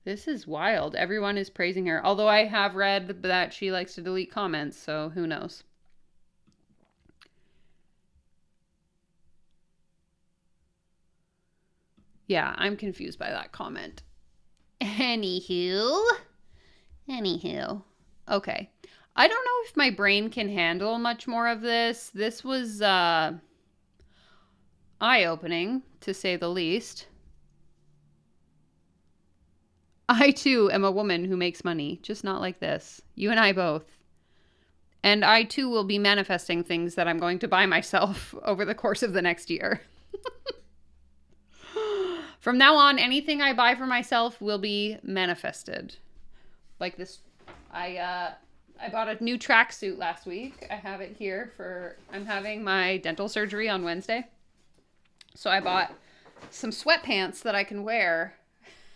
This is wild. Everyone is praising her. Although I have read that she likes to delete comments, so who knows? Yeah, I'm confused by that comment. Anywho. Okay. I don't know if my brain can handle much more of this. This was eye-opening, to say the least. I, too, am a woman who makes money, just not like this. You and I both. And I, too, will be manifesting things that I'm going to buy myself over the course of the next year. From now on, anything I buy for myself will be manifested. Like this, I bought a new tracksuit last week. I have it here I'm having my dental surgery on Wednesday. So I bought some sweatpants that I can wear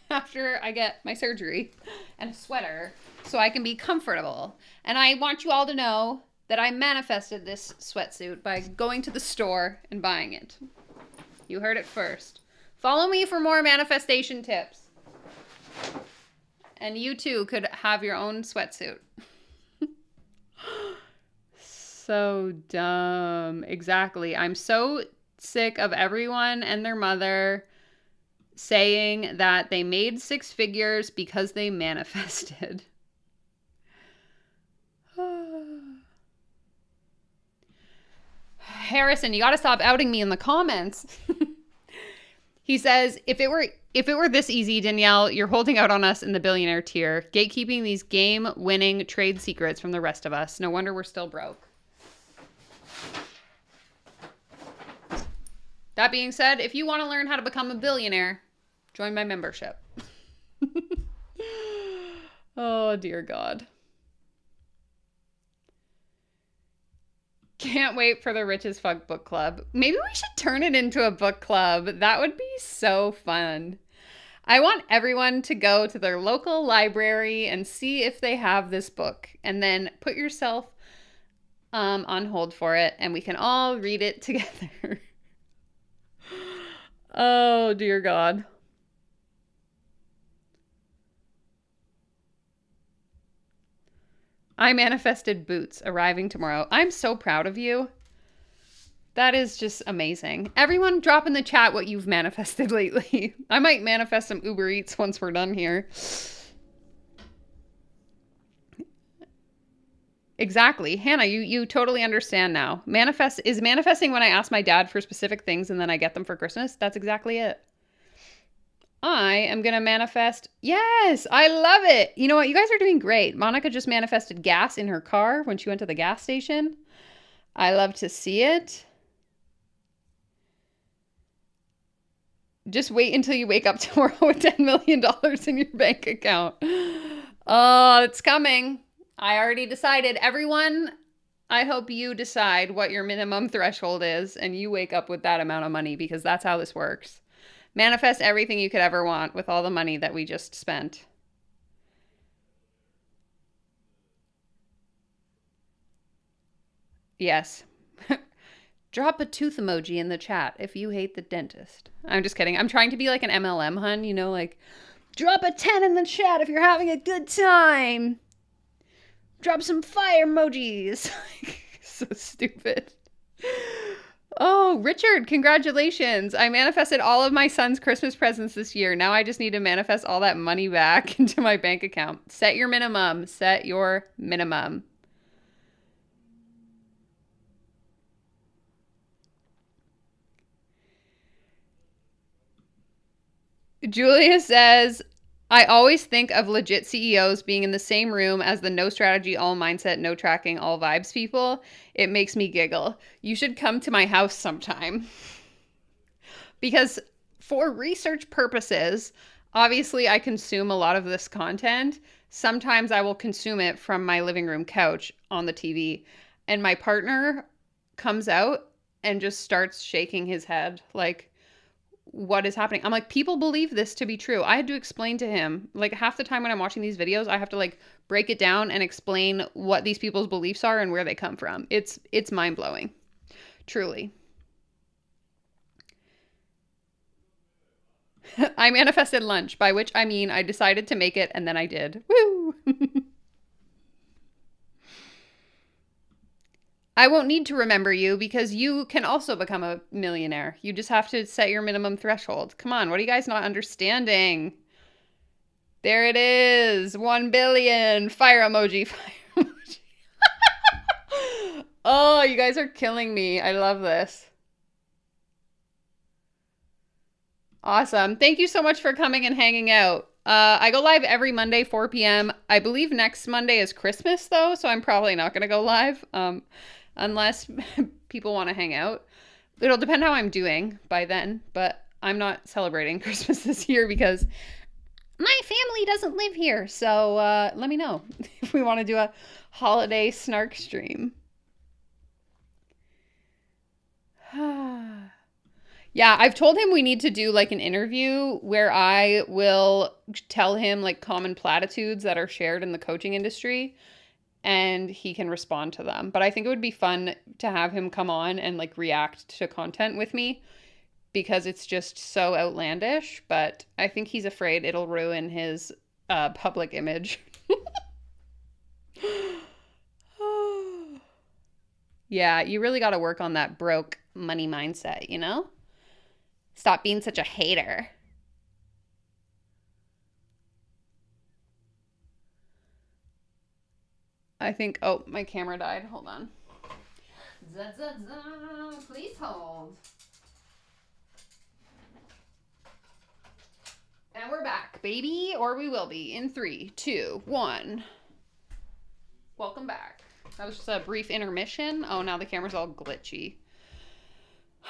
after I get my surgery and a sweater so I can be comfortable. And I want you all to know that I manifested this sweatsuit by going to the store and buying it. You heard it first. Follow me for more manifestation tips. And you too could have your own sweatsuit. So dumb. Exactly. I'm so sick of everyone and their mother saying that they made six figures because they manifested. Harrison, you gotta stop outing me in the comments. He says, if it were this easy, Danielle, you're holding out on us in the billionaire tier, gatekeeping these game-winning trade secrets from the rest of us. No wonder we're still broke. That being said, if you want to learn how to become a billionaire, join my membership. Oh, dear God. Can't wait for the Rich as Fuck book club. Maybe we should turn it into a book club. That would be so fun. I want everyone to go to their local library and see if they have this book, and then put yourself on hold for it, and we can all read it together. Oh, dear God. I manifested boots arriving tomorrow. I'm so proud of you. That is just amazing. Everyone drop in the chat what you've manifested lately. I might manifest some Uber Eats once we're done here. Exactly. Hannah, you totally understand now. Manifesting when I ask my dad for specific things and then I get them for Christmas. That's exactly it. I am going to manifest. Yes, I love it. You know what? You guys are doing great. Monica just manifested gas in her car when she went to the gas station. I love to see it. Just wait until you wake up tomorrow with $10 million in your bank account. Oh, it's coming. I already decided. Everyone, I hope you decide what your minimum threshold is and you wake up with that amount of money, because that's how this works. Manifest everything you could ever want with all the money that we just spent. Yes. Drop a tooth emoji in the chat if you hate the dentist. I'm just kidding. I'm trying to be like an MLM, hun. You know, like, drop a 10 in the chat if you're having a good time. Drop some fire emojis. So stupid. Oh, Richard, congratulations. I manifested all of my son's Christmas presents this year. Now I just need to manifest all that money back into my bank account. Set your minimum. Set your minimum. Julia says, I always think of legit CEOs being in the same room as the no strategy, all mindset, no tracking, all vibes people. It makes me giggle. You should come to my house sometime. Because for research purposes, obviously I consume a lot of this content. Sometimes I will consume it from my living room couch on the TV. And my partner comes out and just starts shaking his head like, what is happening? I'm like, people believe this to be true. I had to explain to him, like, half the time when I'm watching these videos, I have to like break it down and explain what these people's beliefs are and where they come from. It's mind-blowing. Truly. I manifested lunch, by which I mean I decided to make it and then I did. Woo! I won't need to remember you because you can also become a millionaire. You just have to set your minimum threshold. Come on, what are you guys not understanding? There it is. 1 billion. Fire emoji. Fire emoji. Oh, you guys are killing me. I love this. Awesome. Thank you so much for coming and hanging out. I go live every Monday, 4 p.m. I believe next Monday is Christmas, though, so I'm probably not going to go live. Unless people want to hang out. It'll depend how I'm doing by then, but I'm not celebrating Christmas this year because my family doesn't live here. So let me know if we want to do a holiday snark stream. Yeah, I've told him we need to do like an interview where I will tell him like common platitudes that are shared in the coaching industry. And he can respond to them. But I think it would be fun to have him come on and like react to content with me because it's just so outlandish. But I think he's afraid it'll ruin his public image. Yeah, you really got to work on that broke money mindset, you know? Stop being such a hater. I think, oh, my camera died. Hold on. Please hold. And we're back, baby, or we will be in 3, 2, 1. Welcome back. That was just a brief intermission. Oh, now the camera's all glitchy.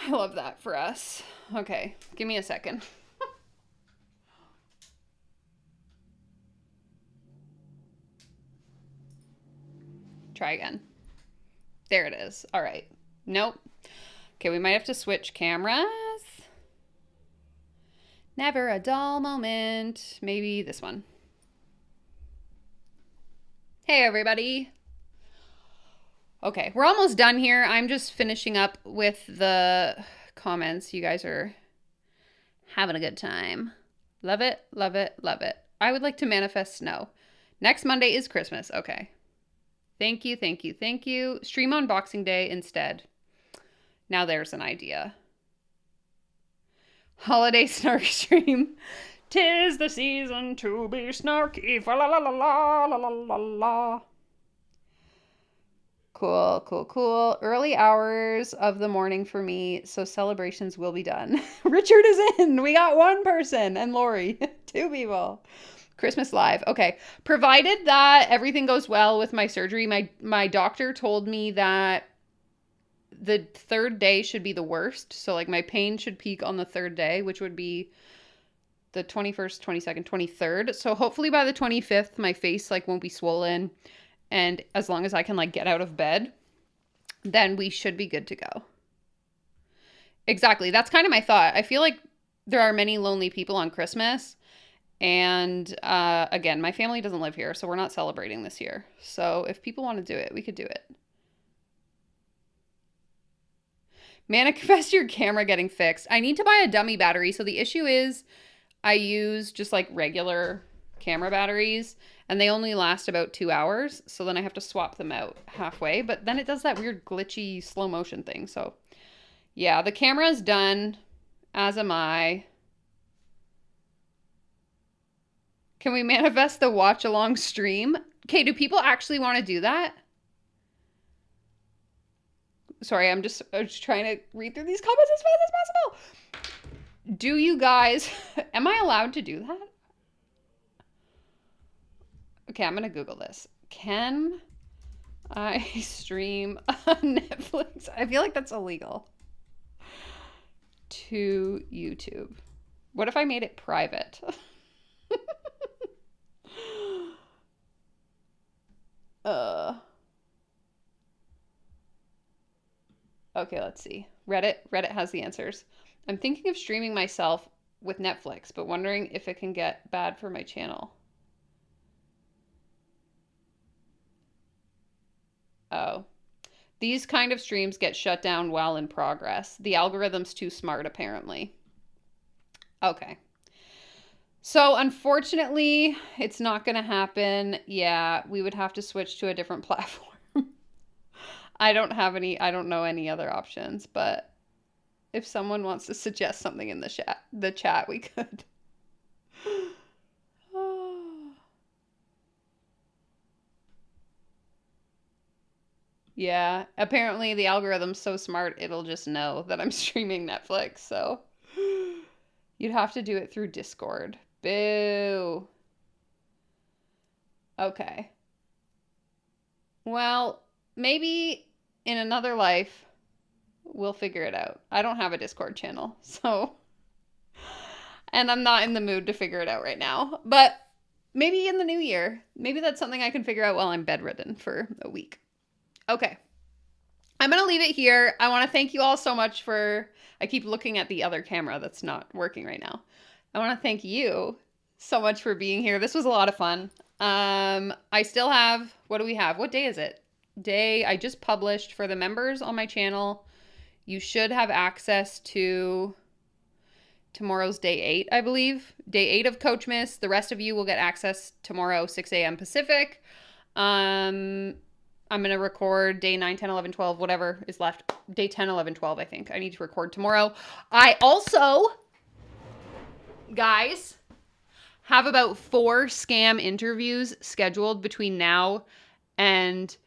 I love that for us. Okay, give me a second. Try again. There it is. All right. Nope. Okay, we might have to switch cameras. Never a dull moment. Maybe this one. Hey, everybody. Okay, we're almost done here. I'm just finishing up with the comments. You guys are having a good time. Love it, love it, love it. I would like to manifest snow. Next Monday is Christmas. Okay. Thank you, thank you, thank you. Stream on Boxing Day instead. Now there's an idea. Holiday snark stream. 'Tis the season to be snarky. Fa la la la la la la la la. Cool, cool, cool. Early hours of the morning for me, so celebrations will be done. Richard is in. We got one person. And Lori. 2 people. Christmas live. Okay. Provided that everything goes well with my surgery, my doctor told me that the 3rd day should be the worst. So like my pain should peak on the 3rd day, which would be the 21st, 22nd, 23rd. So hopefully by the 25th, my face like won't be swollen. And as long as I can like get out of bed, then we should be good to go. Exactly. That's kind of my thought. I feel like there are many lonely people on Christmas. And again, my family doesn't live here, so we're not celebrating this year. So if people want to do it, we could do it. Manifest your camera getting fixed. I need to buy a dummy battery. So the issue is I use just like regular camera batteries and they only last about 2 hours. So then I have to swap them out halfway, but then it does that weird glitchy slow motion thing. So yeah, the camera is done, as am I. Can we manifest the watch along stream? Okay, do people actually want to do that? Sorry, I'm just trying to read through these comments as fast as possible. Do you guys, am I allowed to do that? Okay, I'm going to Google this. Can I stream on Netflix? I feel like that's illegal. To YouTube. What if I made it private? Okay, let's see. Reddit has the answers. I'm thinking of streaming myself with Netflix, but wondering if it can get bad for my channel. Oh. These kind of streams get shut down while in progress. The algorithm's too smart, apparently. Okay. So unfortunately, it's not going to happen. Yeah, we would have to switch to a different platform. I don't know any other options, but if someone wants to suggest something in the chat, we could. Yeah, apparently the algorithm's so smart, it'll just know that I'm streaming Netflix, so you'd have to do it through Discord. Boo. Okay. Well, maybe in another life, we'll figure it out. I don't have a Discord channel, so... And I'm not in the mood to figure it out right now. But maybe in the new year. Maybe that's something I can figure out while I'm bedridden for a week. Okay. I'm going to leave it here. I want to thank you all so much for... I keep looking at the other camera that's not working right now. I want to thank you so much for being here. This was a lot of fun. I still have... What do we have? What day is it? Day I just published for the members on my channel. You should have access to tomorrow's day 8, I believe. Day 8 of Coachmas. The rest of you will get access tomorrow, 6 a.m. Pacific. I'm going to record day 9, 10, 11, 12, whatever is left. Day 10, 11, 12, I think. I need to record tomorrow. I also, guys, have about 4 scam interviews scheduled between now and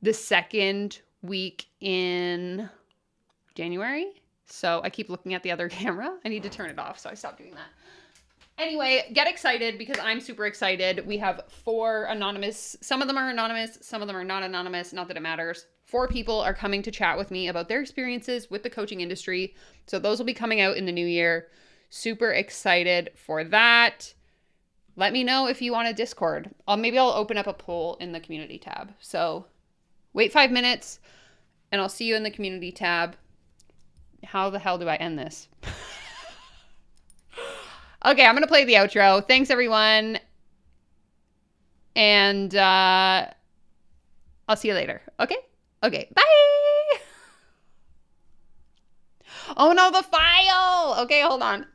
the 2nd week in January. So I keep looking at the other camera. I need to turn it off, so I stopped doing that. Anyway, get excited because I'm super excited. We have 4 anonymous. Some of them are anonymous. Some of them are not anonymous. Not that it matters. 4 people are coming to chat with me about their experiences with the coaching industry. So those will be coming out in the new year. Super excited for that. Let me know if you want a Discord. Maybe I'll open up a poll in the community tab. So wait 5 minutes and I'll see you in the community tab. How the hell do I end this? Okay, I'm going to play the outro. Thanks, everyone. And I'll see you later. Okay? Okay, bye! Oh no, the file! Okay, hold on.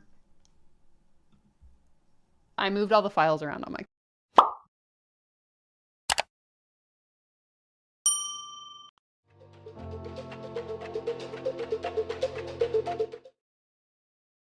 I moved all the files around on my